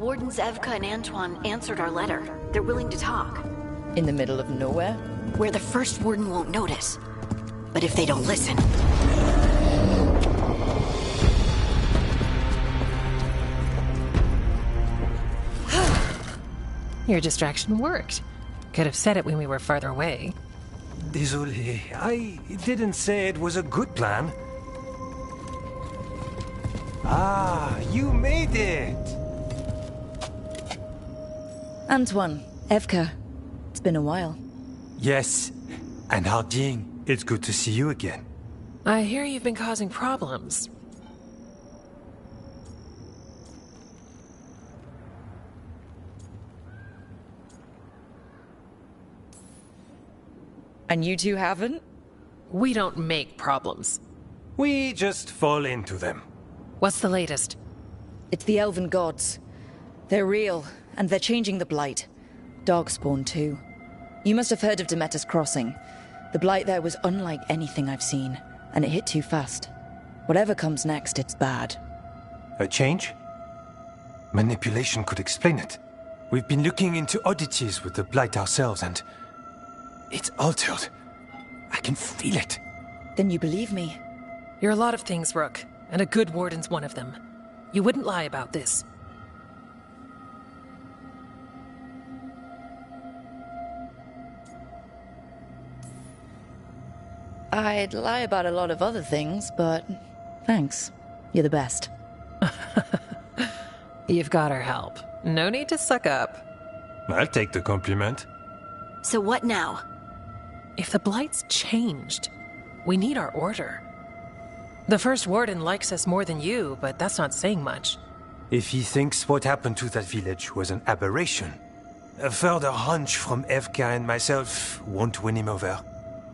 Wardens Evka and Antoine answered our letter. They're willing to talk. In the middle of nowhere? Where the first Warden won't notice. But if they don't listen... Your distraction worked. Could have said it when we were farther away. Désolé, I didn't say it was a good plan. Ah, you made it! Antoine, Evka, it's been a while. Yes, and Harding, it's good to see you again. I hear you've been causing problems. And you two haven't? We don't make problems. We just fall into them. What's the latest? It's the Elven Gods. They're real, and they're changing the Blight. Darkspawn, too. You must have heard of Demeter's Crossing. The Blight there was unlike anything I've seen, and it hit too fast. Whatever comes next, it's bad. A change? Manipulation could explain it. We've been looking into oddities with the Blight ourselves, and... it's altered. I can feel it. Then you believe me? You're a lot of things, Rook, and a good Warden's one of them. You wouldn't lie about this. I'd lie about a lot of other things, but thanks. You're the best. You've got our help. No need to suck up. I'll take the compliment. So what now? If the Blight's changed, we need our order. The first Warden likes us more than you, but that's not saying much. If he thinks what happened to that village was an aberration, a further hunch from Evka and myself won't win him over.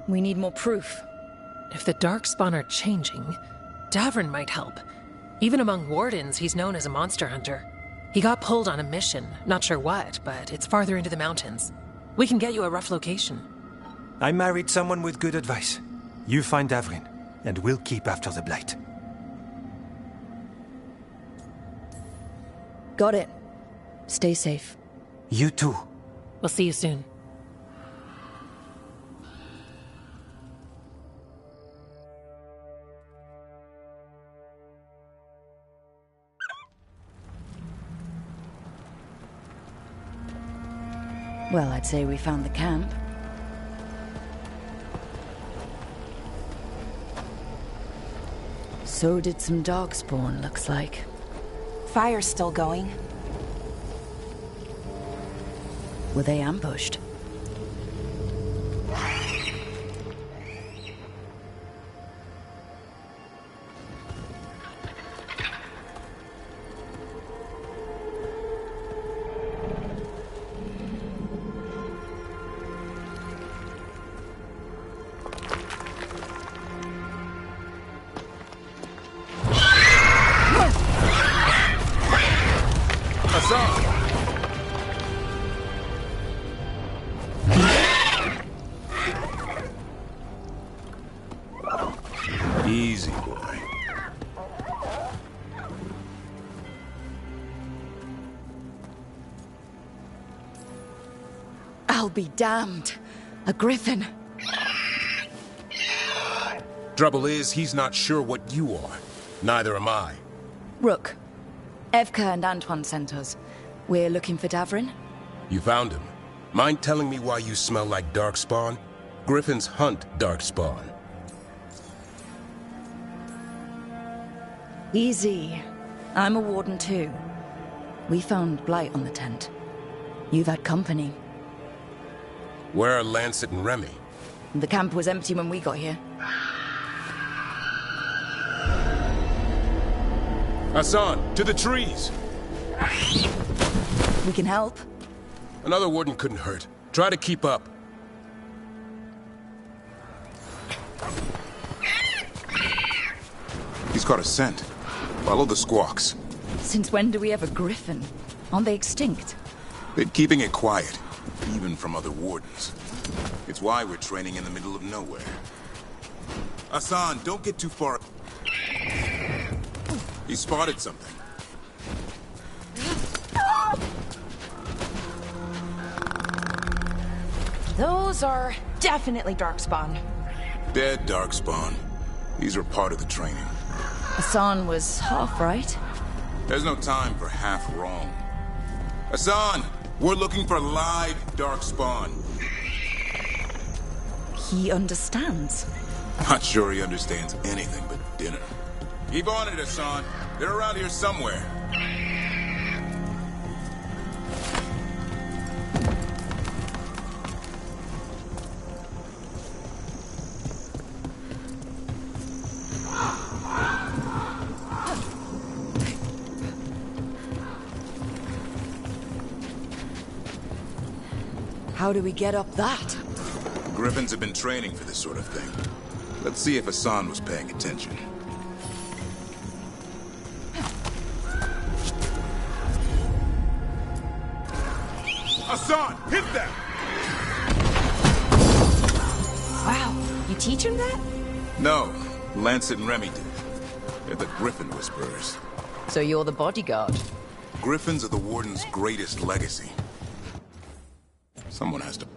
We need more proof. If the Darkspawn are changing, Davrin might help. Even among Wardens, he's known as a monster hunter. He got pulled on a mission, not sure what, but it's farther into the mountains. We can get you a rough location. I married someone with good advice. You find Davrin, and we'll keep after the Blight. Got it. Stay safe. You too. We'll see you soon. Well, I'd say we found the camp. So did some Darkspawn, looks like. Fire's still going. Were they ambushed? Easy, boy. I'll be damned. A griffin. Trouble is, he's not sure what you are. Neither am I. Rook. Evka and Antoine sent us. We're looking for Davrin. You found him. Mind telling me why you smell like Darkspawn? Griffins hunt Darkspawn. Easy. I'm a warden too. We found blight on the tent. You've had company. Where are Lancet and Remy? The camp was empty when we got here. Hassan, to the trees! We can help. Another warden couldn't hurt. Try to keep up. He's got a scent. Follow the squawks. Since when do we have a griffin? Aren't they extinct? Been keeping it quiet, even from other wardens. It's why we're training in the middle of nowhere. Hassan, don't get too far. He spotted something. Those are definitely Darkspawn. Dead Darkspawn. These are part of the training. Hassan was half right. There's no time for half wrong. Hassan, we're looking for live Darkspawn. He understands. Not sure he understands anything but dinner. Keep on it, Hassan. They're around here somewhere. How do we get up that? The Griffins have been training for this sort of thing. Let's see if Hassan was paying attention. Hassan, hit that! Wow, you teach him that? No, Lancet and Remy did. They're the Griffin Whisperers. So you're the bodyguard? Griffins are the Warden's greatest legacy. Someone has to...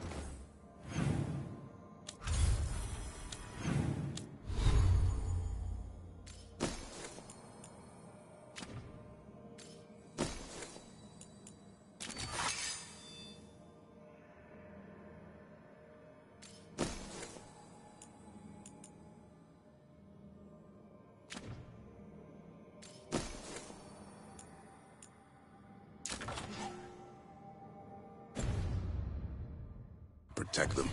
protect them.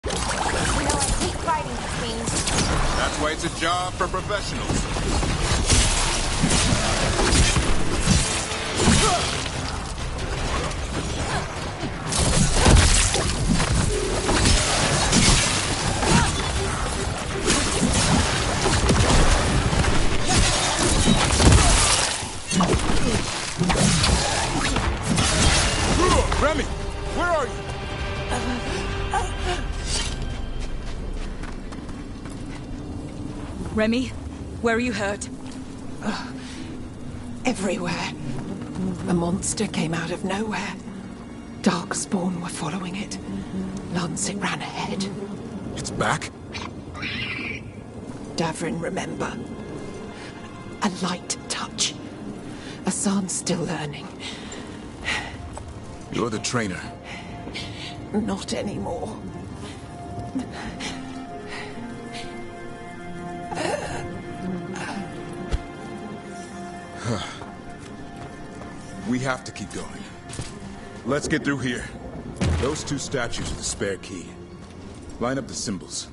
You know, I hate fighting these things. That's why it's a job for professionals. Remy, where are you? Remy, where are you hurt? Everywhere. A monster came out of nowhere. Darkspawn were following it. Lancet ran ahead. It's back? Davrin, remember. A light touch. Hassan's still learning. You're the trainer. Not anymore. We have to keep going. Let's get through here. Those two statues are the spare key. Line up the symbols.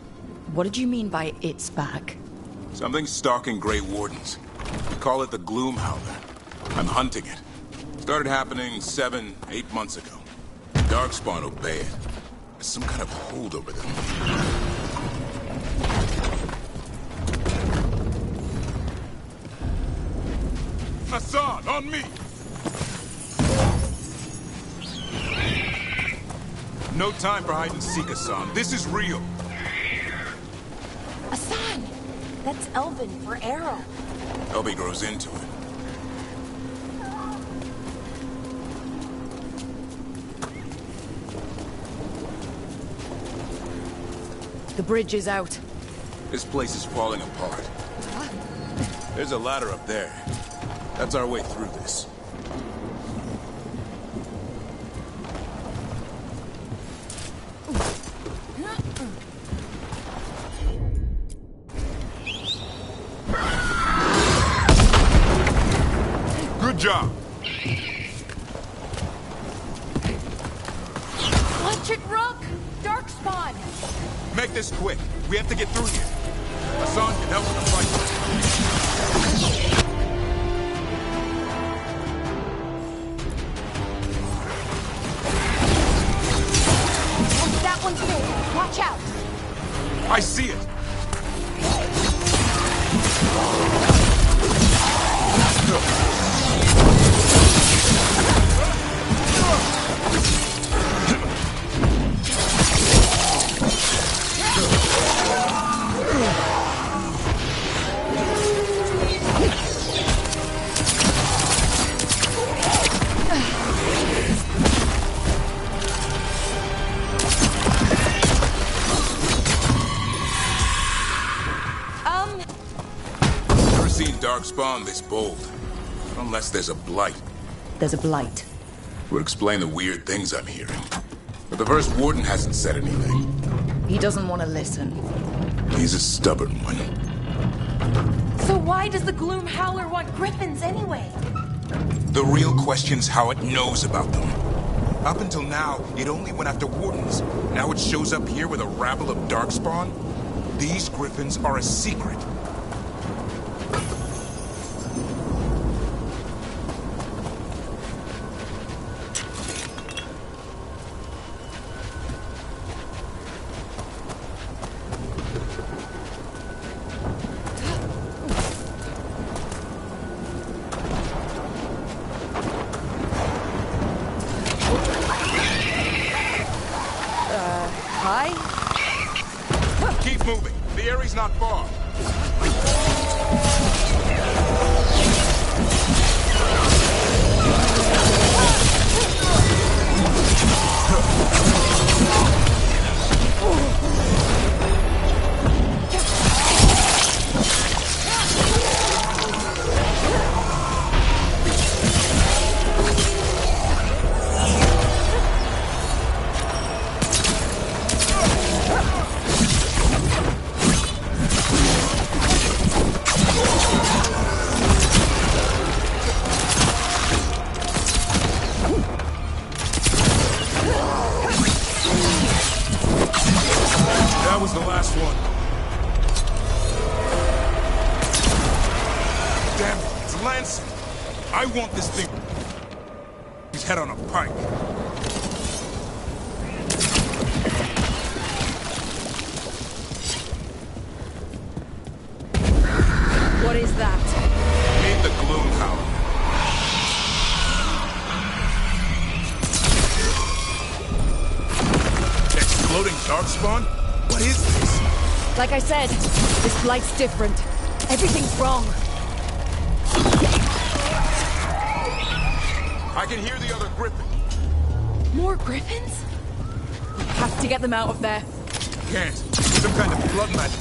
What did you mean by it's back? Something stalking Grey Wardens. We call it the Gloom Howler. I'm hunting it. Started happening 7, 8 months ago. Darkspawn obey it. There's some kind of hold over them. Hassan, on me! No time for hide and seek, Hassan. This is real. Hassan! That's Elven for arrow. Elby grows into it. The bridge is out. This place is falling apart. There's a ladder up there. That's our way through this. Good job. Watch it, Rook! Darkspawn! Make this quick. We have to get through here. Hassan can help with the fight. That one's big. Watch out! I see it. Darkspawn this bold. Unless there's a blight. There's a blight. Would explain the weird things I'm hearing. But the first warden hasn't said anything. He doesn't want to listen. He's a stubborn one. So why does the Gloom Howler want griffins anyway? The real question's how it knows about them. Up until now, it only went after wardens. Now it shows up here with a rabble of Darkspawn? These griffins are a secret. Hi? Keep moving. The area's not far. That was the last one. Damn it, it's Lansing. I want this thing. His head on a pike. What is that? Need the Gloom Howler. Exploding Darkspawn? What is this? Like I said, this blight's different. Everything's wrong. I can hear the other griffin. More griffins? We have to get them out of there. Can't. Some kind of blood magic.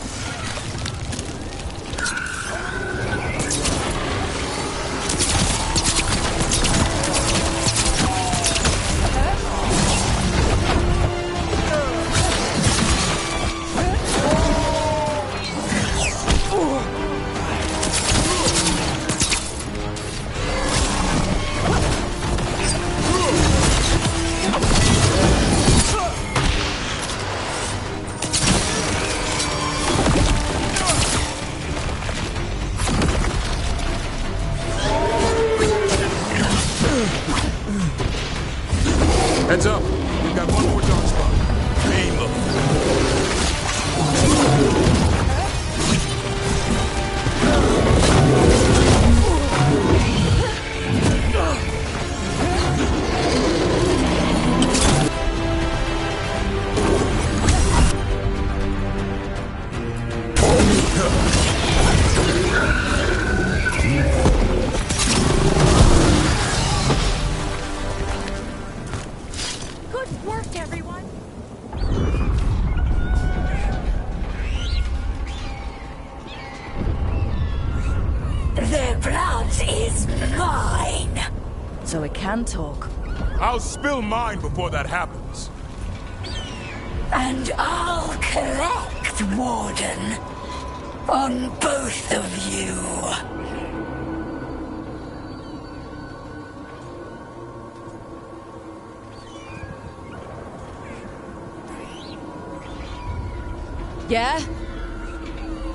Heads up. We've got one more Darkspawn. Aim them. Good work, everyone. Their blood is mine. So it can talk. I'll spill mine before that happens. And I'll collect, Warden. On both of you. Yeah?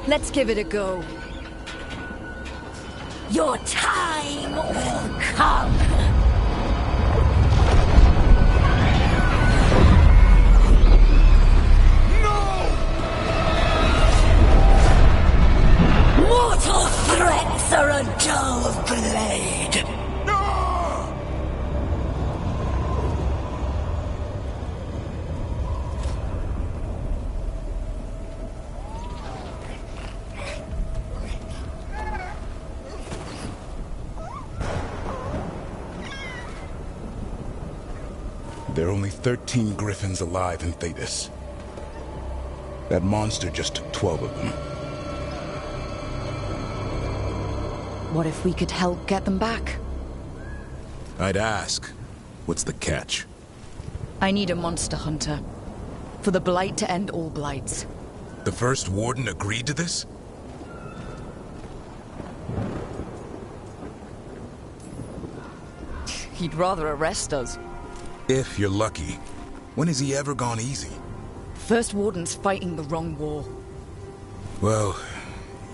Let's give it a go. Your time will come. Mortal threats are a dull blade. There are only 13 griffins alive in Thetis. That monster just took 12 of them. What if we could help get them back? I'd ask. What's the catch? I need a monster hunter. For the Blight to end all blights. The first warden agreed to this? He'd rather arrest us. If you're lucky. When has he ever gone easy? First warden's fighting the wrong war. Well,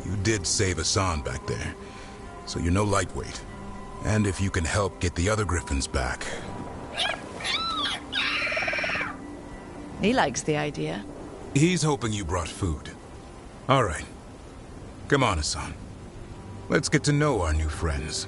you did save Hassan back there, so you're no lightweight. And if you can help get the other Griffins back... He likes the idea. He's hoping you brought food. All right. Come on, Hassan. Let's get to know our new friends.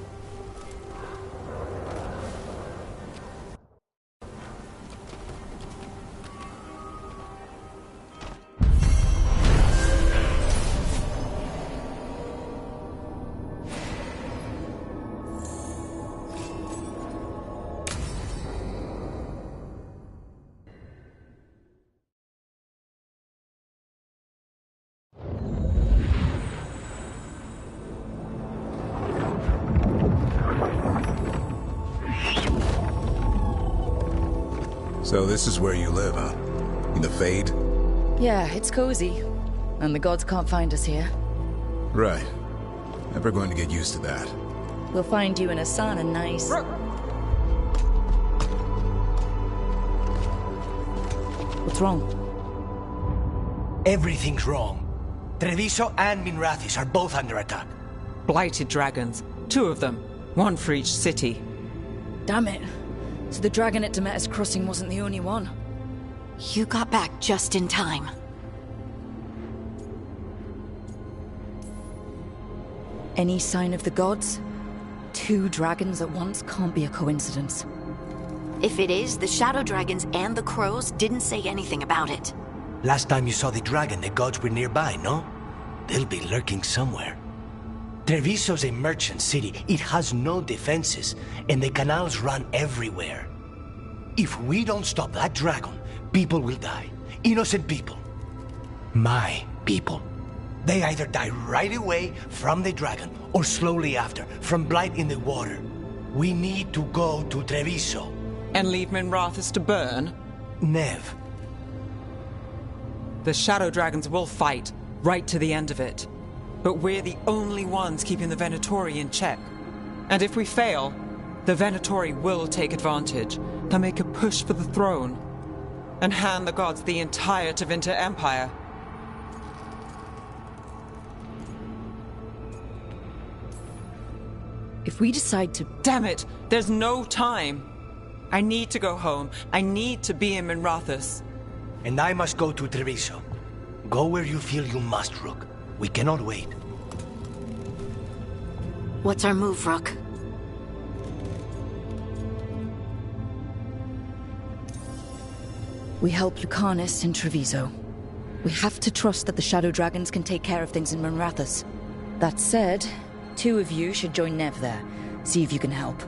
So this is where you live, huh? In the Fade? Yeah, it's cozy. And the gods can't find us here. Right. Never going to get used to that. We'll find you and Hassan a nice... What's wrong? Everything's wrong. Treviso and Minrathis are both under attack. Blighted dragons. 2 of them. 1 for each city. Damn it. So the dragon at Demeter's Crossing wasn't the only one. You got back just in time. Any sign of the gods? 2 dragons at once can't be a coincidence. If it is, the Shadow Dragons and the Crows didn't say anything about it. Last time you saw the dragon, the gods were nearby, no? They'll be lurking somewhere. Treviso's a merchant city. It has no defenses, and the canals run everywhere. If we don't stop that dragon, people will die. Innocent people. My people. They either die right away from the dragon, or slowly after, from blight in the water. We need to go to Treviso. And leave Minrathis to burn? Nev. The Shadow Dragons will fight, right to the end of it. But we're the only ones keeping the Venatori in check. And if we fail, the Venatori will take advantage. They'll make a push for the throne. And hand the gods the entire Tevinter Empire. If we decide to... Damn it! There's no time! I need to go home. I need to be in Minrathis. And I must go to Treviso. Go where you feel you must, Rook. We cannot wait. What's our move, Rook? We help Lucanus in Treviso. We have to trust that the Shadow Dragons can take care of things in Minrathis. That said, 2 of you should join Nev there. See if you can help.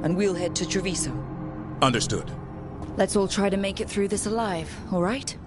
And we'll head to Treviso. Understood. Let's all try to make it through this alive, all right?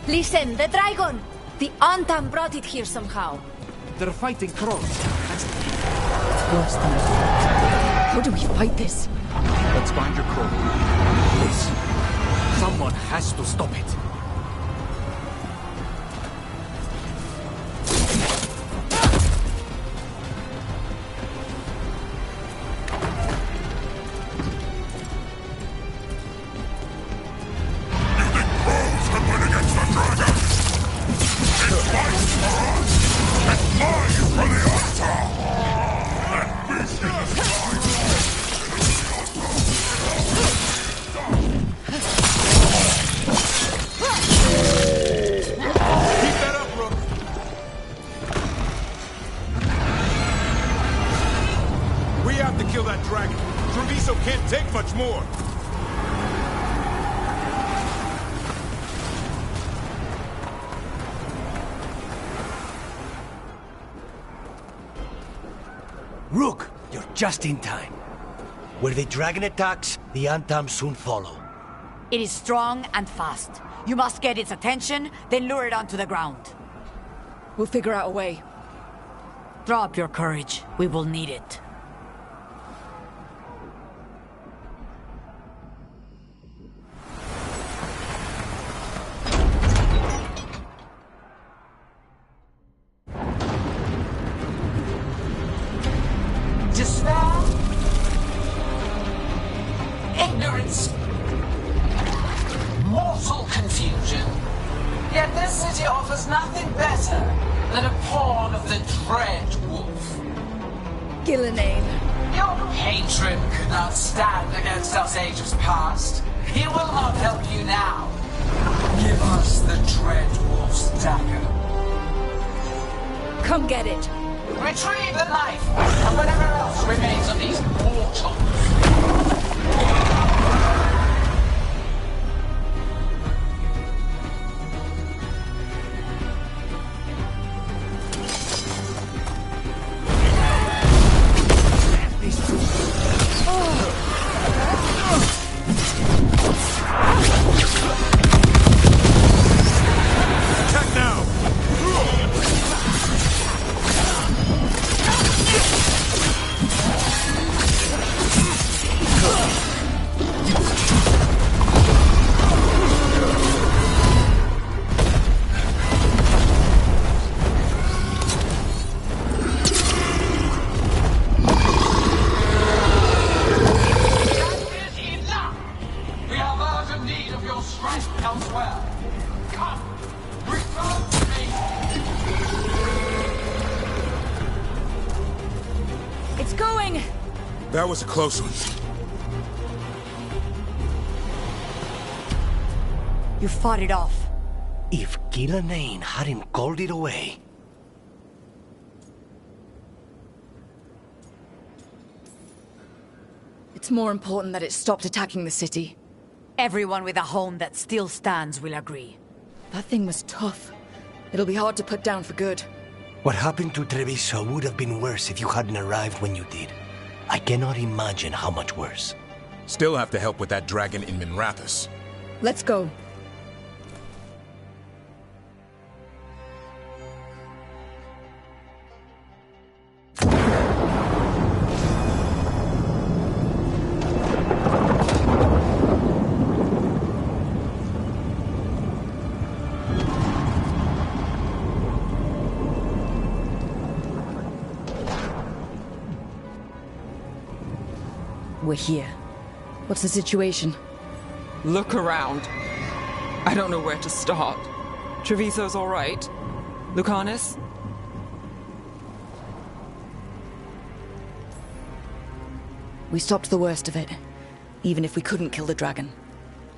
Listen, the dragon! The Antam brought it here somehow. They're fighting crows. Worse than How do we fight this? Let's find your crow. Please. Someone has to stop it. Rook, you're just in time. Where the dragon attacks, the Antam soon follow. It is strong and fast. You must get its attention, then lure it onto the ground. We'll figure out a way. Drop your courage. We will need it. Despair? Ignorance? Mortal confusion? Yet this city offers nothing better than a pawn of the Dread Wolf. Gillenane. Your patron could not stand against us ages past. He will not help you now. Give us the Dread Wolf's dagger. Come get it. Retrieve the knife and whatever else remains of these mortals. Attack now! We have urgent need of your strength elsewhere. Come, return to me. It's going! That was a close one. You fought it off. If Gillenane hadn't called it away... It's more important that it stopped attacking the city. Everyone with a home that still stands will agree. That thing was tough. It'll be hard to put down for good. What happened to Treviso would have been worse if you hadn't arrived when you did. I cannot imagine how much worse. Still have to help with that dragon in Minrathous. Let's go. We're here. What's the situation? Look around. I don't know where to start. Treviso's all right. Lucanus? We stopped the worst of it, even if we couldn't kill the dragon.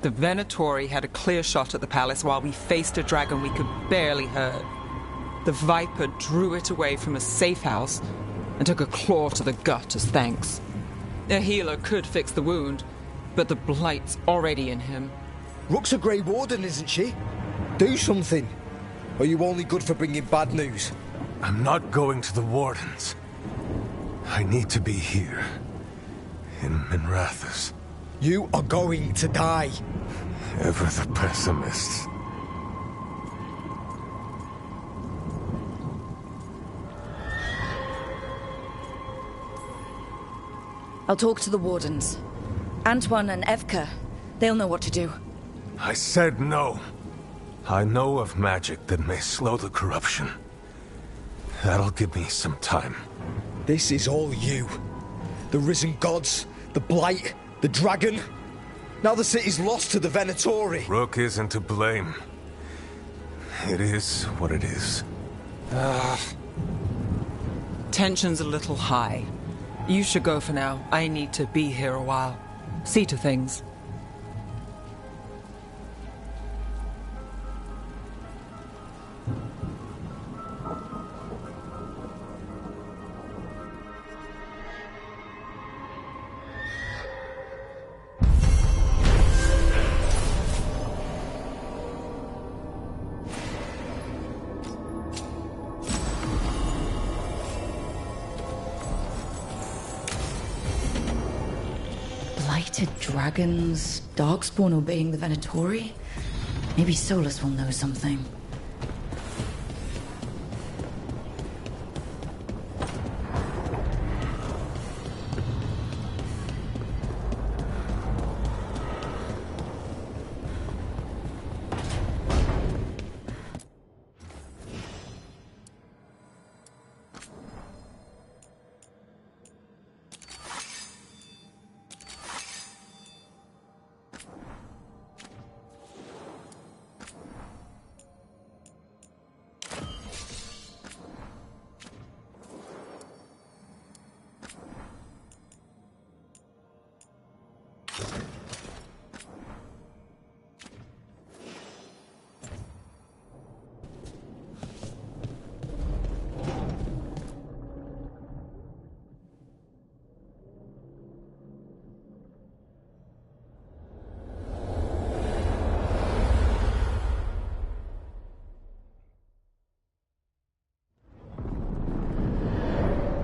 The Venatori had a clear shot at the palace while we faced a dragon we could barely hurt. The Viper drew it away from a safe house and took a claw to the gut as thanks. A healer could fix the wound, but the blight's already in him. Rook's a Grey Warden, isn't she? Do something. Or are you only good for bringing bad news? I'm not going to the Wardens. I need to be here. In Minrathous. You are going to die. Ever the pessimist. I'll talk to the Wardens. Antoine and Evka, they'll know what to do. I said no. I know of magic that may slow the corruption. That'll give me some time. This is all you. The risen gods, the blight, the dragon. Now the city's lost to the Venatori. Rook isn't to blame. It is what it is. Tension's a little high. You should go for now. I need to be here a while. See to things. Blighted dragons, Darkspawn obeying the Venatori? Maybe Solus will know something.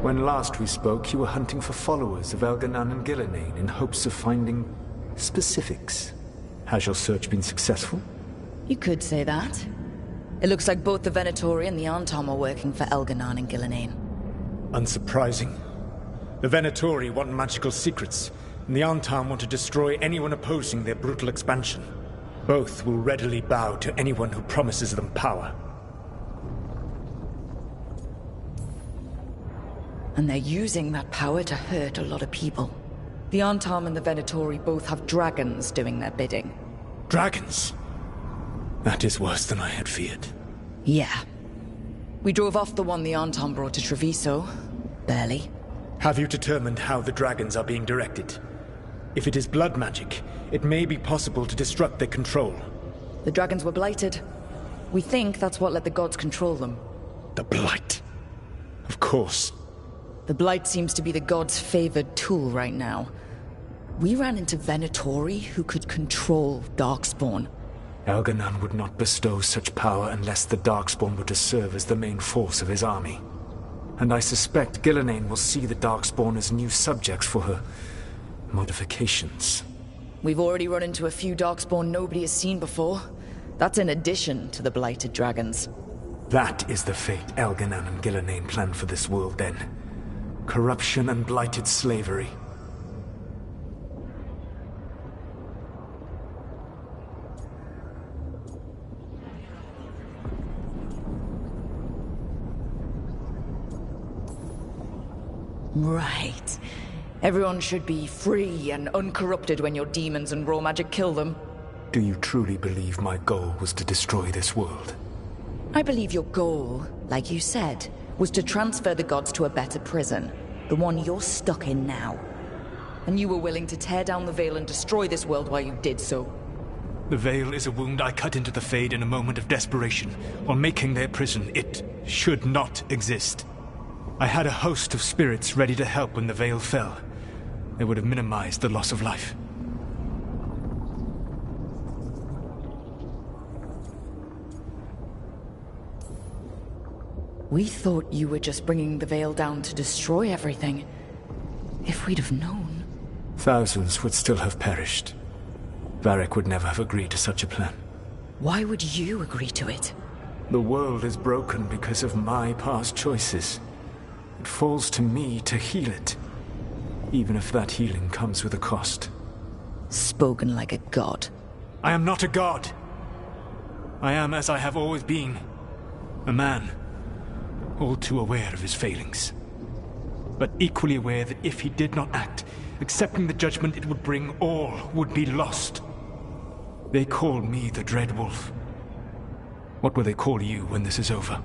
When last we spoke, you were hunting for followers of Elganan and Gillenane in hopes of finding specifics. Has your search been successful? You could say that. It looks like both the Venatori and the Antom are working for Elganan and Gillenane. Unsurprising. The Venatori want magical secrets, and the Antom want to destroy anyone opposing their brutal expansion. Both will readily bow to anyone who promises them power. And they're using that power to hurt a lot of people. The Antom and the Venatori both have dragons doing their bidding. Dragons? That is worse than I had feared. Yeah. We drove off the one the Antom brought to Treviso. Barely. Have you determined how the dragons are being directed? If it is blood magic, it may be possible to disrupt their control. The dragons were blighted. We think that's what let the gods control them. The blight. Of course. The blight seems to be the gods' favored tool right now. We ran into Venatori who could control Darkspawn. Elganan would not bestow such power unless the Darkspawn were to serve as the main force of his army. And I suspect Gillenane will see the Darkspawn as new subjects for her modifications. We've already run into a few Darkspawn nobody has seen before. That's in addition to the blighted dragons. That is the fate Elganan and Gillenane planned for this world then. Corruption and blighted slavery. Right. Everyone should be free and uncorrupted when your demons and raw magic kill them. Do you truly believe my goal was to destroy this world? I believe your goal, like you said, was to transfer the gods to a better prison. The one you're stuck in now. And you were willing to tear down the Veil and destroy this world while you did so. The Veil is a wound I cut into the Fade in a moment of desperation, while making their prison. It should not exist. I had a host of spirits ready to help when the Veil fell. They would have minimized the loss of life. We thought you were just bringing the Veil down to destroy everything. If we'd have known... Thousands would still have perished. Varric would never have agreed to such a plan. Why would you agree to it? The world is broken because of my past choices. It falls to me to heal it, even if that healing comes with a cost. Spoken like a god. I am not a god. I am as I have always been. A man. All too aware of his failings. But equally aware that if he did not act, accepting the judgment it would bring, all would be lost. They call me the Dread Wolf. What will they call you when this is over?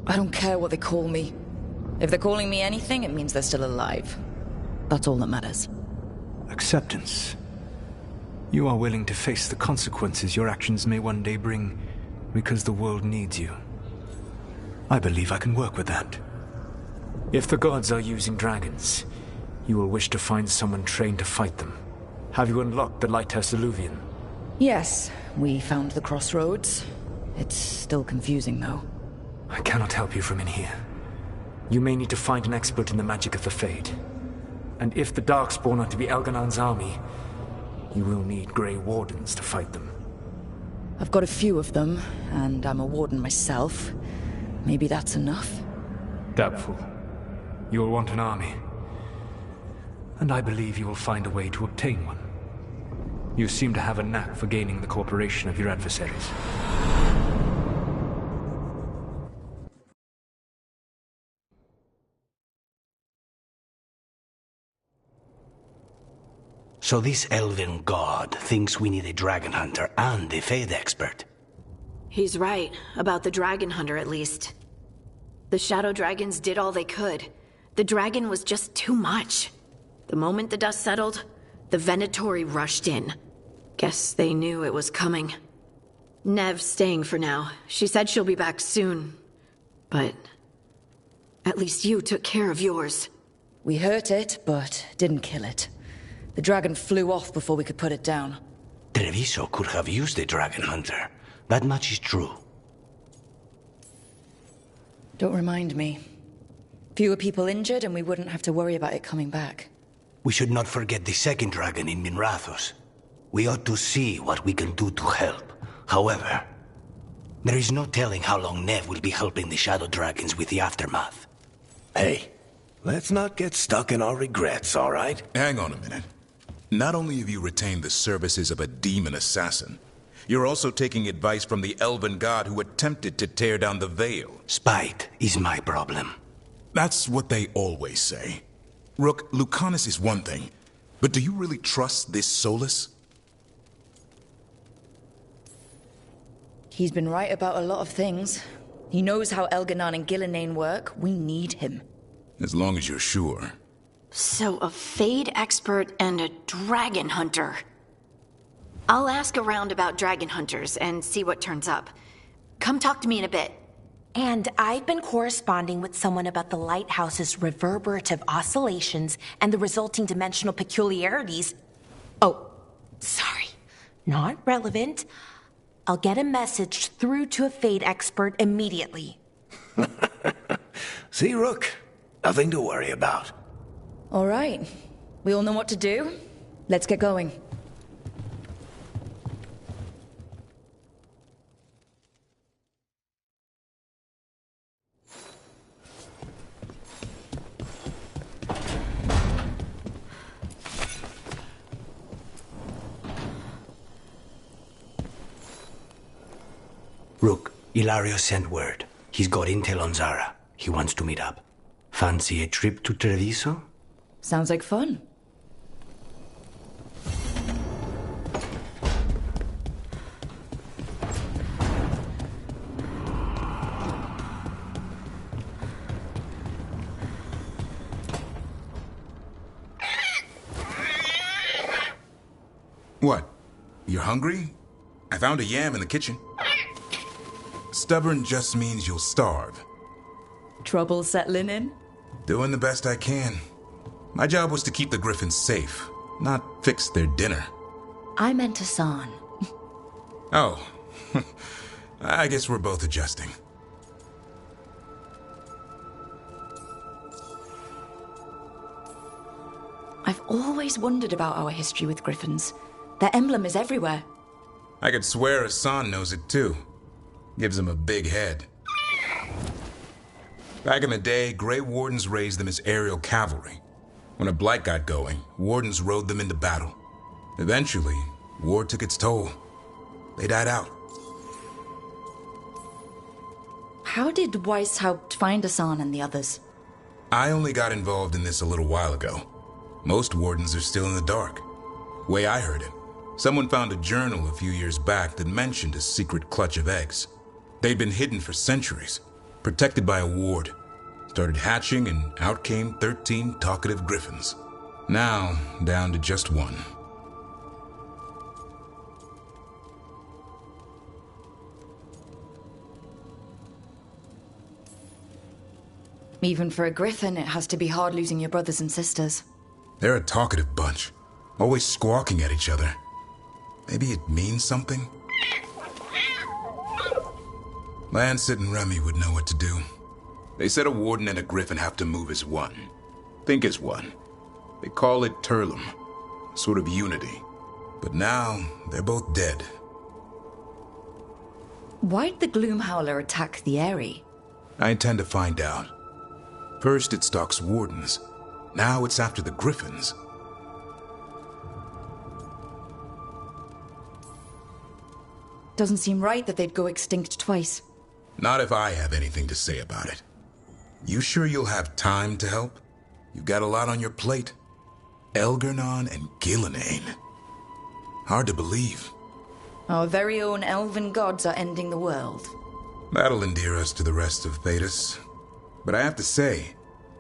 I don't care what they call me. If they're calling me anything, it means they're still alive. That's all that matters. Acceptance. You are willing to face the consequences your actions may one day bring because the world needs you. I believe I can work with that. If the gods are using dragons, you will wish to find someone trained to fight them. Have you unlocked the Lighthouse Illuvian? Yes, we found the crossroads. It's still confusing, though. I cannot help you from in here. You may need to find an expert in the magic of the Fade. And if the Darkspawn are to be Elganon's army, you will need Grey Wardens to fight them. I've got a few of them, and I'm a warden myself. Maybe that's enough? Doubtful. You'll want an army. And I believe you will find a way to obtain one. You seem to have a knack for gaining the cooperation of your adversaries. So this elven god thinks we need a dragon hunter and a Fade expert. He's right, about the dragon hunter at least. The shadow dragons did all they could. The dragon was just too much. The moment the dust settled, the Venatori rushed in. Guess they knew it was coming. Nev's staying for now. She said she'll be back soon. But at least you took care of yours. We hurt it, but didn't kill it. The dragon flew off before we could put it down. Treviso could have used a dragon hunter. That much is true. Don't remind me. Fewer people injured and we wouldn't have to worry about it coming back. We should not forget the second dragon in Minrathos. We ought to see what we can do to help. However, there is no telling how long Nev will be helping the shadow dragons with the aftermath. Hey, let's not get stuck in our regrets, all right? Hang on a minute. Not only have you retained the services of a demon assassin, you're also taking advice from the elven god who attempted to tear down the Veil. Spite is my problem. That's what they always say. Rook, Lucanus is one thing, but do you really trust this Solus? He's been right about a lot of things. He knows how Elganon and Gillenane work. We need him. As long as you're sure. So a Fade expert and a dragon hunter. I'll ask around about dragon hunters and see what turns up. Come talk to me in a bit. And I've been corresponding with someone about the lighthouse's reverberative oscillations and the resulting dimensional peculiarities. Oh, sorry. Not relevant. I'll get a message through to a Fade expert immediately. See, Rook? Nothing to worry about. All right. We all know what to do. Let's get going. Rook, Ilario sent word. He's got intel on Zara. He wants to meet up. Fancy a trip to Treviso? Sounds like fun. What? You're hungry? I found a yam in the kitchen. Stubborn just means you'll starve. Trouble settling in? Doing the best I can. My job was to keep the Griffins safe, not fix their dinner. I meant Hassan. Oh. I guess we're both adjusting. I've always wondered about our history with Griffins. Their emblem is everywhere. I could swear Hassan knows it too. Gives him a big head. Back in the day, Grey Wardens raised them as aerial cavalry. When a blight got going, Wardens rode them into battle. Eventually, war took its toll. They died out. How did Weishaupt find Hassan and the others? I only got involved in this a little while ago. Most Wardens are still in the dark. Way I heard it, someone found a journal a few years back that mentioned a secret clutch of eggs. They'd been hidden for centuries, protected by a ward. Started hatching and out came 13 talkative griffins. Now, down to just one. Even for a griffin, it has to be hard losing your brothers and sisters. They're a talkative bunch, always squawking at each other. Maybe it means something? Lancet and Remy would know what to do. They said a warden and a griffin have to move as one. Think as one. They call it Turlum. Sort of unity. But now, they're both dead. Why'd the Gloom Howler attack the Eyrie? I intend to find out. First it stalks wardens. Now it's after the griffins. Doesn't seem right that they'd go extinct twice. Not if I have anything to say about it. You sure you'll have time to help? You've got a lot on your plate. Elgernon and Gillenane. Hard to believe. Our very own elven gods are ending the world. That'll endear us to the rest of Thedas. But I have to say,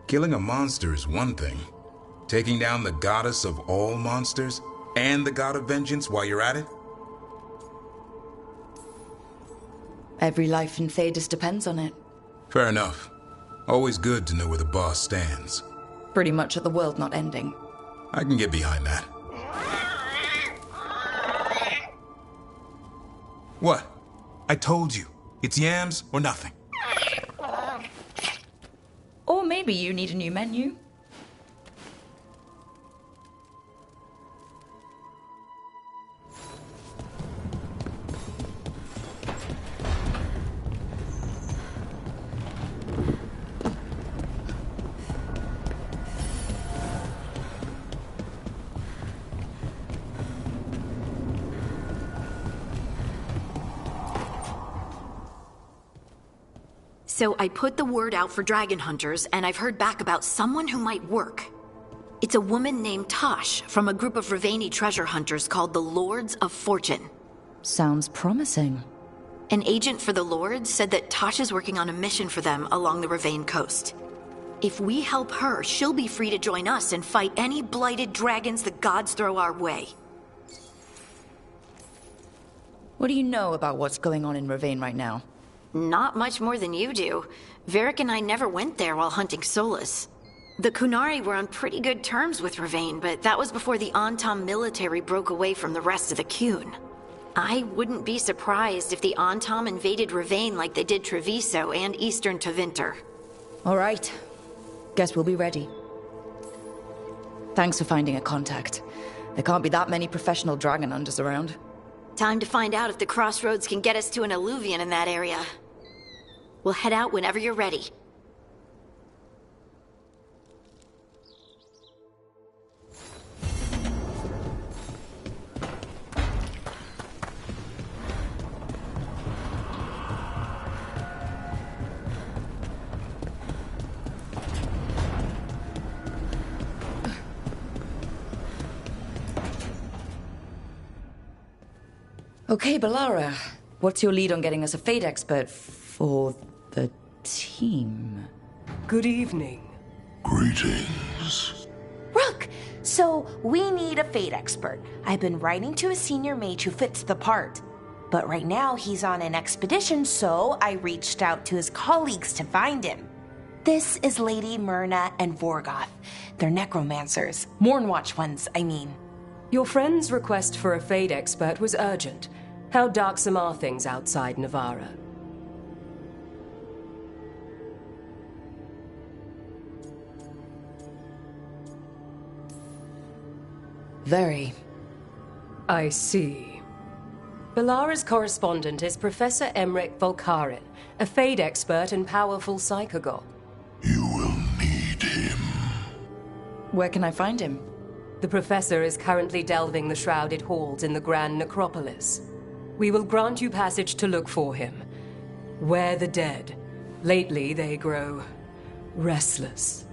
killing a monster is one thing. Taking down the goddess of all monsters and the god of vengeance while you're at it? Every life in Thedas depends on it. Fair enough. Always good to know where the boss stands. Pretty much at the world not ending. I can get behind that. What? I told you. It's yams or nothing. Or maybe you need a new menu. So I put the word out for dragon hunters, and I've heard back about someone who might work. It's a woman named Tosh from a group of Raveni treasure hunters called the Lords of Fortune. Sounds promising. An agent for the Lords said that Tosh is working on a mission for them along the Ravane coast. If we help her, she'll be free to join us and fight any blighted dragons the gods throw our way. What do you know about what's going on in Ravane right now? Not much more than you do. Varric and I never went there while hunting Solus. The Kunari were on pretty good terms with Ravane, but that was before the Antam military broke away from the rest of the Kun. I wouldn't be surprised if the Antam invaded Ravane like they did Treviso and Eastern Tevinter. All right. Guess we'll be ready. Thanks for finding a contact. There can't be that many professional dragon hunters around. Time to find out if the crossroads can get us to an alluvion in that area. We'll head out whenever you're ready. Okay, Balara. What's your lead on getting us a fate expert for the team? Good evening. Greetings. Rook! So, we need a fate expert. I've been writing to a senior mage who fits the part. But right now, he's on an expedition, so I reached out to his colleagues to find him. This is Lady Myrna and Vorgoth. They're necromancers. Mournwatch ones, I mean. Your friend's request for a fade expert was urgent. How darksome are things outside Navarra? Very. I see. Balara's correspondent is Professor Emric Volkarin, a fade expert and powerful psychogol. Where can I find him? The Professor is currently delving the shrouded halls in the Grand Necropolis. We will grant you passage to look for him. Where the dead. Lately they grow restless.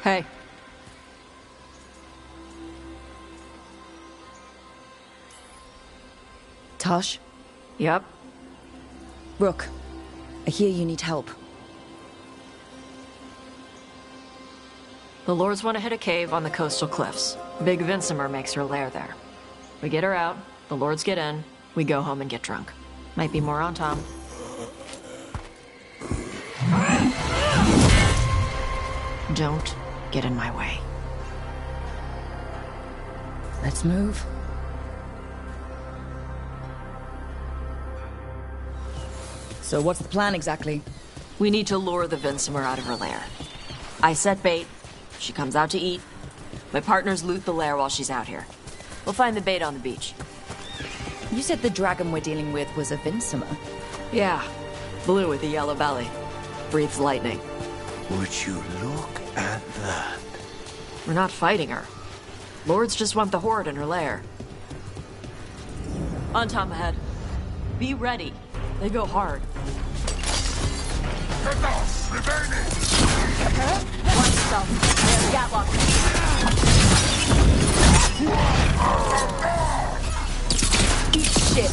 Hey. Tosh? Yep. Rook, I hear you need help. The Lords want to hit a cave on the coastal cliffs. Big Vinsimer makes her lair there. We get her out, the Lords get in, we go home and get drunk. Might be more on Tom. Don't get in my way. Let's move. So what's the plan exactly? We need to lure the Vinsimer out of her lair. I set bait, she comes out to eat. My partners loot the lair while she's out here. We'll find the bait on the beach. You said the dragon we're dealing with was a Vinsimer. Yeah, blue with a yellow belly. Breathes lightning. Would you look at that? We're not fighting her. Lords just want the horde in her lair. On Tom ahead. Be ready. They go hard. One stealth. There's Gatlock. Eat shit.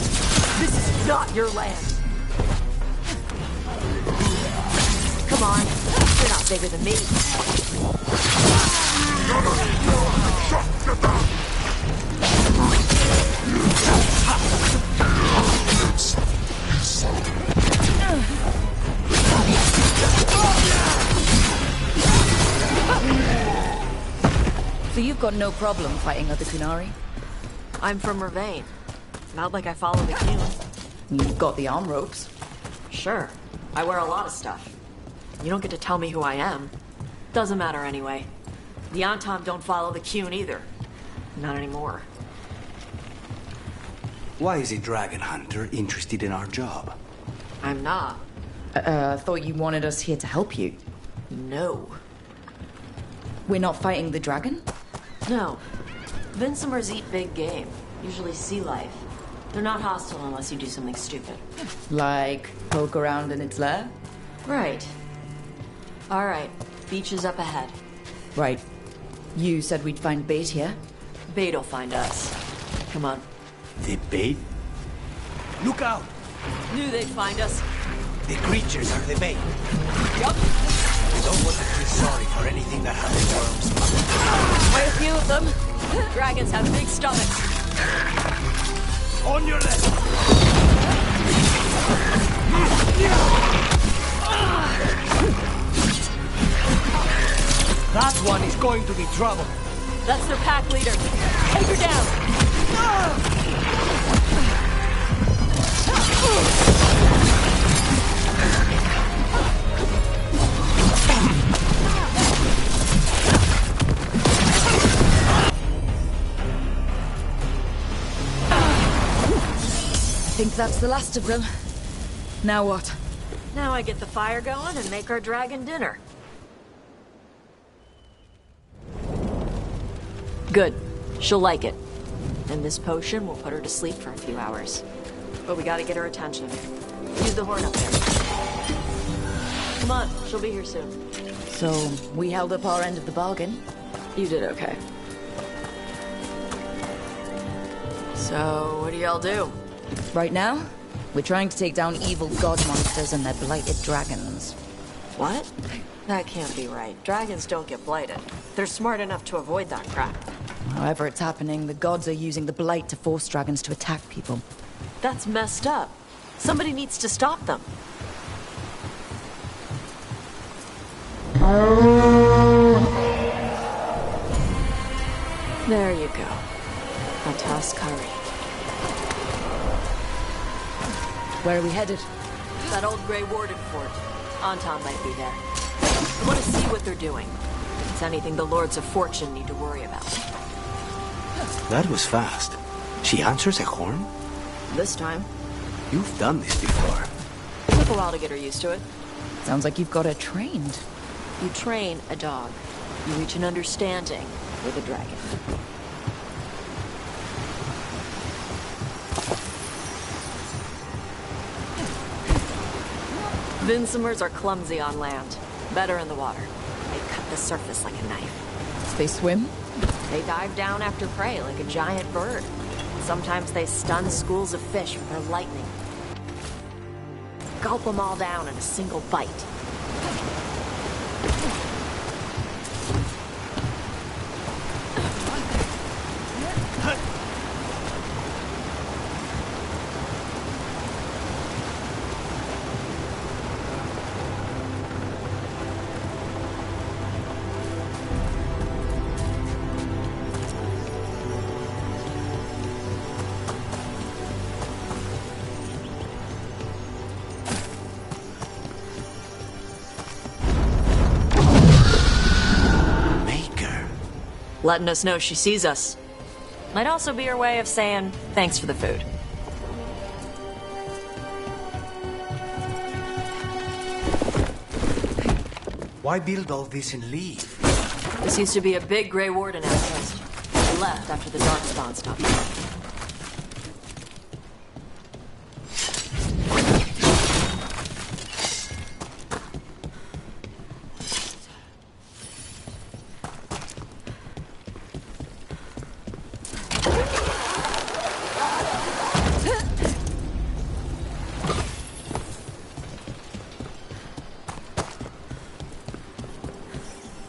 This is not your land. Come on. You're not bigger than me. So you've got no problem fighting other Kunari? I'm from Mervain. Not like I follow the queue. You've got the arm ropes. Sure. I wear a lot of stuff. You don't get to tell me who I am. Doesn't matter anyway. The Antam don't follow the Qun either. Not anymore. Why is a dragon hunter interested in our job? I'm not. Thought you wanted us here to help you. No. We're not fighting the dragon? No. Vinsimers eat big game. Usually sea life. They're not hostile unless you do something stupid. Like poke around in its lair? Right. Alright. Beach is up ahead. Right. You said we'd find bait here? Bait'll find us. Come on. The bait? Look out! Knew they'd find us. The creatures are the bait. Yup. We don't want to feel sorry for anything that has worms. Quite a few of them. Dragons have big stomachs. On your left! That one is going to be trouble. That's their pack leader. Take her down. I think that's the last of them. Now what? Now I get the fire going and make our dragon dinner. Good. She'll like it. And this potion will put her to sleep for a few hours. But we gotta get her attention. Use the horn up there. Come on, she'll be here soon. So, we held up our end of the bargain? You did okay. So, what do y'all do? Right now, we're trying to take down evil god monsters and their blighted dragons. What? That can't be right. Dragons don't get blighted. They're smart enough to avoid that crap. However it's happening, the gods are using the blight to force dragons to attack people. That's messed up. Somebody needs to stop them. There you go. Atas Kari. Where are we headed? That old Grey Warden fort. Anton might be there. I want to see what they're doing. If it's anything the Lords of Fortune need to worry about. That was fast. She answers a horn? This time. You've done this before. Took a while to get her used to it. Sounds like you've got her trained. You train a dog. You reach an understanding with a dragon. Vinsimers are clumsy on land. Better in the water. They cut the surface like a knife. They swim? They dive down after prey like a giant bird. Sometimes they stun schools of fish with their lightning. Gulp them all down in a single bite. Letting us know she sees us. Might also be her way of saying thanks for the food. Why build all this and leave? This used to be a big Grey Warden outpost. They left after the Darkspawn stopped.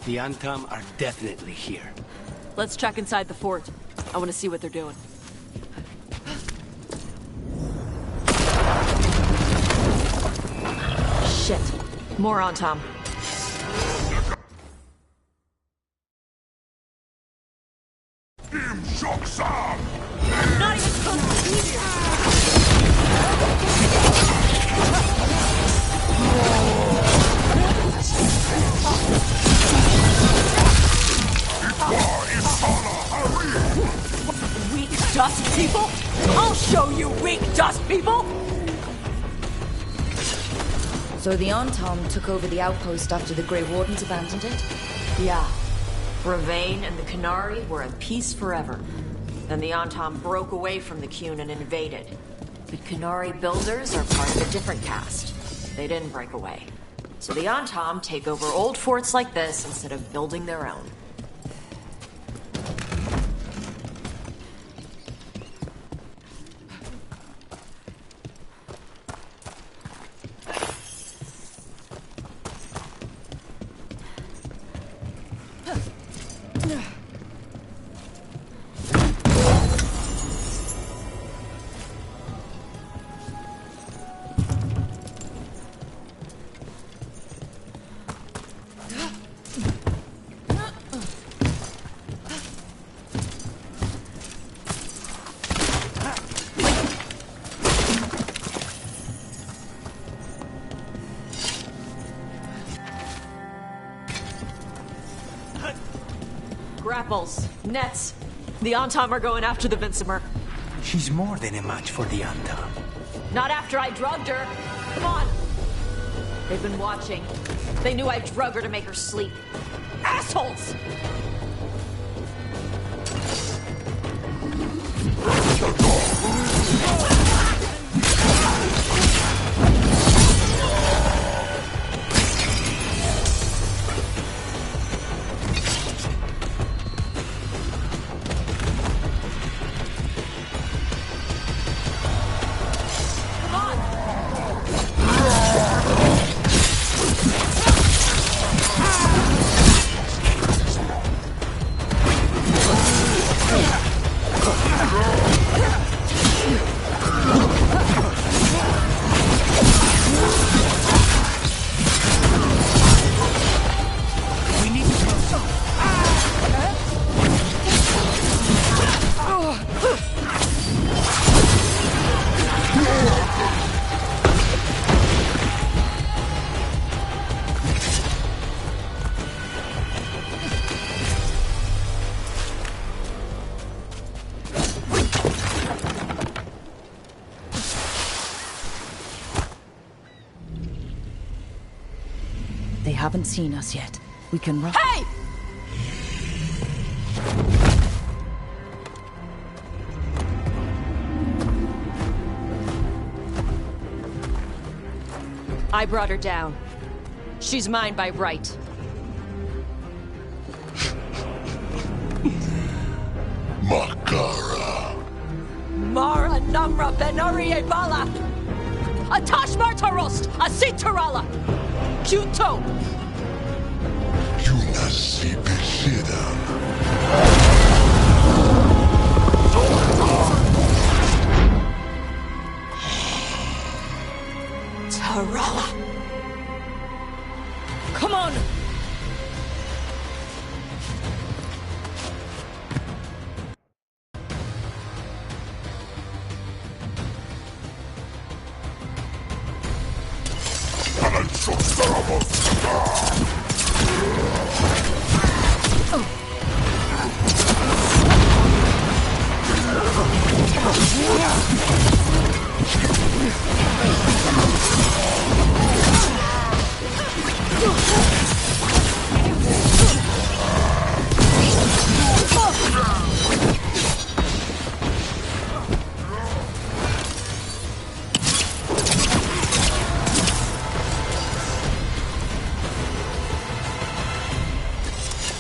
The Antam are definitely here. Let's check inside the fort. I want to see what they're doing. Shit. More Antam. Not even close to easier. Weak dust people? I'll show you weak dust people! So the Antam took over the outpost after the Grey Wardens abandoned it? Yeah. Ravane and the Qunari were at peace forever. Then the Antam broke away from the Qun and invaded. But Qunari builders are part of a different caste. They didn't break away. So the Antam take over old forts like this instead of building their own. Grapples, nets. The Antam are going after the Vincimer. She's more than a match for the Antam. Not after I drugged her. Come on. They've been watching. They knew I drug her to make her sleep. Assholes! They haven't seen us yet. We can run. Hey! I brought her down. She's mine by right. Makara. Mara Namra Benarie Bala! Atash Martarost! Asitarala! Kuto! Yunasi Bishidam. Tarala! Come on!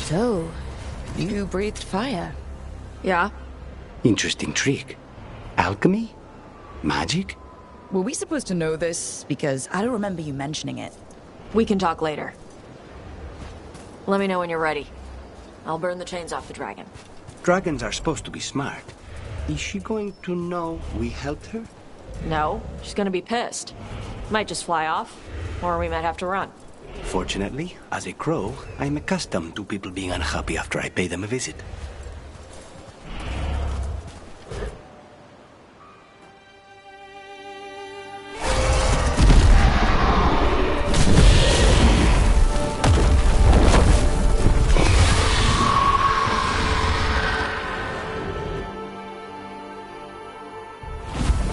So, you breathed fire. Yeah? Interesting trick. Alchemy? Magic? Were we supposed to know this? Because I don't remember you mentioning it. We can talk later. Let me know when you're ready. I'll burn the chains off the dragon. Dragons are supposed to be smart. Is she going to know we helped her? No, she's gonna be pissed. Might just fly off, or we might have to run. Fortunately, as a crow, I'm accustomed to people being unhappy after I pay them a visit.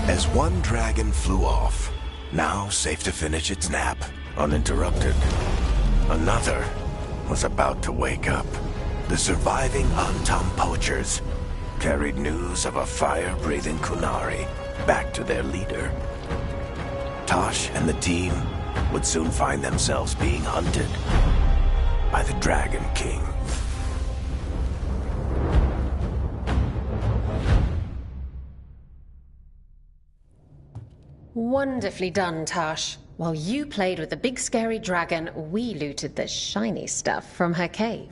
As one dragon flew off, now safe to finish its nap, uninterrupted, another was about to wake up. The surviving Antam poachers carried news of a fire-breathing Kunari back to their leader. Tosh and the team would soon find themselves being hunted by the Dragon King. Wonderfully done, Tash. While you played with the big scary dragon, we looted the shiny stuff from her cave.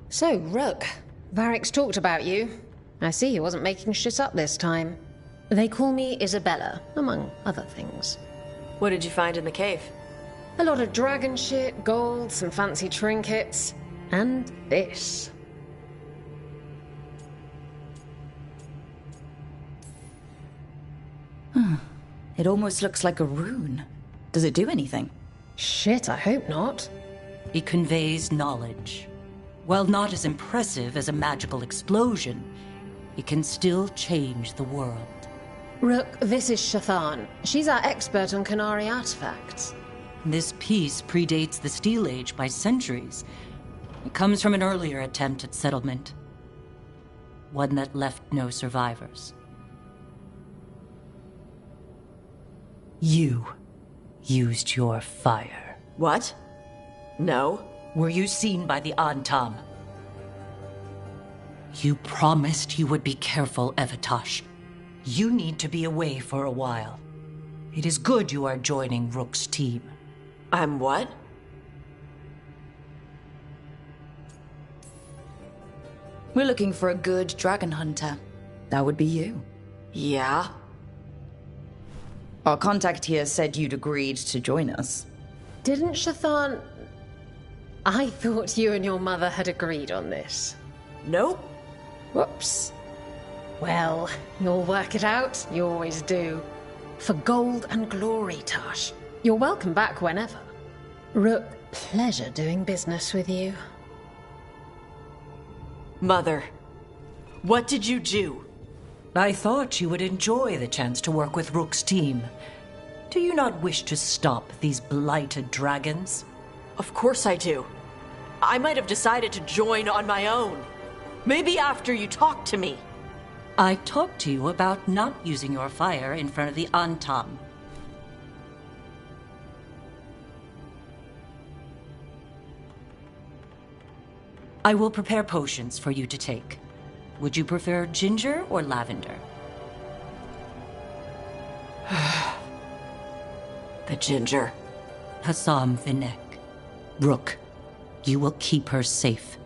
So, Rook, Varric's talked about you. I see he wasn't making shit up this time. They call me Isabella, among other things. What did you find in the cave? A lot of dragon shit, gold, some fancy trinkets, and this. It almost looks like a rune. Does it do anything? Shit, I hope not. It conveys knowledge. While not as impressive as a magical explosion, it can still change the world. Rook, this is Shathan. She's our expert on Kunari artifacts. This piece predates the Steel Age by centuries. It comes from an earlier attempt at settlement. One that left no survivors. You used your fire. What? No. Were you seen by the Antam? You promised you would be careful, Evatosh. You need to be away for a while. It is good you are joining Rook's team. I'm what? We're looking for a good dragon hunter. That would be you. Yeah? Our contact here said you'd agreed to join us. Didn't Shathan... I thought you and your mother had agreed on this. Nope. Whoops. Well, you'll work it out. You always do. For gold and glory, Tash. You're welcome back whenever. Rook, pleasure doing business with you. Mother, what did you do? I thought you would enjoy the chance to work with Rook's team. Do you not wish to stop these blighted dragons? Of course I do. I might have decided to join on my own. Maybe after you talked to me. I talked to you about not using your fire in front of the Antam. I will prepare potions for you to take. Would you prefer ginger or lavender? The ginger. Hassam Finek. Rook, you will keep her safe.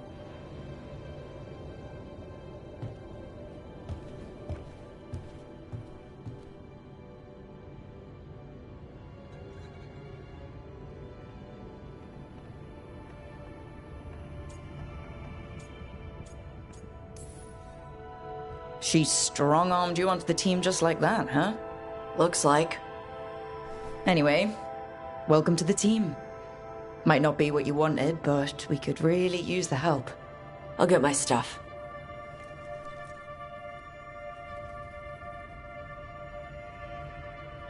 She strong-armed you onto the team just like that, huh? Looks like. Anyway, welcome to the team. Might not be what you wanted, but we could really use the help. I'll get my stuff.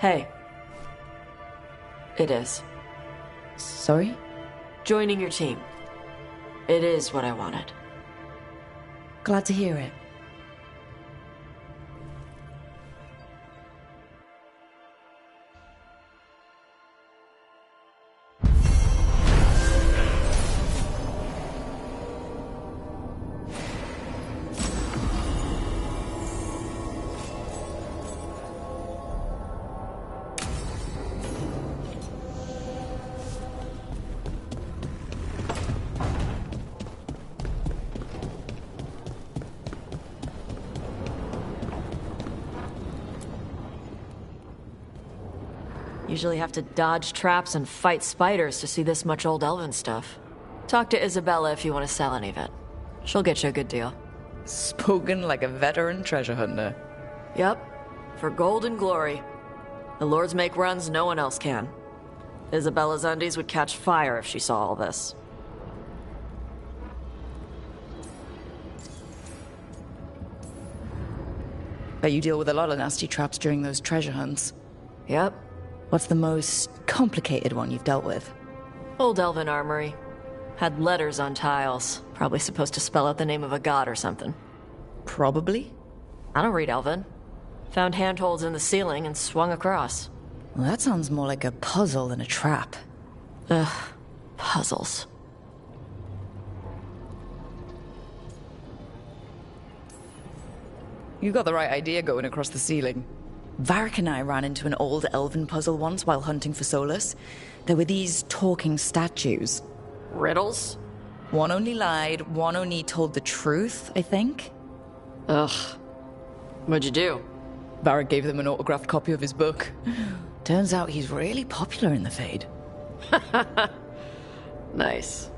Hey. It is. Sorry? Joining your team. It is what I wanted. Glad to hear it. Usually have to dodge traps and fight spiders to see this much old elven stuff. Talk to Isabella if you want to sell any of it. She'll get you a good deal. Spoken like a veteran treasure hunter. Yep. For gold and glory. The lords make runs no one else can. Isabella's undies would catch fire if she saw all this. Bet you deal with a lot of nasty traps during those treasure hunts. Yep. What's the most complicated one you've dealt with? Old elven armory. Had letters on tiles. Probably supposed to spell out the name of a god or something. Probably? I don't read elven. Found handholds in the ceiling and swung across. Well, that sounds more like a puzzle than a trap. Ugh. Puzzles. You got the right idea going across the ceiling. Varric and I ran into an old elven puzzle once while hunting for Solus. There were these talking statues. Riddles? One only lied, one only told the truth, I think. Ugh. What'd you do? Varric gave them an autographed copy of his book. Turns out he's really popular in the Fade. Nice.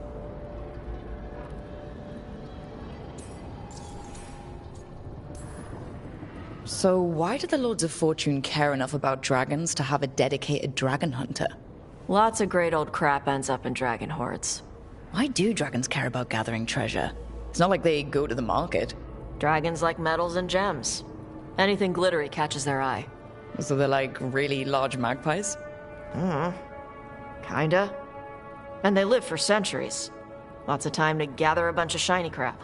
So why do the Lords of Fortune care enough about dragons to have a dedicated dragon hunter? Lots of great old crap ends up in dragon hordes. Why do dragons care about gathering treasure? It's not like they go to the market. Dragons like metals and gems. Anything glittery catches their eye. So they're like really large magpies? Kinda. And they live for centuries. Lots of time to gather a bunch of shiny crap.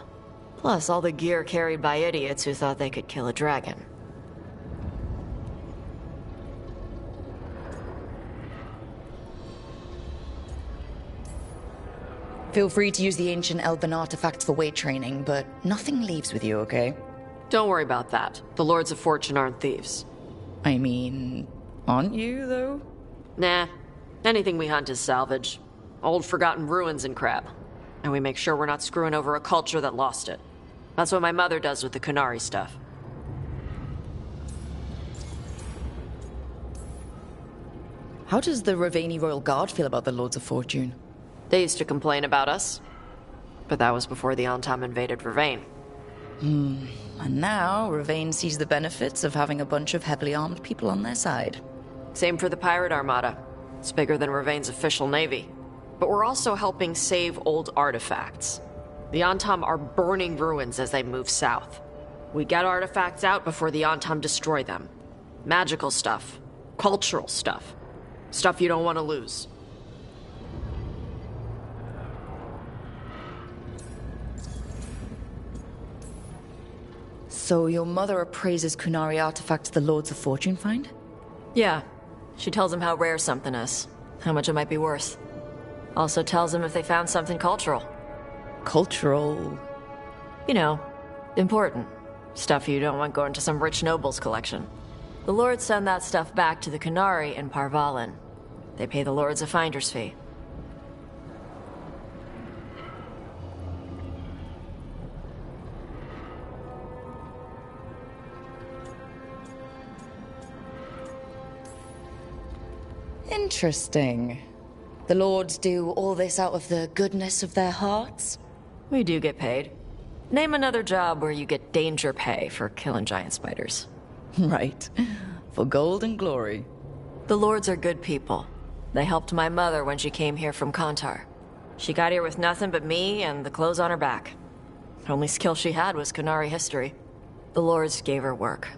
Plus all the gear carried by idiots who thought they could kill a dragon. Feel free to use the ancient elven artifacts for weight training, but nothing leaves with you, okay? Don't worry about that. The Lords of Fortune aren't thieves. I mean, aren't you, though? Nah. Anything we hunt is salvage. Old forgotten ruins and crap. And we make sure we're not screwing over a culture that lost it. That's what my mother does with the Kunari stuff. How does the Ravani Royal Guard feel about the Lords of Fortune? They used to complain about us. But that was before the Antam invaded Ravane. And now, Ravane sees the benefits of having a bunch of heavily armed people on their side. Same for the Pirate Armada. It's bigger than Ravane's official navy. But we're also helping save old artifacts. The Antam are burning ruins as they move south. We get artifacts out before the Antam destroy them. Magical stuff. Cultural stuff. Stuff you don't want to lose. So your mother appraises Kunari artifacts the Lords of Fortune find? Yeah. She tells them how rare something is. How much it might be worth. Also tells them if they found something cultural. Cultural? You know, Important. Stuff you don't want going to some rich noble's collection. The lords send that stuff back to the Qunari in Parvalin. They pay the lords a finder's fee. Interesting. The lords do all this out of the goodness of their hearts? We do get paid. Name another job where you get danger pay for killing giant spiders. Right. For gold and glory. The lords are good people. They helped my mother when she came here from Kantar. She got here with nothing but me and the clothes on her back. The only skill she had was Qunari history. The lords gave her work.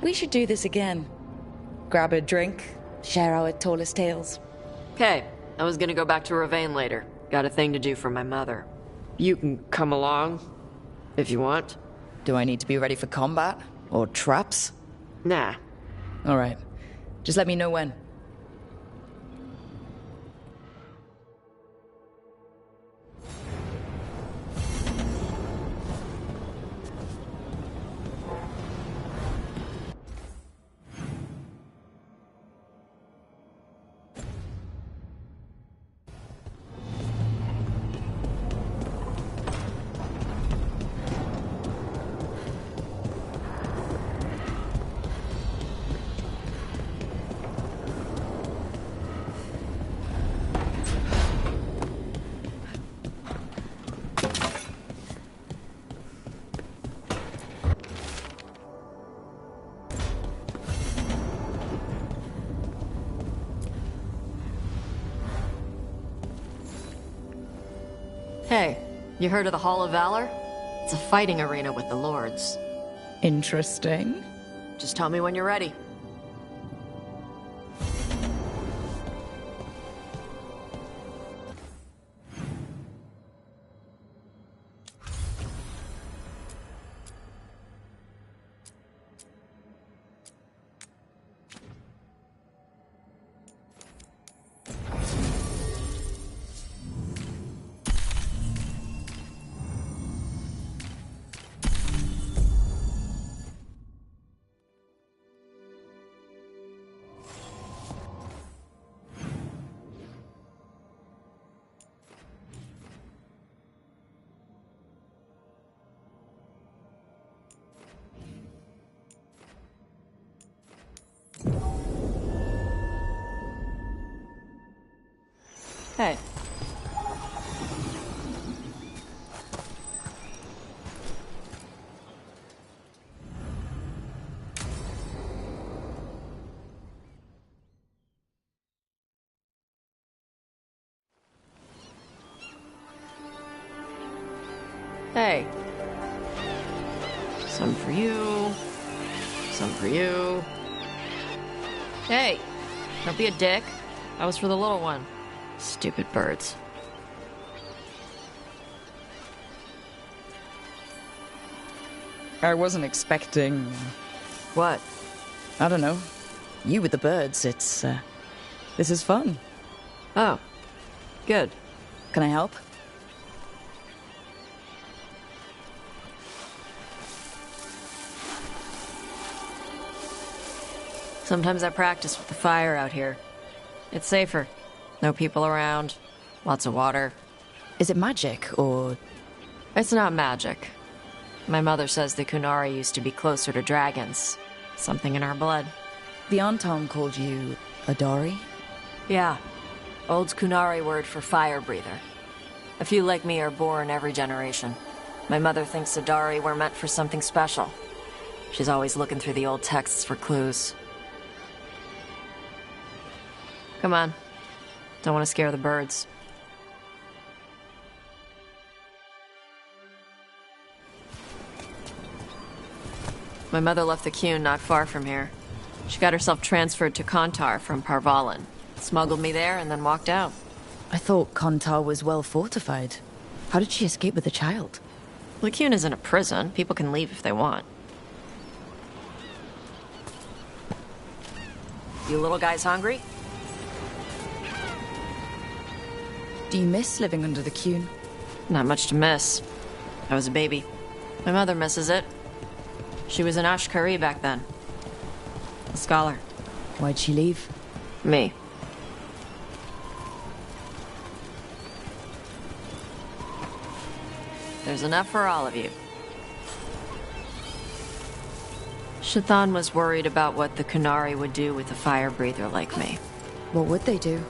We should do this again. Grab a drink, share our tallest tales. Okay, I was gonna go back to Ravane later. Got a thing to do for my mother. You can come along, if you want. Do I need to be ready for combat? Or traps? Nah. Alright. Just let me know when. Hey, you heard of the Hall of Valor? It's a fighting arena with the lords. Interesting. Just tell me when you're ready. Hey. Hey. Some for you. Some for you. Hey. Don't be a dick. That was for the little one. Stupid birds. I wasn't expecting... What? I don't know. You with the birds, it's, this is fun. Oh. Good. Can I help? Sometimes I practice with the fire out here. It's safer. No people around. Lots of water. Is it magic, or...? It's not magic. My mother says the Qunari used to be closer to dragons. Something in our blood. The Anton called you a Dari? Yeah. Old Qunari word for fire breather. A few like me are born every generation. My mother thinks the Dari were meant for something special. She's always looking through the old texts for clues. Come on. Don't want to scare the birds. My mother left the Qun not far from here. She got herself transferred to Kantar from Parvalin. Smuggled me there and then walked out. I thought Kantar was well fortified. How did she escape with a child? The Qun isn't a prison. People can leave if they want. You little guys hungry? Do you miss living under the Cune? Not much to miss. I was a baby. My mother misses it. She was an Ashkari back then. A scholar. Why'd she leave? Me. There's enough for all of you. Shathan was worried about what the Kunari would do with a fire breather like me. What would they do?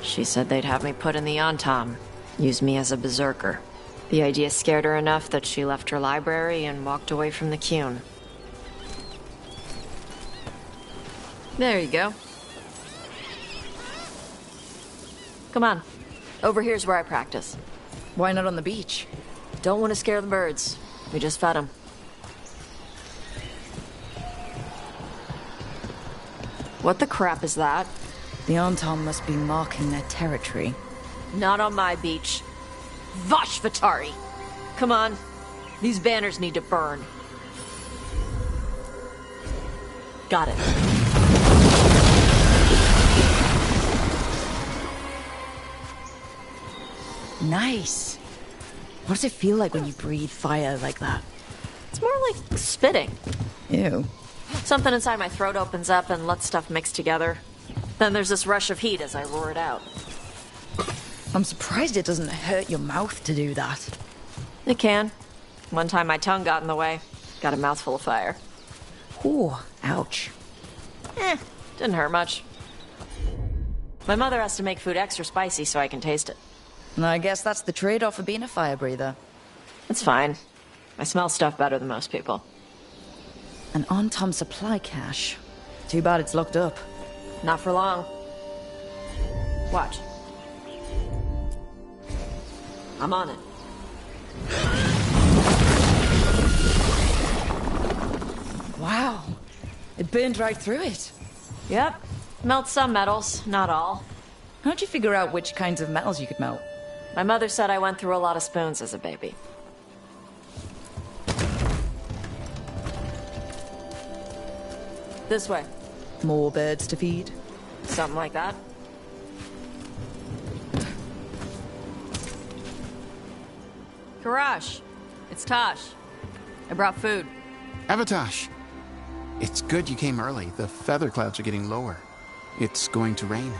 She said they'd have me put in the Antam, use me as a berserker. The idea scared her enough that she left her library and walked away from the Cune. There you go. Come on. Over here's where I practice. Why not on the beach? Don't want to scare the birds. We just fed them. What the crap is that? The Antam must be marking their territory. Not on my beach. Vashvatari! Come on. These banners need to burn. Got it. Nice. What does it feel like when you breathe fire like that? It's more like spitting. Ew. Something inside my throat opens up and lets stuff mix together. Then there's this rush of heat as I roar it out. I'm surprised it doesn't hurt your mouth to do that. It can. One time my tongue got in the way. Got a mouthful of fire. Ooh, ouch. Didn't hurt much. My mother has to make food extra spicy so I can taste it. I guess that's the trade-off for being a fire breather. It's fine. I smell stuff better than most people. An Antam supply cache. Too bad it's locked up. Not for long. Watch. I'm on it. Wow. It burned right through it. Yep. Melts some metals, not all. How'd you figure out which kinds of metals you could melt? My mother said I went through a lot of spoons as a baby. This way. More birds to feed? Something like that. Karash, it's Tosh. I brought food. Avatosh, it's good you came early. The feather clouds are getting lower. It's going to rain.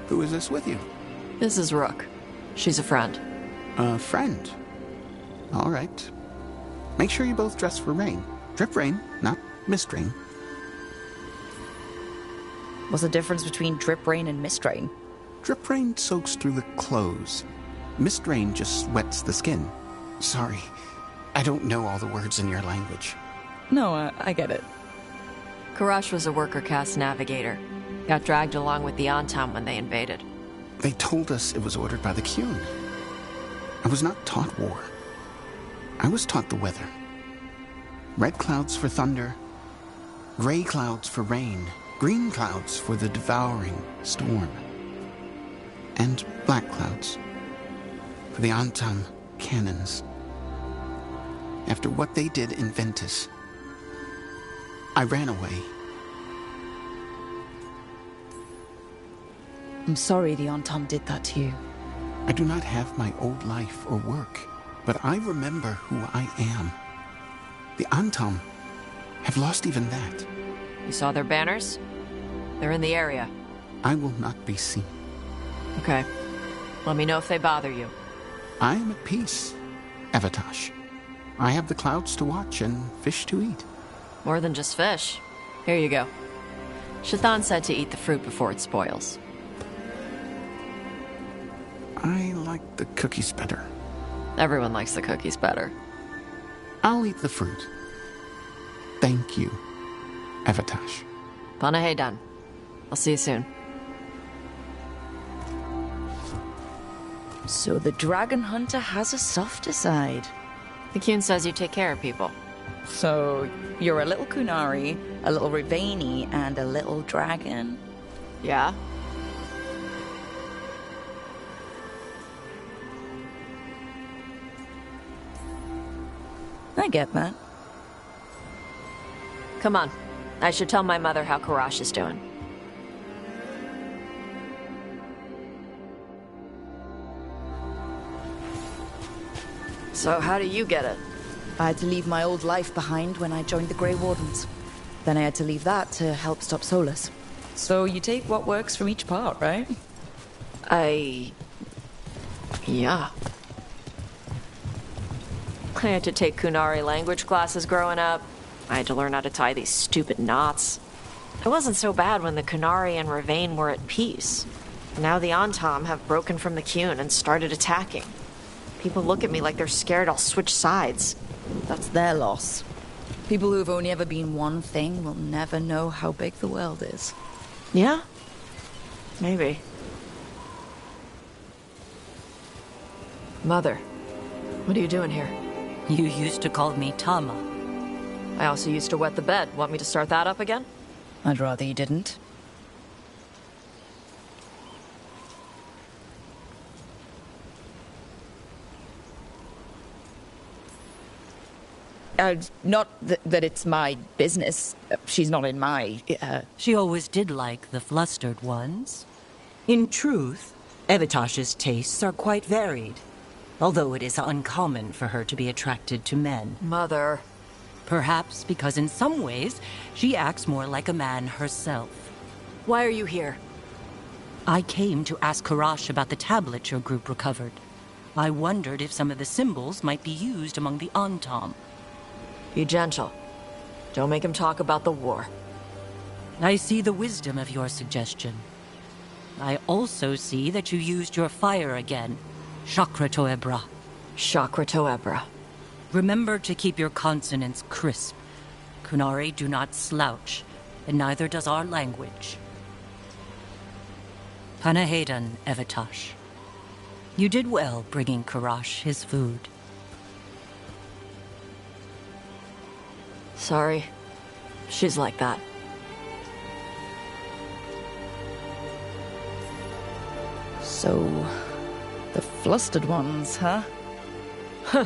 Who is this with you? This is Rook. She's a friend. A friend? All right. Make sure you both dress for rain. Drip rain, not mist rain. What's the difference between drip rain and mist rain? Drip rain soaks through the clothes. Mist rain just wets the skin. Sorry, I don't know all the words in your language. No, I get it. Karash was a worker caste navigator. Got dragged along with the Antam when they invaded. They told us it was ordered by the Cune. I was not taught war. I was taught the weather. Red clouds for thunder, gray clouds for rain, green clouds for the devouring storm, and black clouds for the Antam cannons. After what they did in Ventus, I ran away. I'm sorry the Antam did that to you. I do not have my old life or work, but I remember who I am. The Antam have lost even that. You saw their banners? They're in the area. I will not be seen. Okay. Let me know if they bother you. I am at peace, Avatosh. I have the clouds to watch and fish to eat. More than just fish. Here you go. Shathan said to eat the fruit before it spoils. I like the cookies better. Everyone likes the cookies better. I'll eat the fruit. Thank you, Avatosh. Panahedan. I'll see you soon. So the dragon hunter has a softer side. The Cune says you take care of people. So you're a little Kunari, a little Rivani, and a little dragon? Yeah. I get that. Come on. I should tell my mother how Karash is doing. So how do you get it? I had to leave my old life behind when I joined the Grey Wardens. Then I had to leave that to help stop Solus. So you take what works from each part, right? Yeah. I had to take Kunari language classes growing up. I had to learn how to tie these stupid knots. It wasn't so bad when the Kunari and Ravain were at peace. Now the Antam have broken from the Qun and started attacking. People look at me like they're scared I'll switch sides. That's their loss. People who've only ever been one thing will never know how big the world is. Yeah? Maybe. Mother, what are you doing here? You used to call me Tama. I also used to wet the bed. Want me to start that up again? I'd rather you didn't. Not that it's my business. She's not in my... She always did like the flustered ones. In truth, Evitash's tastes are quite varied, although it is uncommon for her to be attracted to men. Mother. Perhaps because in some ways, she acts more like a man herself. Why are you here? I came to ask Karash about the tablet your group recovered. I wondered if some of the symbols might be used among the Antam. Be gentle. Don't make him talk about the war. I see the wisdom of your suggestion. I also see that you used your fire again. Chakra Toebra. Chakra Toebra. Remember to keep your consonants crisp. Kunari do not slouch, and neither does our language. Panahedan, Evitash. You did well bringing Karash his food. Sorry. She's like that. So, the flustered ones, huh? Huh.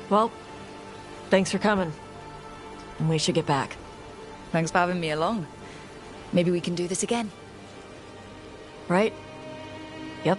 Well, thanks for coming. We should get back. Thanks for having me along. Maybe we can do this again. Right? Yep.